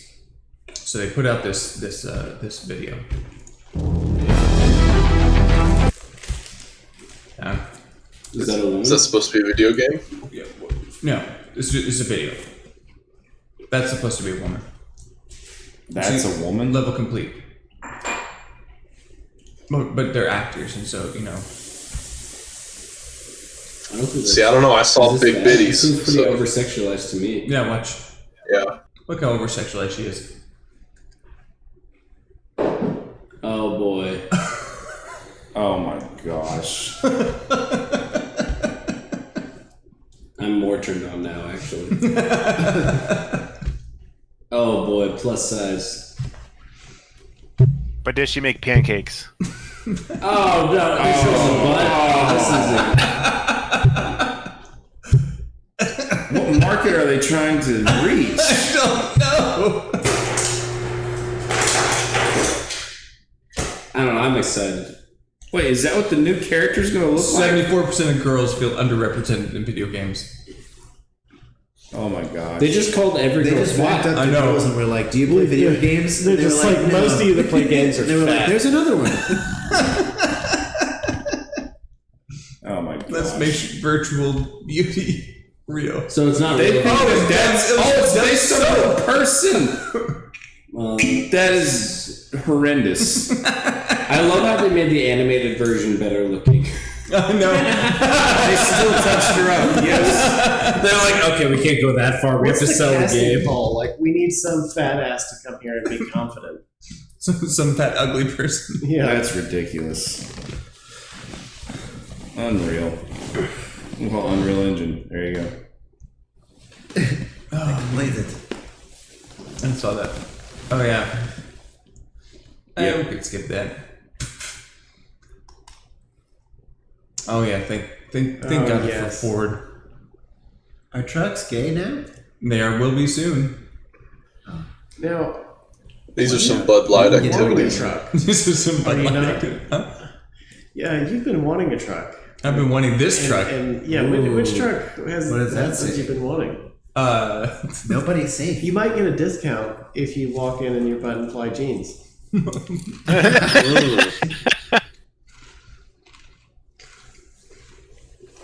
Speaker 3: So they put out this video.
Speaker 6: Is that a woman?
Speaker 7: Is that supposed to be a video game?
Speaker 3: No, it's a video. That's supposed to be a woman.
Speaker 5: That's a woman?
Speaker 3: Level complete. But they're actors, and so, you know.
Speaker 6: I don't think
Speaker 7: See, I don't know. I saw
Speaker 6: is this
Speaker 7: big
Speaker 6: bad? It
Speaker 7: bitties.
Speaker 6: seems pretty
Speaker 7: So,
Speaker 6: over-sexualized to me.
Speaker 3: Yeah, watch.
Speaker 7: yeah.
Speaker 3: Look how over-sexualized she is.
Speaker 6: Oh boy.
Speaker 5: Oh my gosh.
Speaker 6: I'm more turned on now, actually. Oh boy, plus size.
Speaker 1: But does she make pancakes?
Speaker 6: Oh no, it shows the butt.
Speaker 5: What market are they trying to reach?
Speaker 3: I don't know.
Speaker 6: I don't know, I'm excited.
Speaker 5: Wait, is that what the new character's gonna look like?
Speaker 3: 74% of girls feel underrepresented in video games.
Speaker 5: Oh my gosh.
Speaker 6: They just called every
Speaker 4: They
Speaker 6: girl
Speaker 4: just walked
Speaker 6: fat.
Speaker 4: up
Speaker 3: I
Speaker 4: to
Speaker 3: know.
Speaker 4: girls and were like, "Do you play video games?"
Speaker 2: They're
Speaker 4: They were
Speaker 2: just like,
Speaker 4: "No."
Speaker 2: most of you that play games are
Speaker 4: They were like,
Speaker 2: fat.
Speaker 4: "There's another one."
Speaker 5: Oh my gosh.
Speaker 3: Let's make virtual beauty real.
Speaker 6: So it's not
Speaker 5: They
Speaker 6: real.
Speaker 5: think that that's it's based on a person. That is horrendous.
Speaker 6: I love how they made the animated version better looking.
Speaker 3: I know.
Speaker 5: They still touched her up. Yes.
Speaker 6: They're like, okay, we can't go that far. We
Speaker 2: What's
Speaker 6: have to
Speaker 2: the
Speaker 6: sell the
Speaker 2: casting
Speaker 6: game.
Speaker 2: call? Like, we need some fat ass to come here and be confident.
Speaker 3: Some fat ugly person.
Speaker 2: Yeah.
Speaker 5: That's ridiculous. Unreal. Well, Unreal Engine. There you go.
Speaker 4: Blaze it.
Speaker 3: I saw that. Oh yeah. We could skip that. Oh yeah, thank
Speaker 2: Oh,
Speaker 3: God
Speaker 2: yes.
Speaker 3: for Ford.
Speaker 4: Are trucks gay now?
Speaker 3: There will be soon.
Speaker 2: Now,
Speaker 7: These are some Bud Light
Speaker 4: Yeah.
Speaker 2: wanting a
Speaker 7: activities.
Speaker 2: truck.
Speaker 3: This is some
Speaker 2: Are you
Speaker 3: fun
Speaker 2: not?
Speaker 3: Huh?
Speaker 2: Yeah, you've been wanting a truck.
Speaker 3: I've been wanting this truck.
Speaker 2: And yeah,
Speaker 4: Ooh.
Speaker 2: which truck has
Speaker 4: What does that
Speaker 2: has
Speaker 4: say?
Speaker 2: you been wanting?
Speaker 4: Nobody's safe.
Speaker 2: You might get a discount if you walk in your button fly jeans.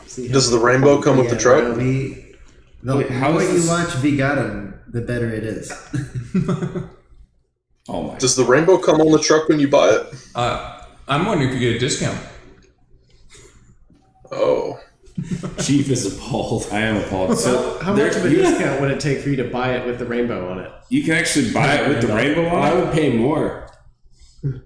Speaker 2: See how-
Speaker 7: Does the rainbow come with the truck?
Speaker 4: The
Speaker 5: Wait, how
Speaker 4: more
Speaker 5: is
Speaker 4: you
Speaker 5: this-
Speaker 4: watch VGotM, the better it is.
Speaker 5: Oh my.
Speaker 7: Does the rainbow come on the truck when you buy it?
Speaker 3: I'm wondering if you get a discount.
Speaker 7: Oh.
Speaker 6: Chief is appalled.
Speaker 5: I am appalled. So
Speaker 2: How much of a discount would it take for you to buy it with the rainbow on it?
Speaker 5: you can actually buy it with the rainbow
Speaker 6: I
Speaker 5: on it?
Speaker 6: would pay more.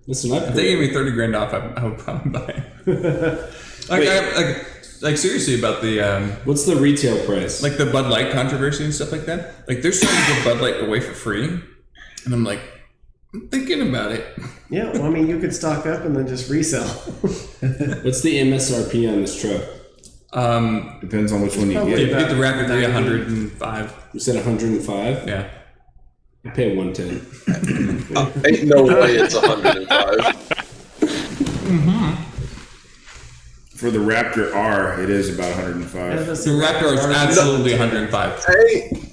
Speaker 6: Listen,
Speaker 3: If they gave me 30 grand off, I would probably buy it. Like seriously about the
Speaker 6: What's the retail price?
Speaker 3: like the Bud Light controversy and stuff like that. Like they're starting to give Bud Light away for free, and I'm like, I'm thinking about it.
Speaker 2: Yeah, well, I mean, you could stock up and then just resell.
Speaker 6: What's the MSRP on this truck?
Speaker 5: Depends on which one you
Speaker 2: Probably
Speaker 3: If you
Speaker 5: get.
Speaker 3: get the Raptor 3,
Speaker 2: 90.
Speaker 3: 105.
Speaker 6: You said 105?
Speaker 3: Yeah.
Speaker 6: I pay 110.
Speaker 7: Ain't no way it's 105.
Speaker 5: For the Raptor R, it is about 105.
Speaker 3: The Raptor is absolutely 105.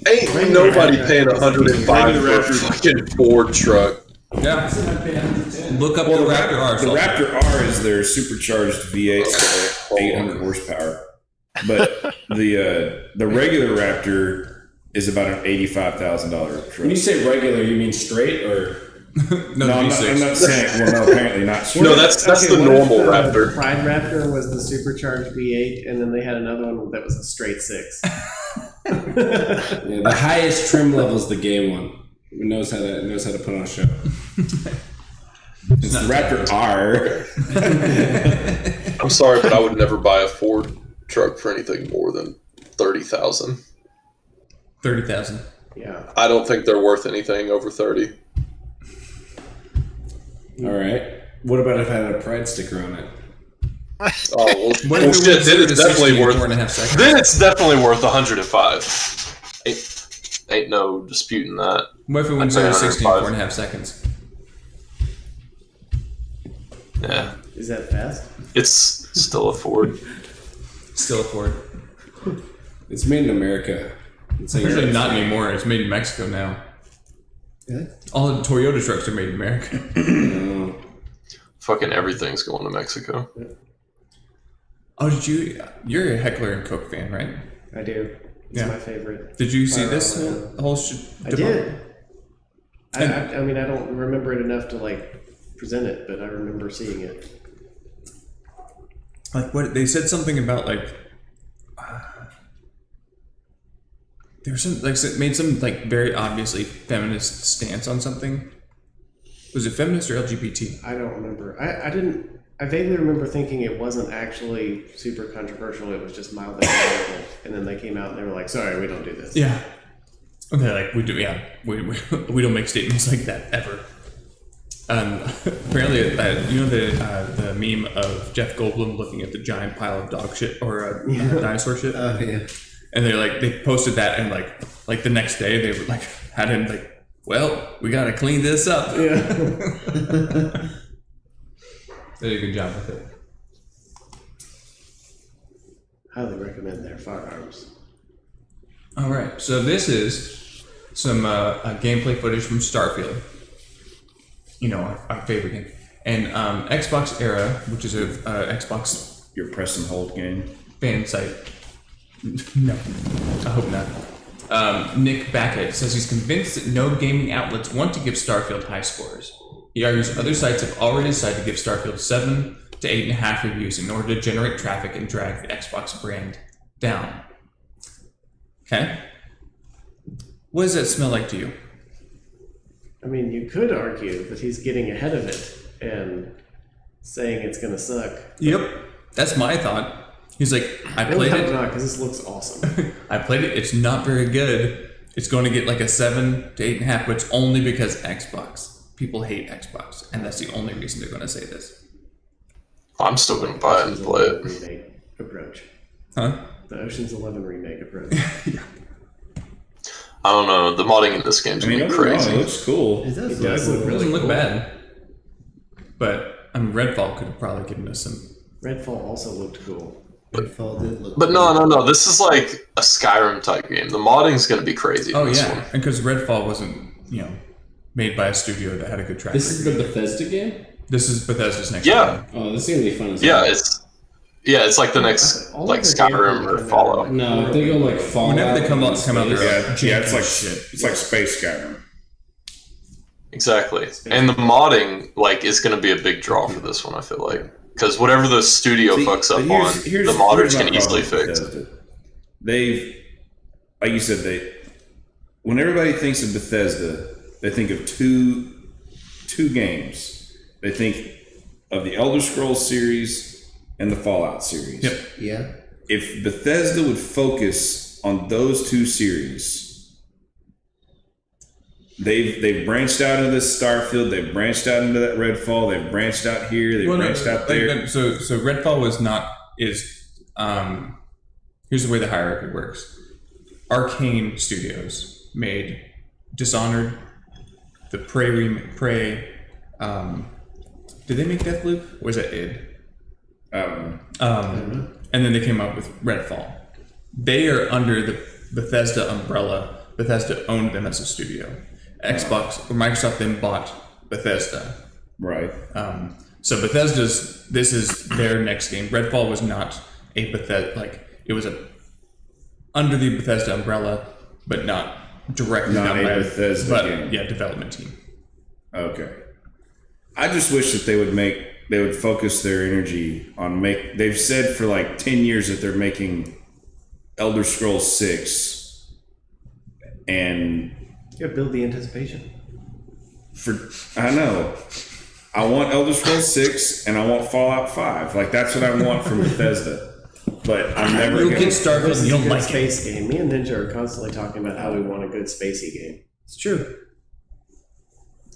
Speaker 7: Ain't nobody paying 105 for a fucking Ford truck.
Speaker 3: Yeah. Look up the Raptor R.
Speaker 5: The Raptor R is their supercharged V8 with 800 horsepower. But the regular Raptor is about an $85,000 truck.
Speaker 6: When you say regular, you mean straight or?
Speaker 3: No,
Speaker 5: No, I'm
Speaker 3: V6.
Speaker 5: not saying. Well, no, apparently not.
Speaker 7: No, that's the
Speaker 2: what if
Speaker 7: normal
Speaker 2: the
Speaker 7: Raptor.
Speaker 2: Pride Raptor was the supercharged V8, and then they had another one that was a straight 6.
Speaker 6: Yeah, the highest trim level is the game one. It knows how to put on a show.
Speaker 5: It's the Raptor R.
Speaker 7: I'm sorry, but I would never buy a Ford truck for anything more than 30,000.
Speaker 3: 30,000.
Speaker 2: Yeah.
Speaker 7: I don't think they're worth anything over 30.
Speaker 6: All right. What about if I had a Pride sticker on it?
Speaker 7: Oh well,
Speaker 3: What if it
Speaker 7: shit,
Speaker 3: was
Speaker 7: then
Speaker 3: 0
Speaker 7: it's
Speaker 3: to 60
Speaker 7: definitely
Speaker 3: in
Speaker 7: worth.
Speaker 3: 4.5 seconds?
Speaker 7: Then it's definitely worth 105. Ain't no disputing that.
Speaker 3: What if it went
Speaker 7: I'd say
Speaker 3: 0 to 60 in
Speaker 7: 105.
Speaker 3: 4.5 seconds?
Speaker 7: Yeah,
Speaker 2: Is that fast?
Speaker 7: it's still a Ford.
Speaker 3: Still a Ford.
Speaker 6: It's made in America. It's like
Speaker 3: Actually, not anymore. It's made in Mexico now.
Speaker 4: Really?
Speaker 3: All the Toyota trucks are made in America.
Speaker 7: Fucking everything's going to Mexico.
Speaker 3: Oh, you're a Heckler and Koch fan, right?
Speaker 2: I do. It's
Speaker 3: Yeah.
Speaker 2: my favorite.
Speaker 3: Did you see this
Speaker 2: Firearm.
Speaker 3: whole
Speaker 2: I did. I mean, I don't remember it enough to present it, but I remember seeing it.
Speaker 3: Like what they said something about there was some made some very obviously feminist stance on something. Was it feminist or LGBT?
Speaker 2: I don't remember. I vaguely remember thinking it wasn't actually super controversial. It was just mildly political. And then they came out and they were like, "Sorry, we don't do this."
Speaker 3: Yeah. And they're like, we do, yeah, we don't make statements like that ever. Apparently, you know the meme of Jeff Goldblum looking at the giant pile of dog shit or dinosaur shit.
Speaker 4: Oh yeah.
Speaker 3: And they posted that, and like the next day they were had him well, we gotta clean this up.
Speaker 2: Yeah.
Speaker 3: They did a good job with it.
Speaker 2: Highly recommend their firearms.
Speaker 3: All right, so this is some gameplay footage from Starfield. You know, our favorite game, and Xbox Era, which is a Xbox
Speaker 5: Your press and hold game.
Speaker 3: fan site. No, I hope not. Nick Backett says he's convinced that no gaming outlets want to give Starfield high scores. He argues other sites have already decided to give Starfield 7 to 8.5 reviews in order to generate traffic and drag the Xbox brand down. Okay? What does that smell like to you?
Speaker 2: I mean, you could argue that he's getting ahead of it and saying it's going to suck.
Speaker 3: Yep. That's my thought. He's like, I
Speaker 2: Really
Speaker 3: played
Speaker 2: hope
Speaker 3: it.
Speaker 2: not, because this looks awesome.
Speaker 3: I played it. It's not very good. It's going to get a 7 to 8.5, but it's only because Xbox. People hate Xbox, and that's the only reason they're going to say this.
Speaker 7: I'm still going to buy it and play it.
Speaker 2: Remake approach.
Speaker 3: Huh?
Speaker 2: The Ocean's 11 remake approach.
Speaker 7: I don't know. The modding in this game's
Speaker 5: I mean,
Speaker 7: gonna be
Speaker 5: overall,
Speaker 7: crazy.
Speaker 5: it looks cool.
Speaker 4: It does,
Speaker 2: It does look
Speaker 3: It
Speaker 2: really
Speaker 3: doesn't look
Speaker 2: cool.
Speaker 3: bad. But, Redfall could have probably given us some...
Speaker 2: Redfall also looked cool.
Speaker 4: Redfall did look
Speaker 7: But no. This is like a Skyrim type game. The modding's going to be crazy.
Speaker 3: Oh,
Speaker 7: in this
Speaker 3: yeah.
Speaker 7: one.
Speaker 3: And because Redfall wasn't, made by a studio that had a good track
Speaker 6: This is the
Speaker 3: record.
Speaker 6: Bethesda game?
Speaker 3: This is Bethesda's next
Speaker 7: Yeah.
Speaker 3: game.
Speaker 6: Oh, this is gonna be fun as
Speaker 7: Yeah,
Speaker 6: hell.
Speaker 7: it's like the next
Speaker 2: All of
Speaker 7: like
Speaker 2: the
Speaker 7: Skyrim
Speaker 2: gameplay
Speaker 7: or
Speaker 2: came out
Speaker 7: Fallout.
Speaker 6: No, if they go like Fallout.
Speaker 3: Whenever they come out,
Speaker 6: and
Speaker 3: they're
Speaker 6: space-
Speaker 5: Yeah, it's like
Speaker 3: shit.
Speaker 5: it's like Space Skyrim.
Speaker 7: Exactly. And the modding is going to be a big draw for this one. I feel like because whatever the studio
Speaker 5: See,
Speaker 7: fucks up
Speaker 5: but
Speaker 7: on, the modders
Speaker 5: my
Speaker 7: can easily
Speaker 5: problem with
Speaker 7: fix.
Speaker 5: Bethesda. They've, like you said, when everybody thinks of Bethesda, they think of two games. They think of the Elder Scrolls series and the Fallout series.
Speaker 3: Yep.
Speaker 4: Yeah.
Speaker 5: If Bethesda would focus on those two series, they've branched out into this Starfield, they've branched out into that Redfall, they've branched out here, they've branched out there.
Speaker 3: So Redfall here's the way the hierarchy works. Arcane Studios made Dishonored, the Prey. Did they make Deathloop? Or was that id? And then they came up with Redfall. They are under the Bethesda umbrella. Bethesda owned them as a studio. Xbox or Microsoft then bought Bethesda.
Speaker 5: Right.
Speaker 3: So this is their next game. Redfall was not a Bethesda, it was under the Bethesda umbrella, but not directly
Speaker 5: Not
Speaker 3: done
Speaker 5: a
Speaker 3: by
Speaker 5: Bethesda game.
Speaker 3: Yeah, development team.
Speaker 5: Okay. I just wish that they would focus their energy on they've said for like 10 years that they're making Elder Scrolls 6 and
Speaker 2: build the anticipation.
Speaker 5: I know. I want Elder Scrolls 6 and I want Fallout 5. Like that's what I want from Bethesda. But I'm never
Speaker 3: You'll
Speaker 5: gonna
Speaker 3: get Starfield
Speaker 2: This
Speaker 3: and
Speaker 2: is a
Speaker 3: you'll
Speaker 2: good
Speaker 3: like it.
Speaker 2: space game. Me and Ninja are constantly talking about how we want a good spacey game.
Speaker 4: It's true.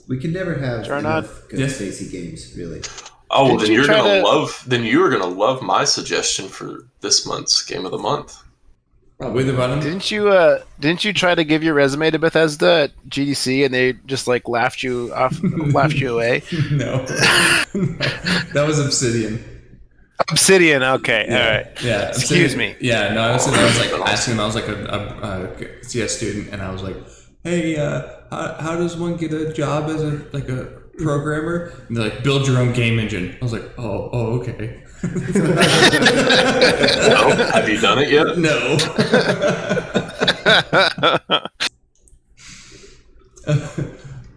Speaker 4: We can never have
Speaker 1: JarNod?
Speaker 4: enough good
Speaker 3: Yes.
Speaker 4: spacey games, really.
Speaker 7: Oh, well,
Speaker 1: Did
Speaker 7: then
Speaker 1: you
Speaker 7: you're
Speaker 1: try
Speaker 7: gonna
Speaker 1: to-
Speaker 7: love. Then you are gonna love my suggestion for this month's game of the month.
Speaker 3: With the button?
Speaker 1: Didn't you try to give your resume to Bethesda at GDC and they just like laughed you away?
Speaker 3: No. That was Obsidian.
Speaker 1: Obsidian, okay, all right.
Speaker 3: Yeah.
Speaker 1: Excuse
Speaker 3: Obsidian-
Speaker 1: me.
Speaker 3: Yeah, no, I was like asking him, I was like a CS student, and I was like, hey, how does one get a job as a programmer? And they're like, build your own game engine. I was like, oh, okay.
Speaker 7: No, have you done it yet?
Speaker 3: No.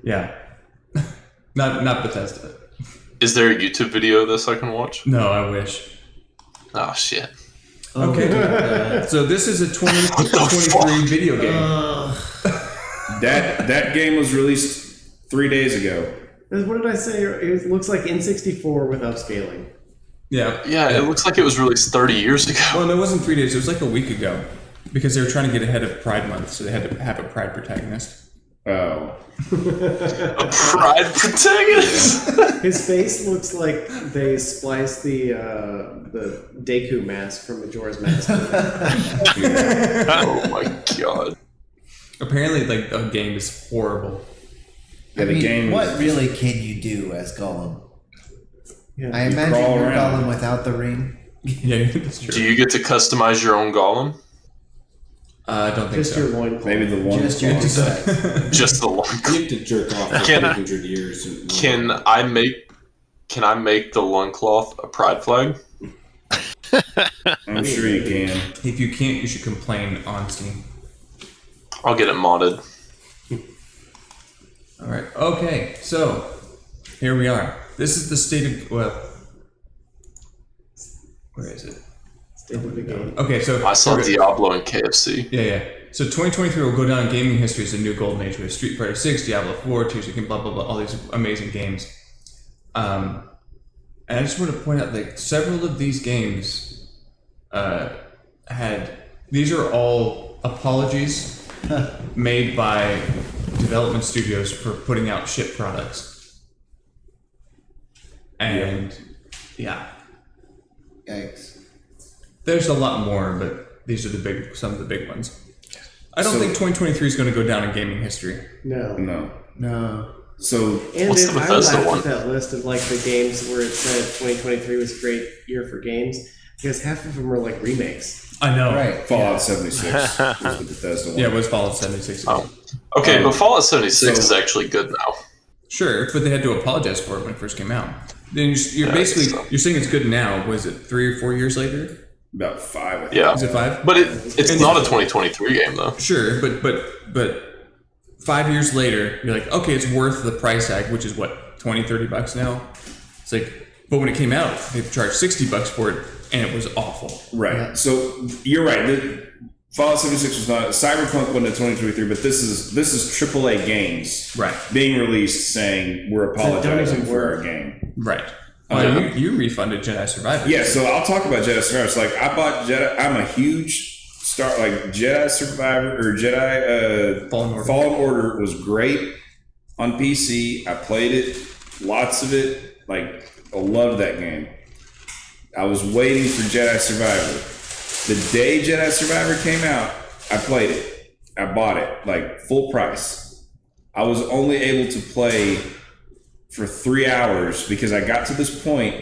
Speaker 3: Yeah. Not Bethesda.
Speaker 7: Is there a YouTube video of this I can watch?
Speaker 3: No, I wish.
Speaker 7: Oh shit!
Speaker 3: Okay. So this is a 2023 video game.
Speaker 5: that game was released 3 days ago.
Speaker 2: What did I say? It looks like N64 with upscaling.
Speaker 3: Yeah.
Speaker 7: Yeah, it looks like it was released 30 years ago.
Speaker 3: Well, it wasn't 3 days. It was like a week ago, because they were trying to get ahead of Pride Month, so they had to have a Pride protagonist.
Speaker 5: Oh.
Speaker 7: A Pride protagonist.
Speaker 2: His face looks like they spliced the Deku mask from Majora's Mask.
Speaker 7: Oh my god!
Speaker 3: Apparently, the game is horrible.
Speaker 5: Yeah,
Speaker 4: I
Speaker 5: the
Speaker 4: mean,
Speaker 5: game
Speaker 4: what
Speaker 5: is-
Speaker 4: really can you do as Gollum?
Speaker 2: Yeah.
Speaker 4: I imagine
Speaker 5: crawl
Speaker 4: you're
Speaker 5: around.
Speaker 4: Gollum without the ring.
Speaker 3: Yeah, that's true.
Speaker 7: Do you get to customize your own golem?
Speaker 3: I don't think
Speaker 2: Just
Speaker 3: so.
Speaker 2: your loincloth.
Speaker 5: Maybe the one.
Speaker 4: Just your two
Speaker 3: Just-
Speaker 4: sides.
Speaker 7: Just the one.
Speaker 6: You have to jerk off for
Speaker 7: Can-
Speaker 6: 300 years.
Speaker 7: Can I make the loincloth a pride flag?
Speaker 5: I'm sure you can.
Speaker 3: If you can't, you should complain on Steam.
Speaker 7: I'll get it modded.
Speaker 3: All right. Okay. So here we are. This is the state of where is it?
Speaker 2: State of the game.
Speaker 3: Okay. So
Speaker 7: I saw
Speaker 3: we're-
Speaker 7: Diablo and KFC.
Speaker 3: Yeah. So 2023 will go down in gaming history as a new golden age with Street Fighter 6, Diablo 4, Tears of the Kingdom, blah blah blah, all these amazing games. And I just want to point out that several of these games these are all apologies made by development studios for putting out shit products. And yeah,
Speaker 4: Yikes.
Speaker 3: there's a lot more, but these are some of the big ones. I don't
Speaker 5: So-
Speaker 3: think 2023 is going to go down in gaming history.
Speaker 2: No.
Speaker 5: No.
Speaker 4: No.
Speaker 5: So
Speaker 2: And
Speaker 7: What's
Speaker 2: then
Speaker 7: the
Speaker 2: I
Speaker 7: Bethesda
Speaker 2: laughed
Speaker 7: one?
Speaker 2: at that list of the games where it said 2023 was a great year for games because half of them were remakes.
Speaker 3: I know.
Speaker 4: Right.
Speaker 5: Fallout 76 was the Bethesda one.
Speaker 3: Yeah, it was Fallout 76.
Speaker 7: Oh. Okay, but Fallout 76 is
Speaker 5: so-
Speaker 7: actually good now.
Speaker 3: Sure, but they had to apologize for it when it first came out. Then you're
Speaker 7: Yeah,
Speaker 3: basically
Speaker 7: so.
Speaker 3: you're saying it's good now. Was it 3 or 4 years later?
Speaker 5: About 5. I think.
Speaker 7: Yeah,
Speaker 3: Is it 5?
Speaker 7: but it's
Speaker 3: And-
Speaker 7: not a 2023 game though.
Speaker 3: Sure, but 5 years later, you're like, okay, it's worth the price tag, which is what, $20-$30 now. It's like, but when it came out, they charged $60 for it, and it was awful.
Speaker 5: Right. So you're right. Fallout 76 was not Cyberpunk wasn't a 2023, but this is AAA games
Speaker 3: Right.
Speaker 5: being released saying we're apologizing
Speaker 2: even
Speaker 5: for our
Speaker 2: work.
Speaker 5: game.
Speaker 3: Right. You refunded Jedi Survivor.
Speaker 5: Yeah, so I'll talk about Jedi Survivor. So I bought Jedi. I'm a huge Jedi Survivor or Jedi
Speaker 3: Fallen
Speaker 5: Order was great on PC. I played it, lots of it. I loved that game. I was waiting for Jedi Survivor. The day Jedi Survivor came out, I played it. I bought it, like full price. I was only able to play for 3 hours because I got to this point,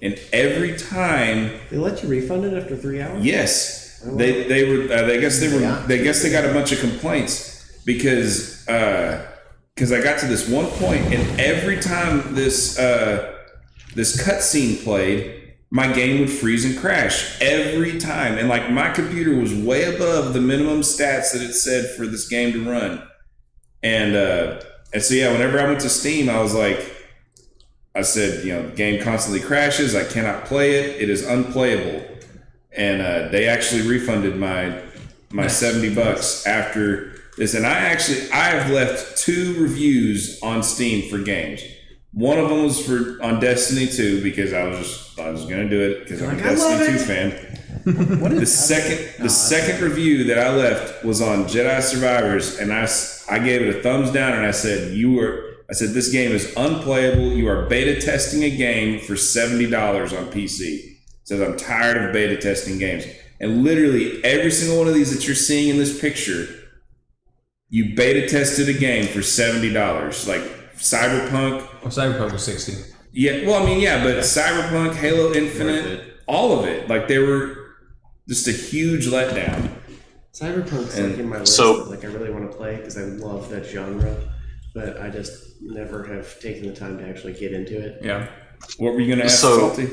Speaker 5: and every time
Speaker 2: They let you refund it after 3 hours?
Speaker 5: yes, they were. I guess they got a bunch of complaints because I got to this one point, and every time this cutscene played, my game would freeze and crash every time, and like my computer was way above the minimum stats that it said for this game to run, and so yeah, whenever I went to Steam, I was like, I said, you know, the game constantly crashes. I cannot play it. It is unplayable. And they actually refunded my $70 after this. And I have left 2 reviews on Steam for games. One of them was on Destiny 2 because I was going to do it because I'm a Destiny 2 fan. The second review that I left was on Jedi Survivors, and I gave it a thumbs down, and I said, this game is unplayable. You are beta testing a game for $70 on PC. Says I'm tired of beta testing games. And literally every single one of these that you're seeing in this picture, you beta tested a game for $70. Like Cyberpunk.
Speaker 3: Well, Cyberpunk was 60.
Speaker 5: Yeah, well, I mean, yeah, but Cyberpunk, Halo Infinite, all of it. Like they were just a huge letdown.
Speaker 2: Cyberpunk's like in my list that, like I really want to play because I love that genre, but I just never have taken the time to actually get into it.
Speaker 3: Yeah.
Speaker 5: What were you going to ask, Salty?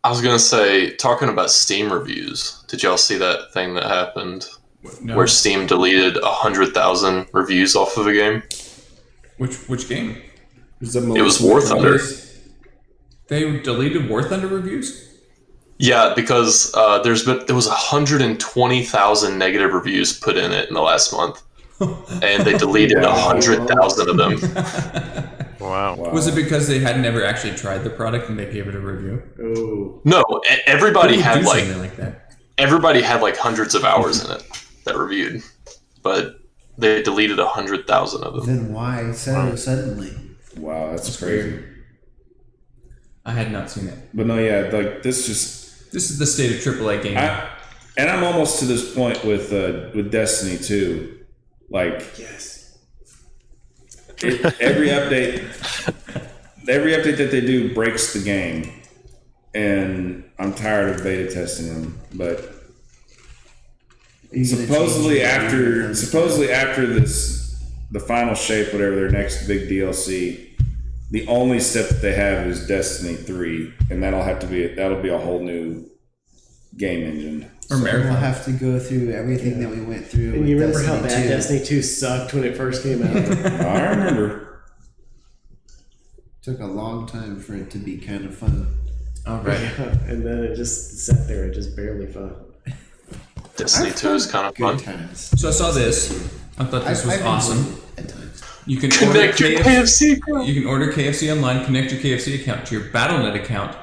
Speaker 7: I was going to say, talking about Steam reviews, did y'all see that thing that happened where Steam deleted 100,000 reviews off of a game?
Speaker 3: Which game?
Speaker 7: It was War Thunder.
Speaker 3: They deleted War Thunder reviews?
Speaker 7: Yeah, because there was 120,000 negative reviews put in it in the last month, and they deleted 100,000 of them.
Speaker 1: Wow.
Speaker 3: Was it because they had never actually tried the product and they gave it a review?
Speaker 2: Oh.
Speaker 7: No, everybody had
Speaker 3: like that.
Speaker 7: Everybody had like hundreds of hours in it that reviewed, but they deleted 100,000 of them.
Speaker 4: Then why so suddenly?
Speaker 5: Wow, that's crazy.
Speaker 3: I had not seen it.
Speaker 5: But no, yeah, like this
Speaker 3: is the state of AAA gaming.
Speaker 5: And I'm almost to this point with Destiny 2. Like,
Speaker 2: yes.
Speaker 5: Every update that they do breaks the game, and I'm tired of beta testing them. But supposedly after the final shape, whatever their next big DLC, the only step that they have is Destiny 3, and that'll be a whole new game engine.
Speaker 4: Or we'll have to go through everything that we went through.
Speaker 2: And you remember how bad Destiny 2 sucked when it first came out?
Speaker 5: I remember.
Speaker 4: Took a long time for it to be kind of fun.
Speaker 3: All right.
Speaker 2: And then it just sat there, it just barely fun.
Speaker 7: Destiny 2 is kind of fun.
Speaker 4: Times.
Speaker 3: So I saw this. I thought this was awesome.
Speaker 4: At times.
Speaker 3: You can
Speaker 7: Connect your KFC account.
Speaker 3: You can order KFC online, connect your KFC account to your Battle.net account,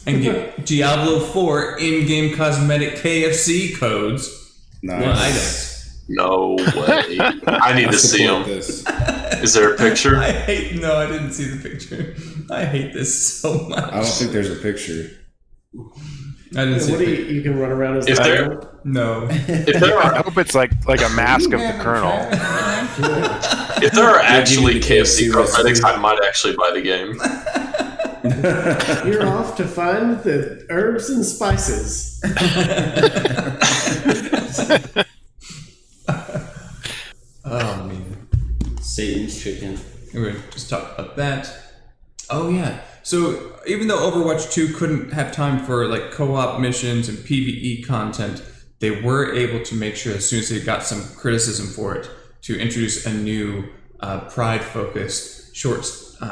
Speaker 3: and get Diablo 4 in-game cosmetic KFC codes.
Speaker 5: Nice.
Speaker 7: No way. I need to see them.
Speaker 6: This.
Speaker 7: Is there a picture?
Speaker 3: I didn't see the picture. I hate this so much.
Speaker 5: I don't think there's a picture.
Speaker 3: I didn't see
Speaker 2: What do you can run around as
Speaker 7: If
Speaker 2: the
Speaker 7: there-
Speaker 2: Admiral?
Speaker 3: No.
Speaker 7: If there
Speaker 1: I
Speaker 7: are,
Speaker 1: hope it's like a mask of the Colonel.
Speaker 7: if there are actually
Speaker 6: give you the
Speaker 7: KFC
Speaker 6: KFC
Speaker 7: cosmetics,
Speaker 6: recipe.
Speaker 7: I might actually buy the game.
Speaker 2: You're off to find the herbs and spices.
Speaker 3: Oh man.
Speaker 6: Satan's chicken.
Speaker 3: We're gonna just talk about that. Oh yeah. So even though Overwatch 2 couldn't have time for like co-op missions and PvE content, they were able to make sure as soon as they got some criticism for it to introduce a new pride-focused short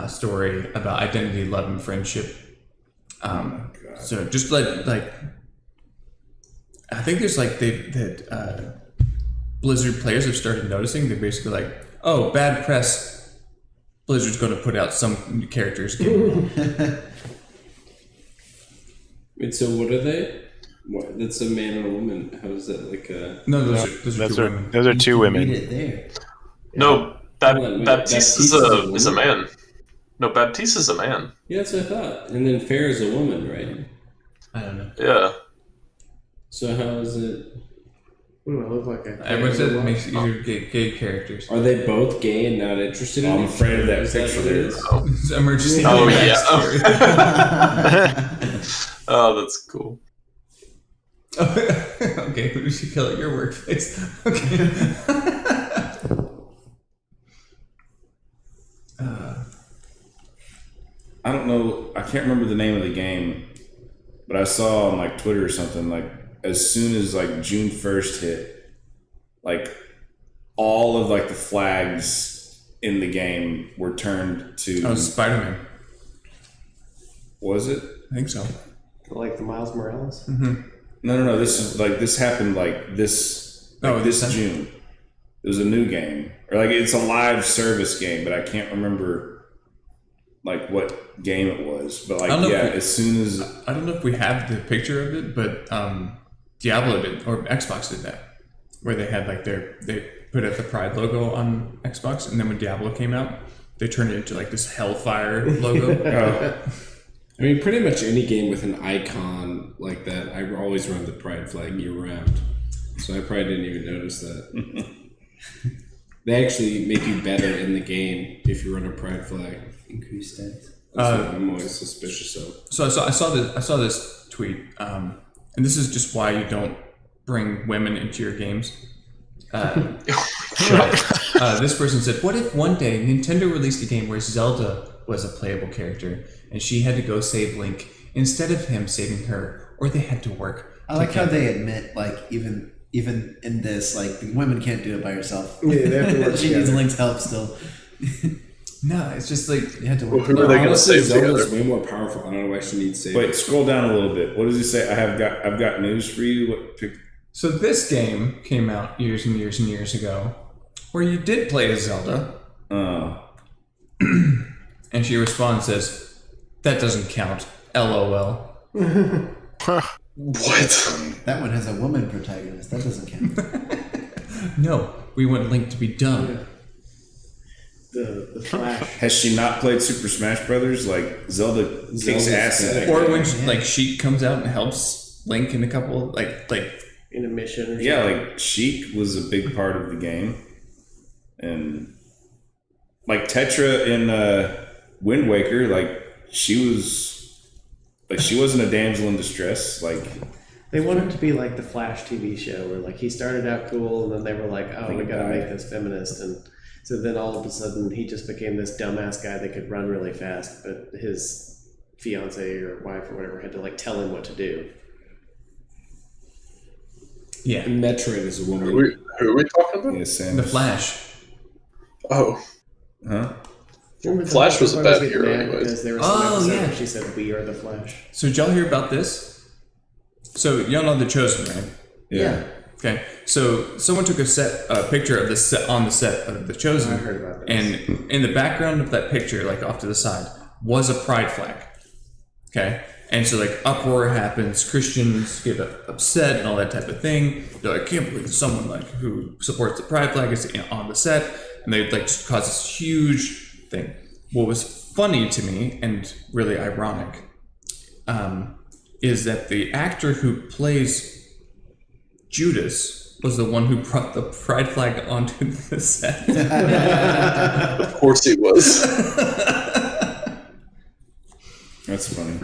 Speaker 3: story about identity, love, and friendship. So just like I think there's like Blizzard players have started noticing. They're basically like, oh, bad press. Blizzard's going to put out some characters game.
Speaker 6: Wait, so what are they? What, that's a man and a woman. How is that like a...
Speaker 3: No, those are two women.
Speaker 1: Those are two women.
Speaker 4: Read it there.
Speaker 7: No,
Speaker 6: Hold on, wait,
Speaker 7: Baptiste is a man. No, Baptiste is a man.
Speaker 6: Yeah, that's what I thought. And then Fair is a woman, right?
Speaker 3: I don't know.
Speaker 7: Yeah.
Speaker 6: So how is it?
Speaker 2: What do I look like?
Speaker 3: Everyone said it makes it easier to get gay characters.
Speaker 6: Are they both gay and not interested in
Speaker 5: I'm
Speaker 6: it?
Speaker 5: afraid of that
Speaker 6: Is
Speaker 5: picture
Speaker 6: what
Speaker 5: there.
Speaker 6: it is?
Speaker 3: It's emergency.
Speaker 1: Oh,
Speaker 3: backstory.
Speaker 7: Oh, that's cool.
Speaker 3: Okay, who did she kill at your workplace? Okay.
Speaker 5: I don't know. I can't remember the name of the game, but I saw on like Twitter or something like as soon as like June 1st hit, like all of like the flags in the game were turned to.
Speaker 3: Oh, Spider-Man.
Speaker 5: Was it?
Speaker 3: I think so.
Speaker 2: Like the Miles Morales?
Speaker 5: No. This happened like this. Like
Speaker 3: Oh,
Speaker 5: this
Speaker 3: this time?
Speaker 5: June. It was a new game, or like it's a live service game, but I can't remember like what game it was. But like
Speaker 3: I don't know if we-
Speaker 5: as soon as
Speaker 3: I don't know if we have the picture of it, but Diablo did, or Xbox did that, where they had like they put the Pride logo on Xbox, and then when Diablo came out, they turned it into like this Hellfire logo.
Speaker 6: I mean, pretty much any game with an icon like that, I always run the pride flag year round. So I probably didn't even notice that. They actually make you better in the game if you run a pride flag.
Speaker 4: Increased stats.
Speaker 6: That's what I'm always suspicious of.
Speaker 3: So I saw this tweet, and this is just why you don't bring women into your games. This person said, "What if one day Nintendo released a game where Zelda was a playable character, and she had to go save Link instead of him saving her, or they had to work?"
Speaker 4: I like how they admit, like, even in this, like, the women can't do it by herself.
Speaker 2: Yeah, they have to work
Speaker 4: She needs
Speaker 2: together.
Speaker 4: Link's help still.
Speaker 3: No, it's just like
Speaker 4: You had to
Speaker 7: Well,
Speaker 4: work.
Speaker 7: who are they going to
Speaker 6: Honestly,
Speaker 7: save
Speaker 6: Zelda's
Speaker 7: together?
Speaker 6: way more powerful. I don't know why she needs saving.
Speaker 5: wait, scroll down a little bit. What does he say? I've got news for you.
Speaker 3: So this game came out years and years and years ago, where you did play as Zelda, and she responds says, "That doesn't count. LOL."
Speaker 7: What?
Speaker 4: That one has a woman protagonist. That doesn't count.
Speaker 3: No, we want Link to be dumb.
Speaker 2: The Flash.
Speaker 5: Has she not played Super Smash Brothers? Like Zelda kicks
Speaker 6: Zelda's
Speaker 5: ass at that
Speaker 3: Or
Speaker 5: game.
Speaker 3: when like Sheik comes out and helps Link in a couple like
Speaker 2: In a mission or
Speaker 5: Yeah,
Speaker 2: something.
Speaker 5: like Sheik was a big part of the game, and like Tetra in Wind Waker, like she wasn't a damsel in distress. Like
Speaker 2: They want it to be like the Flash TV show where like he started out cool and then they were like, oh, we gotta make this feminist, and so then all of a sudden he just became this dumbass guy that could run really fast, but his fiance or wife or whatever had to like tell him what to do.
Speaker 3: yeah,
Speaker 6: Metroid is a woman.
Speaker 7: Who are we talking about?
Speaker 5: yeah, Sam.
Speaker 3: the Flash.
Speaker 7: Oh,
Speaker 5: Huh?
Speaker 2: Remember the
Speaker 7: Flash was a
Speaker 2: motherfuckers
Speaker 7: bad
Speaker 2: get
Speaker 7: hero
Speaker 2: mad
Speaker 7: anyways.
Speaker 2: because there was some
Speaker 3: Oh,
Speaker 2: episode
Speaker 3: yeah.
Speaker 2: where she said, "We are the Flash."
Speaker 3: So did y'all hear about this? So y'all know The Chosen, right?
Speaker 5: Yeah.
Speaker 3: Okay, so someone took a picture of the set on the set of The Chosen,
Speaker 2: I heard about this.
Speaker 3: and in the background of that picture, like off to the side, was a pride flag. Okay, and so like uproar happens, Christians get upset and all that type of thing. They're like, I can't believe someone like who supports the pride flag is on the set, and they like just cause this huge thing. What was funny to me and really ironic is that the actor who plays Judas was the one who brought the pride flag onto the set.
Speaker 7: Of course he was.
Speaker 5: That's funny.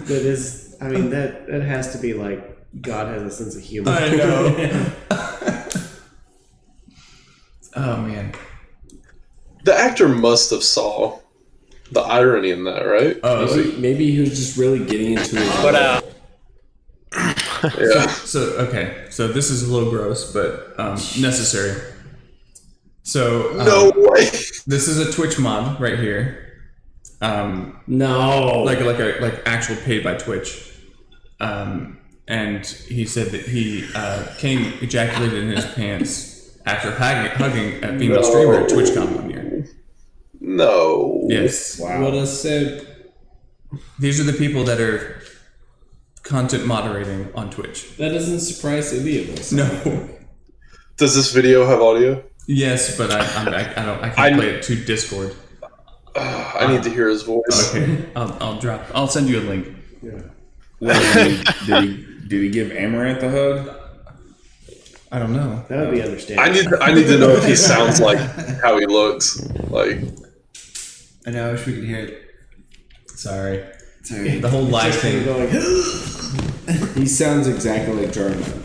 Speaker 2: That is, I mean, that has to be like God has a sense of humor.
Speaker 3: I know. Oh man.
Speaker 7: The actor must have saw the irony in that, right?
Speaker 3: Oh,
Speaker 6: Maybe he was just really getting into it.
Speaker 7: Yeah.
Speaker 3: so okay. So this is a little gross, but necessary. So
Speaker 7: No way.
Speaker 3: this is a Twitch mod right here.
Speaker 6: No.
Speaker 3: Like actual paid by Twitch. And he said that he came ejaculated in his pants after hugging a female streamer at TwitchCon 1 year.
Speaker 7: No.
Speaker 3: Yes.
Speaker 5: Wow.
Speaker 6: What a simp.
Speaker 3: These are the people that are content moderating on Twitch.
Speaker 6: That doesn't surprise any of us.
Speaker 3: No.
Speaker 7: Does this video have audio?
Speaker 3: Yes, but I can't play it to Discord.
Speaker 7: I need to hear his voice.
Speaker 3: Okay, I'll send you a link.
Speaker 2: Yeah.
Speaker 5: Did he Did he give Amaranth a hug?
Speaker 3: I don't know.
Speaker 2: That would be understandable.
Speaker 7: I need to know if he sounds like how he looks. Like,
Speaker 4: I know. I wish we could hear it.
Speaker 3: Sorry.
Speaker 4: Sorry.
Speaker 3: The whole live
Speaker 2: Just
Speaker 3: thing.
Speaker 2: going,
Speaker 6: He sounds exactly like JarNod.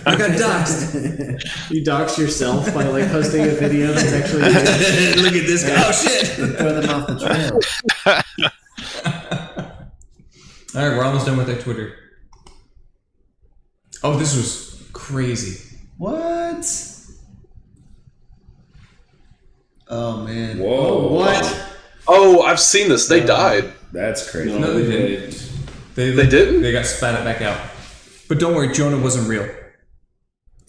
Speaker 3: I got doxxed.
Speaker 2: you dox yourself by like posting a video that's actually you.
Speaker 3: Look at this guy. Oh shit!
Speaker 4: Throw them off the trail.
Speaker 3: All right, we're almost done with our Twitter. Oh, this was crazy.
Speaker 4: What? Oh man.
Speaker 5: Whoa.
Speaker 2: What?
Speaker 7: oh, I've seen this. They died.
Speaker 5: That's crazy.
Speaker 3: No, they didn't. They
Speaker 7: didn't?
Speaker 3: They got spat back out. But don't worry, Jonah wasn't real.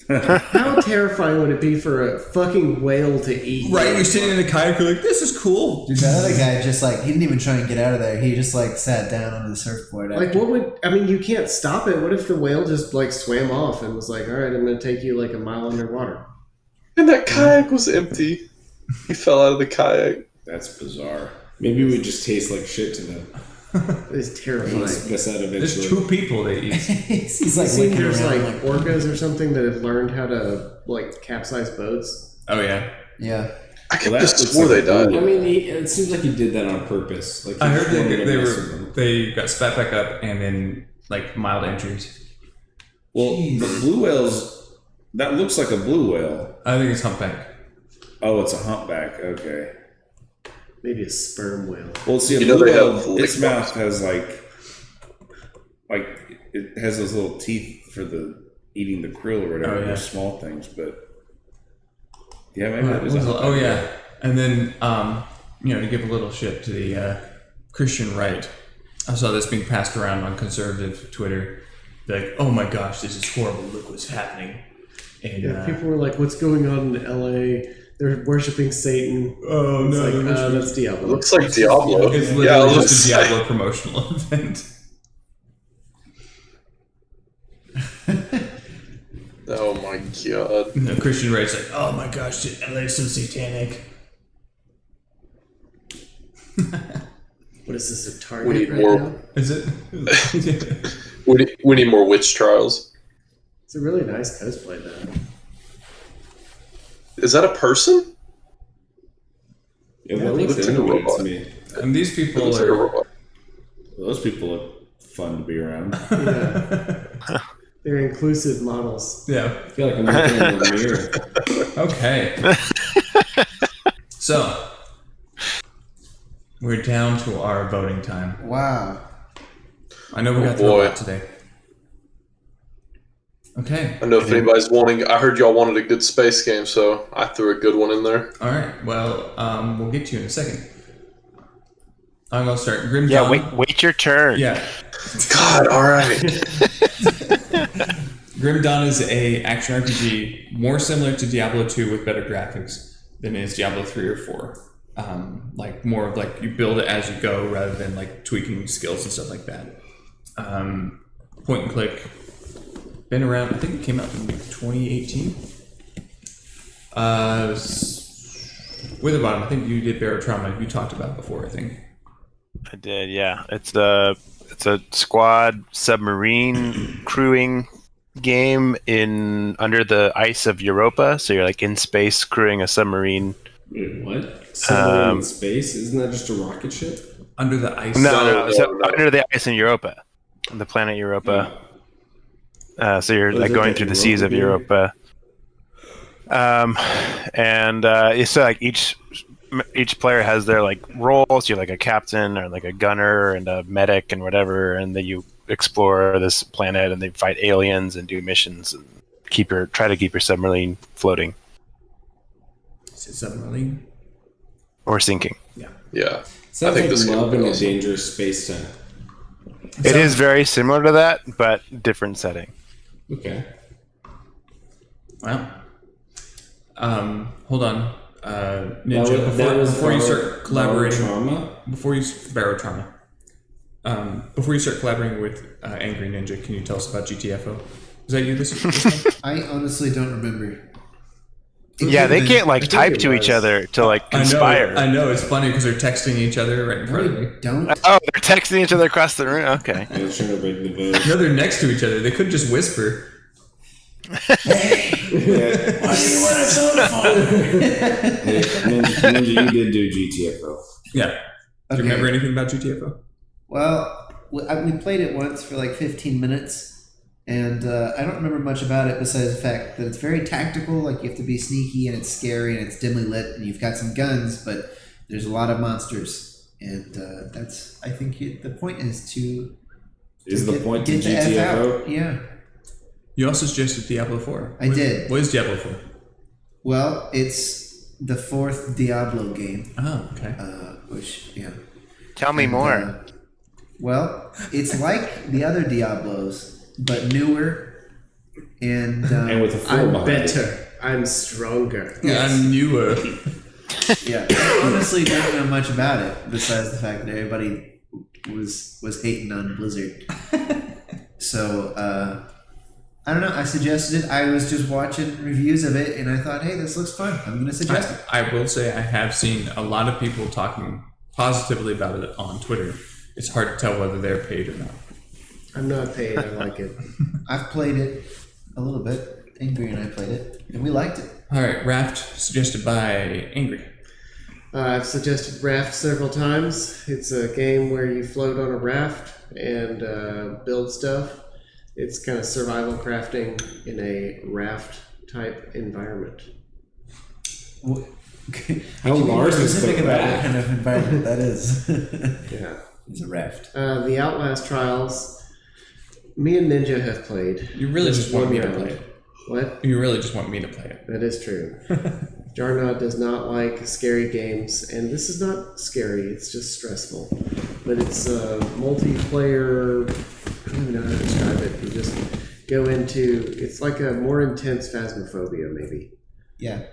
Speaker 2: How terrifying would it be for a fucking whale to eat?
Speaker 3: Right, you're sitting in a kayak, you're like, this is cool.
Speaker 4: Dude, that other guy just like, he didn't even try and get out of there. He just like sat down on the surfboard.
Speaker 2: Like, what would, I mean, you can't stop it. What if the whale just like swam off and was like, all right, I'm going to take you like a mile underwater?
Speaker 7: And that kayak was empty. He fell out of the kayak.
Speaker 5: That's bizarre.
Speaker 6: Maybe we just taste like shit to them.
Speaker 2: It's
Speaker 6: We'll
Speaker 2: terrifying.
Speaker 6: miss out
Speaker 3: There's
Speaker 6: eventually.
Speaker 3: 2 people they eat.
Speaker 4: He's
Speaker 2: I
Speaker 4: like
Speaker 2: seen
Speaker 4: looking
Speaker 2: there's
Speaker 4: around
Speaker 2: like orcas or something that have learned how to like capsize boats.
Speaker 3: Oh yeah.
Speaker 4: yeah.
Speaker 7: I could
Speaker 5: Well,
Speaker 7: have
Speaker 5: that looks
Speaker 7: swore
Speaker 5: like
Speaker 7: they
Speaker 5: a
Speaker 7: died.
Speaker 6: I mean, it seems like he did that on purpose. Like he
Speaker 3: I heard
Speaker 6: just wanted to mess with
Speaker 3: they
Speaker 6: them.
Speaker 3: they got spat back up and then like mild injuries.
Speaker 5: Well, the blue whales, that looks like a blue whale.
Speaker 3: I think it's humpback.
Speaker 5: Oh, it's a humpback. Okay.
Speaker 2: Maybe a sperm whale.
Speaker 5: Well, see, a
Speaker 7: You know
Speaker 5: blue
Speaker 7: they
Speaker 5: whale,
Speaker 7: have
Speaker 5: its
Speaker 7: lick
Speaker 5: mouth has like it has those little teeth for the eating the krill or whatever.
Speaker 3: Oh, yeah.
Speaker 5: They're small things, but yeah, maybe that is.
Speaker 3: Oh yeah. And then to give a little shit to the Christian right. I saw this being passed around on conservative Twitter. Be like, oh my gosh, this is horrible. Look what's happening. And
Speaker 2: Yeah, people were like, what's going on in LA? They're worshiping Satan.
Speaker 3: oh
Speaker 2: It's
Speaker 3: no,
Speaker 2: like,
Speaker 3: they're
Speaker 2: that's Diablo.
Speaker 7: Looks like Diablo.
Speaker 3: It's
Speaker 7: Yeah,
Speaker 3: literally
Speaker 7: it
Speaker 3: just
Speaker 7: looks
Speaker 3: a
Speaker 7: like-
Speaker 3: Diablo promotional event.
Speaker 7: Oh my god.
Speaker 3: The Christian right's like, oh my gosh, LA's so satanic.
Speaker 2: What is this, a target
Speaker 7: We need
Speaker 2: right
Speaker 7: more-
Speaker 2: now?
Speaker 3: Is it?
Speaker 7: We need more witch trials.
Speaker 2: It's a really nice cosplay though.
Speaker 7: Is that a person?
Speaker 6: Yeah,
Speaker 2: Yeah,
Speaker 6: that
Speaker 2: I think
Speaker 6: looks
Speaker 7: it's like a
Speaker 6: animated
Speaker 7: robot.
Speaker 6: to me.
Speaker 3: And these
Speaker 7: It
Speaker 3: people
Speaker 7: looks like a
Speaker 3: are.
Speaker 7: robot.
Speaker 5: Those people look fun to be around.
Speaker 2: Yeah. They're inclusive models.
Speaker 3: Yeah.
Speaker 6: I feel like I'm looking in the mirror.
Speaker 3: Okay. So, we're down to our voting time.
Speaker 4: Wow.
Speaker 3: I know we got through a
Speaker 7: boy.
Speaker 3: lot today. Okay.
Speaker 7: I know if anybody's wanting. I heard y'all wanted a good space game, so I threw a good one in there.
Speaker 3: All right. Well, we'll get to you in a second. I'm gonna start. Grim
Speaker 1: Yeah,
Speaker 3: Dawn.
Speaker 1: wait your turn.
Speaker 3: Yeah.
Speaker 7: God, all right.
Speaker 3: Grim Dawn is a action RPG more similar to Diablo 2 with better graphics than is Diablo 3 or 4. Like more of like you build it as you go rather than like tweaking skills and stuff like that. Point and click. Been around. I think it came out in 2018. Witherbottom, I think you did Barotrauma. You talked about it before, I think.
Speaker 1: I did, yeah. It's a squad submarine crewing game in under the ice of Europa. So you're like in space crewing a submarine.
Speaker 6: Wait, what? Submarine in space? Isn't that just a rocket ship?
Speaker 3: Under the ice.
Speaker 1: No, so
Speaker 7: no.
Speaker 1: under the ice in Europa, on the planet Europa. So you're
Speaker 6: Oh, is
Speaker 1: like
Speaker 6: it
Speaker 1: going
Speaker 6: like
Speaker 1: through the
Speaker 6: Europa
Speaker 1: seas of
Speaker 6: game?
Speaker 1: Europa. It's like each player has their like roles. You're like a captain or like a gunner and a medic and whatever, and then you explore this planet and they fight aliens and do missions and try to keep your submarine floating
Speaker 3: Is it submarine?
Speaker 1: or sinking.
Speaker 7: Yeah.
Speaker 6: Sounds
Speaker 7: I think
Speaker 6: like
Speaker 7: this game
Speaker 6: love
Speaker 7: would
Speaker 6: in
Speaker 7: be
Speaker 6: a
Speaker 7: awesome.
Speaker 6: dangerous space time.
Speaker 1: It is very similar to that, but different setting.
Speaker 6: Okay.
Speaker 3: Wow. Hold on. Ninja, before you start collaborating,
Speaker 6: Trauma.
Speaker 3: before you start collaborating with Angry Ninja, can you tell us about GTFO? Is that you this time?
Speaker 4: I honestly don't remember.
Speaker 1: Yeah, they can't like
Speaker 2: I think
Speaker 1: type
Speaker 2: it
Speaker 1: to each
Speaker 2: was.
Speaker 1: other to like conspire.
Speaker 3: I know. It's funny because they're texting each other right in front of me.
Speaker 4: Don't.
Speaker 1: Oh, they're texting each other across the room. Okay.
Speaker 6: I was trying to break the vote.
Speaker 3: No, they're next to each other. They could just whisper.
Speaker 4: Why do you want a soda phone?
Speaker 6: Hey, Ninja, you did do GTFO.
Speaker 3: Yeah. Do
Speaker 4: Okay.
Speaker 3: you remember anything about GTFO?
Speaker 4: Well, we played it once for like 15 minutes, and I don't remember much about it besides the fact that it's very tactical. Like you have to be sneaky, and it's scary, and it's dimly lit, and you've got some guns, but there's a lot of monsters, and that's. I think the point is to.
Speaker 6: Is the point to
Speaker 4: get the F
Speaker 6: GTFO?
Speaker 4: out. Yeah,
Speaker 3: You also suggested Diablo 4.
Speaker 4: I did.
Speaker 3: What is Diablo 4?
Speaker 4: Well, it's the 4th Diablo game,
Speaker 3: Oh, okay.
Speaker 4: which yeah.
Speaker 1: Tell me more.
Speaker 4: Well, it's like the other Diablos, but newer, and
Speaker 6: with a full
Speaker 2: I'm
Speaker 6: behind it.
Speaker 2: better. I'm stronger.
Speaker 3: I'm newer.
Speaker 4: yeah. I honestly don't know much about it besides the fact that everybody was hating on Blizzard. So I don't know. I suggested it. I was just watching reviews of it, and I thought, hey, this looks fun. I'm going to suggest it.
Speaker 3: I will say I have seen a lot of people talking positively about it on Twitter. It's hard to tell whether they're paid or not.
Speaker 2: I'm not paid. I like it.
Speaker 4: I've played it a little bit. Angry and I played it, and we liked it.
Speaker 3: All right, Raft suggested by Angry.
Speaker 2: I've suggested Raft several times. It's a game where you float on a raft and build stuff. It's kind of survival crafting in a raft type environment.
Speaker 6: How large is
Speaker 4: Specific
Speaker 6: the
Speaker 4: about what
Speaker 6: raft?
Speaker 4: kind of environment that is.
Speaker 2: Yeah.
Speaker 4: It's a raft.
Speaker 2: The Outlast Trials, me and Ninja have played.
Speaker 3: You really
Speaker 2: This
Speaker 3: just want me to
Speaker 2: round.
Speaker 3: play it.
Speaker 2: What?
Speaker 3: You really just want me to play it.
Speaker 2: That is true. JarNod does not like scary games, and this is not scary, it's just stressful. But it's multiplayer, I don't even know how to describe it. You just go into, it's like a more intense Phasmophobia, maybe.
Speaker 4: Yeah.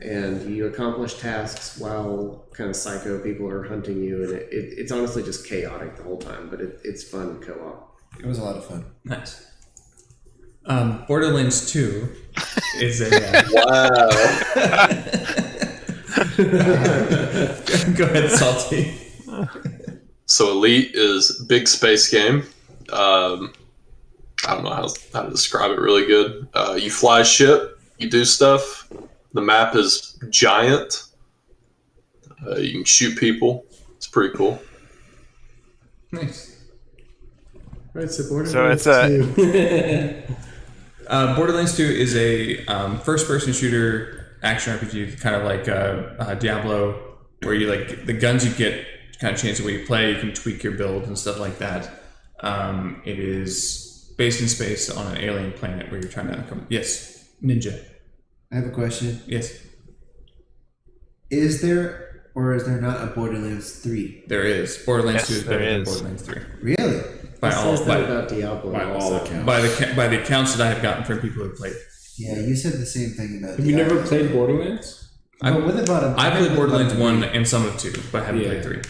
Speaker 2: And you accomplish tasks while kind of psycho people are hunting you, and it's honestly just chaotic the whole time, but it's fun co-op.
Speaker 4: It was a lot of fun.
Speaker 3: Nice. Borderlands 2 is a.
Speaker 7: Wow.
Speaker 3: Go ahead, Salty.
Speaker 7: So Elite is big space game. I don't know how to describe it really good. You fly a ship, you do stuff. The map is giant. You can shoot people. It's pretty cool.
Speaker 3: Nice.
Speaker 2: Right, so Borderlands
Speaker 1: So it's a
Speaker 2: 2.
Speaker 3: Borderlands 2 is a first-person shooter action RPG, kind of like Diablo, where you like the guns you get kind of change the way you play. You can tweak your build and stuff like that. It is based in space on an alien planet where you're trying to come. Yes, Ninja.
Speaker 4: I have a question.
Speaker 3: Yes,
Speaker 4: Is there or is there not a Borderlands 3?
Speaker 3: there is. Borderlands
Speaker 1: Yes,
Speaker 3: 2 is
Speaker 1: there
Speaker 3: better than
Speaker 1: is.
Speaker 3: Borderlands 3.
Speaker 4: Really?
Speaker 3: By
Speaker 2: It
Speaker 3: all,
Speaker 2: says that
Speaker 3: by,
Speaker 2: about Diablo.
Speaker 6: by all
Speaker 2: also.
Speaker 6: accounts.
Speaker 3: by the accounts that I have gotten from people who have played it.
Speaker 4: Yeah, you said the same thing about
Speaker 6: Have you
Speaker 4: Diablo.
Speaker 6: never played Borderlands?
Speaker 4: But what about
Speaker 3: I played Borderlands 1 and some of 2, but I haven't
Speaker 6: Yeah.
Speaker 3: played 3.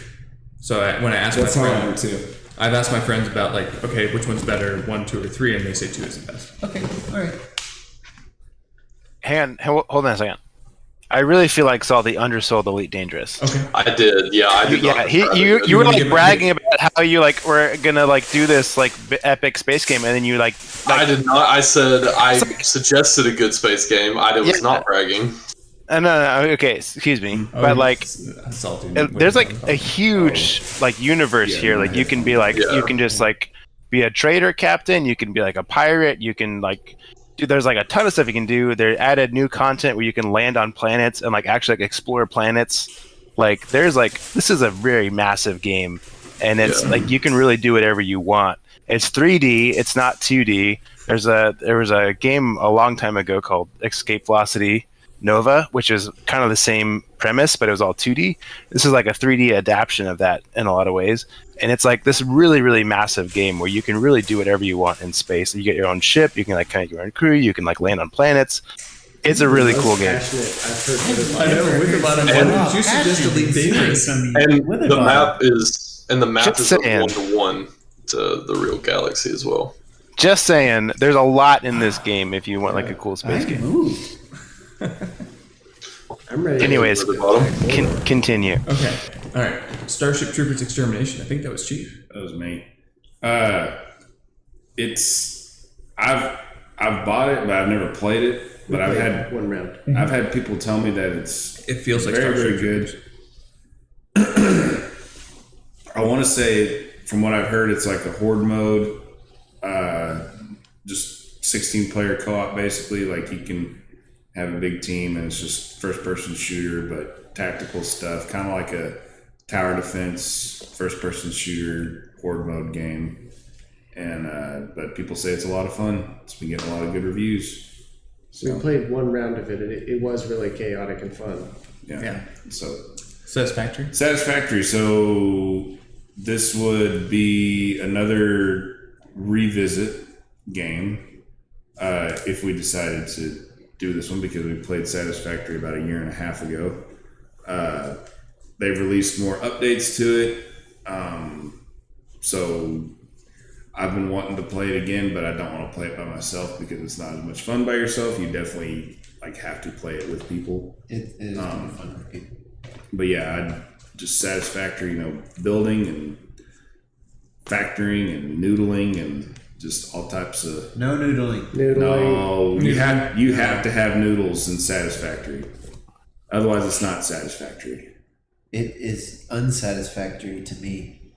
Speaker 3: So when I asked
Speaker 6: That's
Speaker 3: my
Speaker 6: how I am
Speaker 3: friends,
Speaker 6: too.
Speaker 3: I've asked my friends about like, okay, which one's better, 1, 2, or 3, and they say 2 is the best.
Speaker 4: Okay, all right.
Speaker 1: hang on, hold on a second. I really feel like Salty undersold Elite Dangerous.
Speaker 3: Okay.
Speaker 7: I did. Yeah, I did.
Speaker 1: Yeah,
Speaker 7: not
Speaker 1: you
Speaker 7: describe it
Speaker 1: were
Speaker 3: gonna
Speaker 1: like
Speaker 3: give it-
Speaker 1: bragging about how you like were gonna like do this like epic space game, and then you like
Speaker 7: I did not. I said I suggested a good space game. I was
Speaker 1: Yeah.
Speaker 7: not bragging.
Speaker 1: no, okay, excuse me, but like
Speaker 3: Salty.
Speaker 1: there's like a huge like universe here. Like you can be like
Speaker 7: Yeah.
Speaker 1: you can just like be a trader captain. You can be like a pirate. You can like there's like a ton of stuff you can do. They added new content where you can land on planets and like actually like explore planets. Like there's like this is a very massive game, and it's
Speaker 7: Yeah.
Speaker 1: like you can really do whatever you want. It's 3D. It's not 2D. There was a game a long time ago called Escape Velocity Nova, which is kind of the same premise, but it was all 2D. This is like a 3D adaptation of that in a lot of ways. And it's like this really, really massive game where you can really do whatever you want in space. You get your own ship, you can like kind of your own crew, you can like land on planets. It's a really cool game.
Speaker 2: Passionate I've heard
Speaker 3: I know, with about
Speaker 7: And-
Speaker 3: why did you suggest Elite Dangerous?
Speaker 7: And the map is
Speaker 1: Just
Speaker 7: a
Speaker 1: saying.
Speaker 7: 1-to-1 to the real galaxy as well.
Speaker 1: Just saying, there's a lot in this game if you want like a cool space
Speaker 4: I
Speaker 1: game.
Speaker 4: moved.
Speaker 2: I'm ready.
Speaker 1: Anyways,
Speaker 7: To go to the bottom.
Speaker 1: continue.
Speaker 3: Okay. All right. Starship Troopers Extermination. I think that was Chief.
Speaker 5: That was me. I've bought it, but I've never played it. But I've had
Speaker 2: one round.
Speaker 5: I've had people tell me that it
Speaker 3: feels like
Speaker 5: very,
Speaker 3: Starship
Speaker 5: very
Speaker 3: Troopers.
Speaker 5: good. I want to say, from what I've heard, it's like a horde mode, just 16-player co-op basically. Like you can have a big team, and it's just first-person shooter, but tactical stuff, kind of like a tower defense, first-person shooter horde mode game. And but people say it's a lot of fun. It's been getting a lot of good reviews.
Speaker 2: So we played one round of it, and it was really chaotic and fun.
Speaker 3: Yeah.
Speaker 5: So
Speaker 3: Satisfactory.
Speaker 5: satisfactory. So this would be another revisit game if we decided to do this one, because we played Satisfactory about a year and a half ago. They've released more updates to it. So I've been wanting to play it again, but I don't want to play it by myself because it's not as much fun by yourself. You definitely have to play it with people.
Speaker 4: It is fun for people.
Speaker 5: But yeah, I'd just Satisfactory, building and factoring and noodling and just all types of.
Speaker 4: No noodling.
Speaker 5: No, you have to have noodles in Satisfactory. Otherwise, it's not satisfactory.
Speaker 4: It is unsatisfactory to me.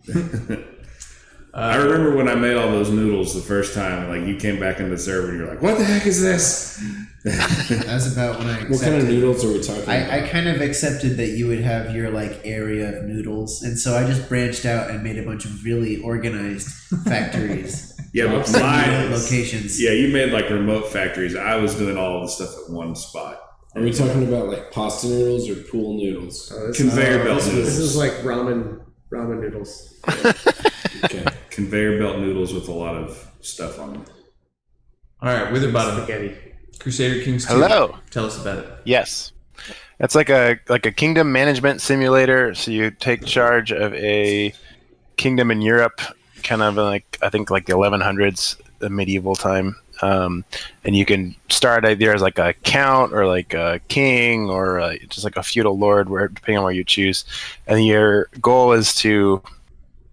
Speaker 5: I remember when I made all those noodles the first time. Like you came back into the server and you're like, "What the heck is this?"
Speaker 4: That's about when I accepted.
Speaker 6: What kind of noodles are we talking about?
Speaker 4: I kind of accepted that you would have your area of noodles, and so I just branched out and made a bunch of really organized factories.
Speaker 5: Yeah, but
Speaker 4: Remote
Speaker 5: mine
Speaker 4: locations.
Speaker 5: Yeah, you made remote factories. I was doing all the stuff at one spot.
Speaker 6: Are we talking about pasta noodles or pool noodles?
Speaker 5: Conveyor belt
Speaker 2: This
Speaker 5: noodles.
Speaker 2: is like ramen noodles.
Speaker 6: Okay.
Speaker 5: Conveyor belt noodles with a lot of stuff on them.
Speaker 3: All right. With the bottom.
Speaker 2: Spaghetti.
Speaker 3: Crusader Kings 2.
Speaker 1: Hello.
Speaker 3: Tell us about it.
Speaker 1: Yes. It's like a kingdom management simulator. So you take charge of a kingdom in Europe, kind of I think the 1100s, the medieval time. And you can start either as a count or a king or just a feudal lord, depending on where you choose. And your goal is to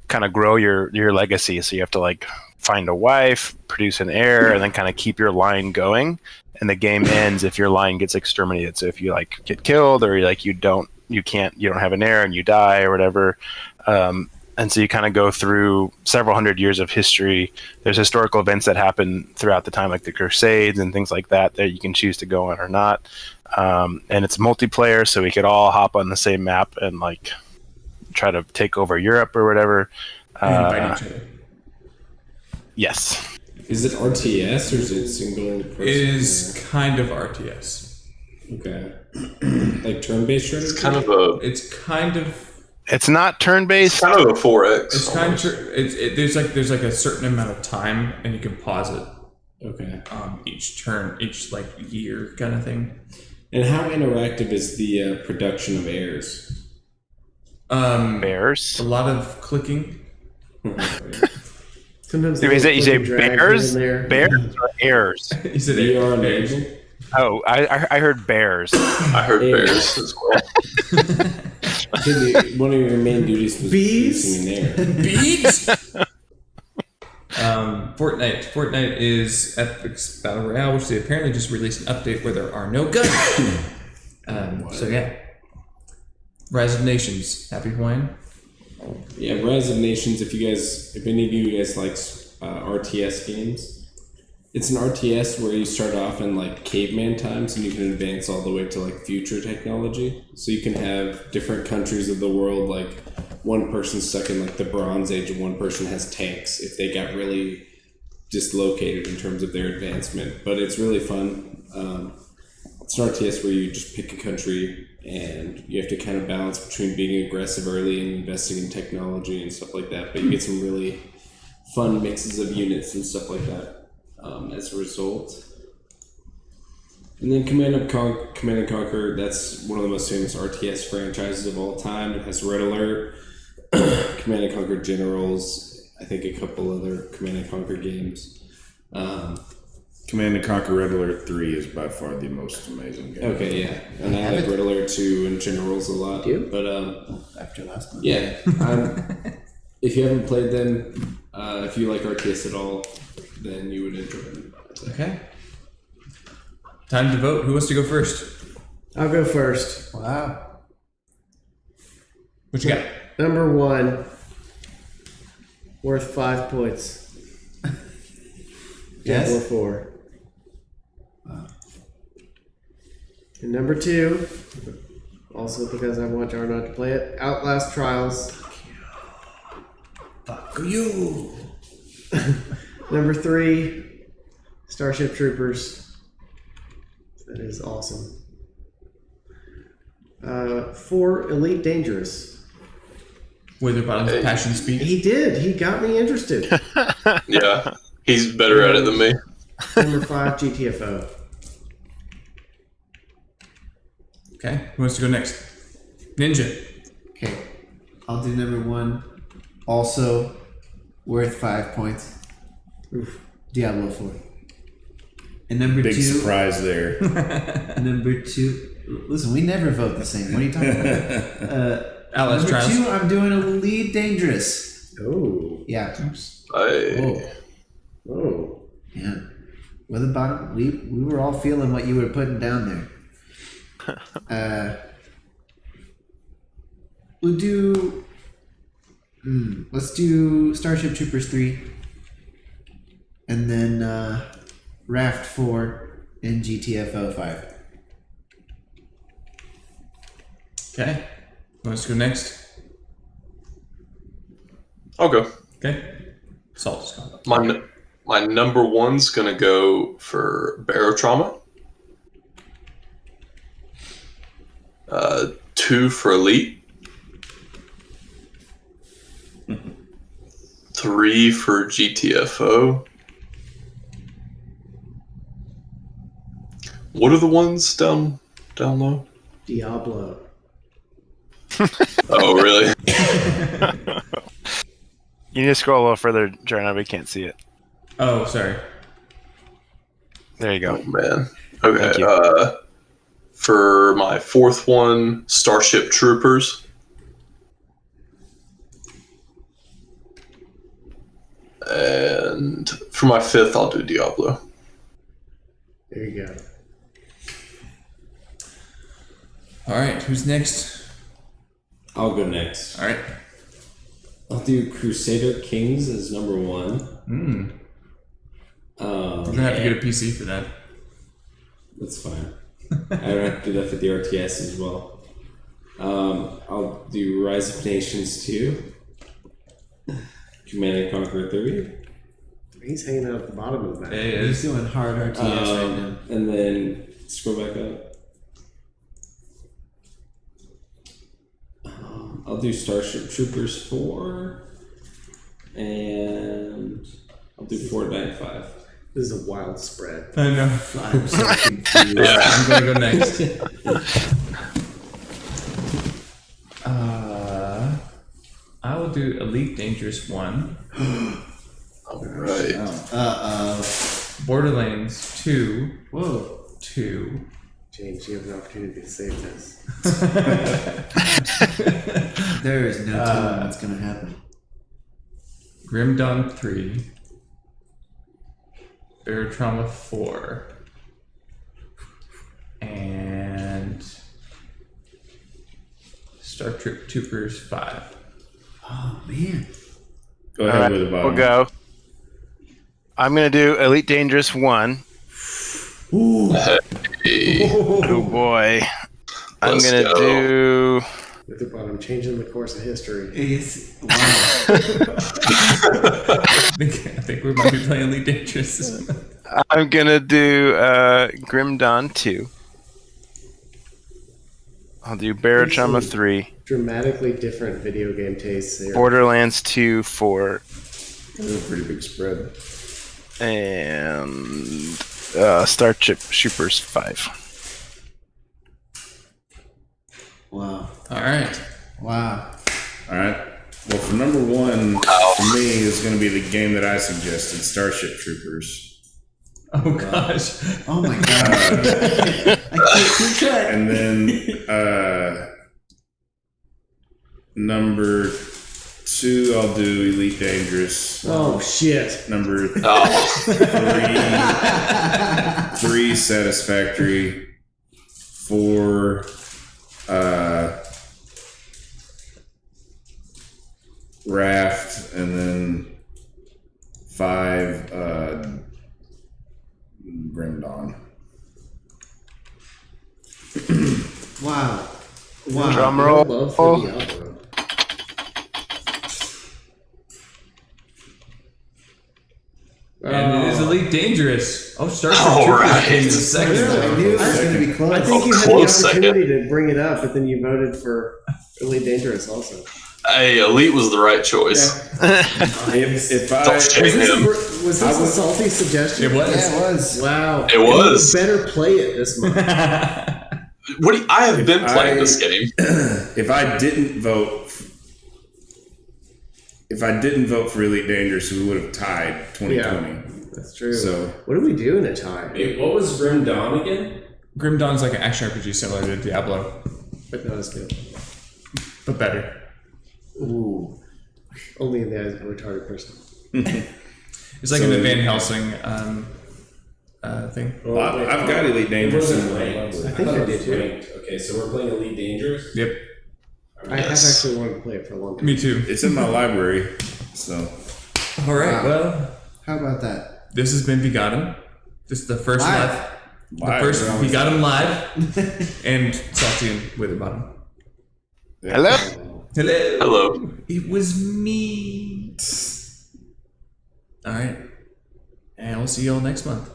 Speaker 1: kind of grow your legacy. So you have to find a wife, produce an heir, and then kind of keep your line going. And the game ends if your line gets exterminated. So if you get killed or you don't have an heir and you die or whatever. And so you kind of go through several hundred years of history. There's historical events that happen throughout the time, like the Crusades and things like that you can choose to go on or not. And it's multiplayer, so we could all hop on the same map and try to take over Europe or whatever.
Speaker 3: And fight each other.
Speaker 1: Yes.
Speaker 6: Is it RTS or is it single person?
Speaker 3: It is kind of RTS.
Speaker 6: Okay. Like turn-based strategy?
Speaker 7: It's kind of a
Speaker 1: It's not turn-based.
Speaker 7: kind of a 4X.
Speaker 3: It's kind of there's a certain amount of time, and you can pause it
Speaker 6: Okay.
Speaker 3: each turn, each year kind of thing.
Speaker 6: And how interactive is the production of heirs?
Speaker 1: Bears.
Speaker 3: A lot of clicking.
Speaker 2: Sometimes
Speaker 1: You say
Speaker 2: drag
Speaker 1: bears?
Speaker 2: here and there.
Speaker 1: Bears or heirs?
Speaker 3: He said
Speaker 6: You are
Speaker 3: bears.
Speaker 6: amazing.
Speaker 1: Oh, I heard bears.
Speaker 7: I heard bears as well.
Speaker 6: One of your main duties was
Speaker 2: Bees?
Speaker 6: producing an heir.
Speaker 3: Beads. Fortnite. Fortnite is Epic's Battle Royale, which they apparently just released an update where there are no guns. So yeah. Rise of Nations. Happy Hawaiian?
Speaker 6: Yeah, Rise of Nations. If any of you guys like RTS games, it's an RTS where you start off in caveman times and you can advance all the way to future technology. So you can have different countries of the world. One person's stuck in the Bronze Age and one person has tanks if they got really dislocated in terms of their advancement. But it's really fun. It's an RTS where you just pick a country and you have to kind of balance between being aggressive early and investing in technology and stuff like that. But you get some really fun mixes of units and stuff like that as a result. And then Command and Conquer, that's one of the most famous RTS franchises of all time. It has Red Alert, Command and Conquer Generals, I think a couple other Command and Conquer games.
Speaker 5: Command and Conquer Red Alert 3 is by far the most amazing game.
Speaker 6: Okay, yeah, and I like Red Alert 2 and Generals a lot.
Speaker 2: Do you?
Speaker 6: But
Speaker 4: After last month.
Speaker 6: yeah, if you haven't played them, if you like Arceus at all, then you would enjoy them.
Speaker 3: Okay. Time to vote. Who wants to go first?
Speaker 2: I'll go first.
Speaker 4: Wow.
Speaker 3: What you got?
Speaker 2: Number 1, worth 5 points.
Speaker 4: Yes?
Speaker 2: Diablo 4.
Speaker 4: Wow.
Speaker 2: And number 2, also because I want JarNod to play it, Outlast Trials.
Speaker 4: Fuck you.
Speaker 2: Number 3, Starship Troopers. That is awesome. 4, Elite Dangerous.
Speaker 3: Witherbottom's passion speech.
Speaker 2: He did. He got me interested.
Speaker 7: Yeah, he's better at it than me.
Speaker 2: Number 5, GTFO.
Speaker 3: Okay. Who wants to go next? Ninja.
Speaker 4: Okay. I'll do number 1. Also worth 5 points.
Speaker 2: Oof.
Speaker 4: Diablo 4. And number
Speaker 5: Big
Speaker 4: 2.
Speaker 5: surprise there.
Speaker 4: Number 2. Listen, we never vote the same. What are you talking about?
Speaker 3: Outlast
Speaker 4: Number
Speaker 3: Trials.
Speaker 4: 2, I'm doing Elite Dangerous.
Speaker 2: Oh.
Speaker 4: Yeah.
Speaker 7: I
Speaker 2: Oh.
Speaker 4: Yeah. Witherbottom, we were all feeling what you were putting down there. We'll do. Let's do Starship Troopers 3, and then Raft 4 and GTFO 5.
Speaker 3: Okay. Who wants to go next?
Speaker 7: I'll go.
Speaker 3: Okay. Salt is gone.
Speaker 7: My number 1's gonna go for Barotrauma. 2 for Elite. 3 for GTFO. What are the ones down low?
Speaker 2: Diablo.
Speaker 7: Oh, really?
Speaker 1: You need to scroll a little further, JarNod. We can't see it.
Speaker 3: Oh, sorry.
Speaker 1: There you
Speaker 7: Oh
Speaker 1: go.
Speaker 7: man.
Speaker 1: Thank
Speaker 7: Okay.
Speaker 1: you.
Speaker 7: For my 4th one, Starship Troopers. And for my 5th, I'll do Diablo.
Speaker 2: There you go.
Speaker 3: All right. Who's next?
Speaker 6: I'll go next.
Speaker 3: All right.
Speaker 6: I'll do Crusader Kings as number 1.
Speaker 3: We're gonna have to get a PC for that.
Speaker 6: That's fine. I don't have to do that for the RTS as well. I'll do Rise of Nations 2. Command and Conquer 3.
Speaker 2: He's hanging out at the bottom of the map.
Speaker 3: It
Speaker 4: He's
Speaker 3: is.
Speaker 4: doing hard RTS right now.
Speaker 6: And then scroll back up. I'll do Starship Troopers 4. And I'll do Fortnite 5.
Speaker 2: This is a wild spread.
Speaker 3: I know.
Speaker 4: I'm so confused.
Speaker 3: I'm gonna go next. I will do Elite Dangerous 1.
Speaker 7: All right.
Speaker 3: Borderlands 2.
Speaker 4: Whoa.
Speaker 3: 2.
Speaker 2: James, you have an opportunity to save this.
Speaker 4: There is no telling what's going to happen.
Speaker 3: Grim Dawn 3. Barotrauma 4. And Star Trek Troopers 5.
Speaker 4: Oh, man.
Speaker 5: Go ahead
Speaker 1: All
Speaker 5: with the
Speaker 1: right,
Speaker 5: bottom.
Speaker 1: we'll go. I'm going to do Elite Dangerous 1.
Speaker 7: Hey,
Speaker 1: Oh boy. I'm
Speaker 7: Let's
Speaker 1: going to
Speaker 7: go.
Speaker 1: do.
Speaker 2: With the bottom, changing the course of history.
Speaker 4: It's, wow.
Speaker 3: I think we might be playing Elite Dangerous.
Speaker 1: I'm going to do Grim Dawn 2. I'll do Barotrauma 3.
Speaker 2: Dramatically different video game tastes here.
Speaker 1: Borderlands 2, 4.
Speaker 5: That's a pretty big spread.
Speaker 1: And Starship Troopers 5.
Speaker 4: Wow.
Speaker 3: All right.
Speaker 4: Wow.
Speaker 5: All right. Well, for number 1, for me, is going to be the game that I suggested, Starship Troopers.
Speaker 3: Oh gosh.
Speaker 4: Oh my god. I can't keep track.
Speaker 5: And then number 2, I'll do Elite Dangerous.
Speaker 2: Oh shit.
Speaker 5: Number
Speaker 7: Oh,
Speaker 5: 3, Satisfactory. 4, Raft, and then 5, Grim Dawn.
Speaker 4: Wow.
Speaker 1: Drum
Speaker 2: No
Speaker 1: roll.
Speaker 2: love for Diablo.
Speaker 3: And it is Elite Dangerous. Oh, Starship
Speaker 7: All
Speaker 3: Troopers
Speaker 7: right.
Speaker 3: came in second.
Speaker 2: Yeah,
Speaker 4: I knew it was going to be close.
Speaker 2: I think you had the
Speaker 7: close
Speaker 2: opportunity to bring it up, but then you voted for Elite Dangerous also.
Speaker 7: hey, Elite was the right choice.
Speaker 5: If I
Speaker 7: Don't shame him.
Speaker 2: Was this a salty suggestion?
Speaker 3: It was.
Speaker 4: Yeah, it was.
Speaker 2: Wow.
Speaker 7: It was.
Speaker 2: You better play it this month.
Speaker 7: What do you, I have been playing
Speaker 5: I-
Speaker 7: this game.
Speaker 5: if I didn't vote for Elite Dangerous, we would have tied 2020.
Speaker 2: That's true.
Speaker 5: So
Speaker 2: What do we do in a tie?
Speaker 6: Wait, what was Grim Dawn again?
Speaker 3: Grim Dawn's like an action RPG similar to Diablo,
Speaker 2: But not as good.
Speaker 3: but better.
Speaker 2: Ooh. Only in the eyes of a retarded person.
Speaker 3: It's like
Speaker 5: So-
Speaker 3: an Van Helsing thing.
Speaker 5: well, I've got Elite Dangerous in my
Speaker 6: ranked.
Speaker 2: I think I did too.
Speaker 6: Ranked. Okay, so we're playing Elite Dangerous.
Speaker 3: Yep.
Speaker 2: I have actually wanted to play it for a long time.
Speaker 3: Me too.
Speaker 5: It's in my library, so
Speaker 3: All right.
Speaker 4: Wow.
Speaker 3: Well,
Speaker 4: How about that?
Speaker 3: this has been VGotM. This is the first
Speaker 4: Live.
Speaker 3: the first VGotM live, and Salty and Witherbottom.
Speaker 1: Hello.
Speaker 3: Hello.
Speaker 7: Hello.
Speaker 3: It was me. All right, and we'll see you all next month.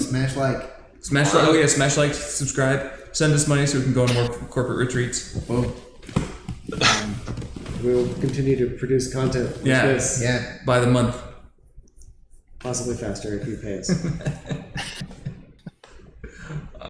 Speaker 4: Smash like.
Speaker 3: Smash like, oh yeah, smash like, subscribe, send us money so we can go on more corporate retreats.
Speaker 4: Boom.
Speaker 2: We will continue to produce content like
Speaker 3: Yeah.
Speaker 2: this.
Speaker 4: Yeah.
Speaker 3: By the month.
Speaker 2: Possibly faster if you pay us.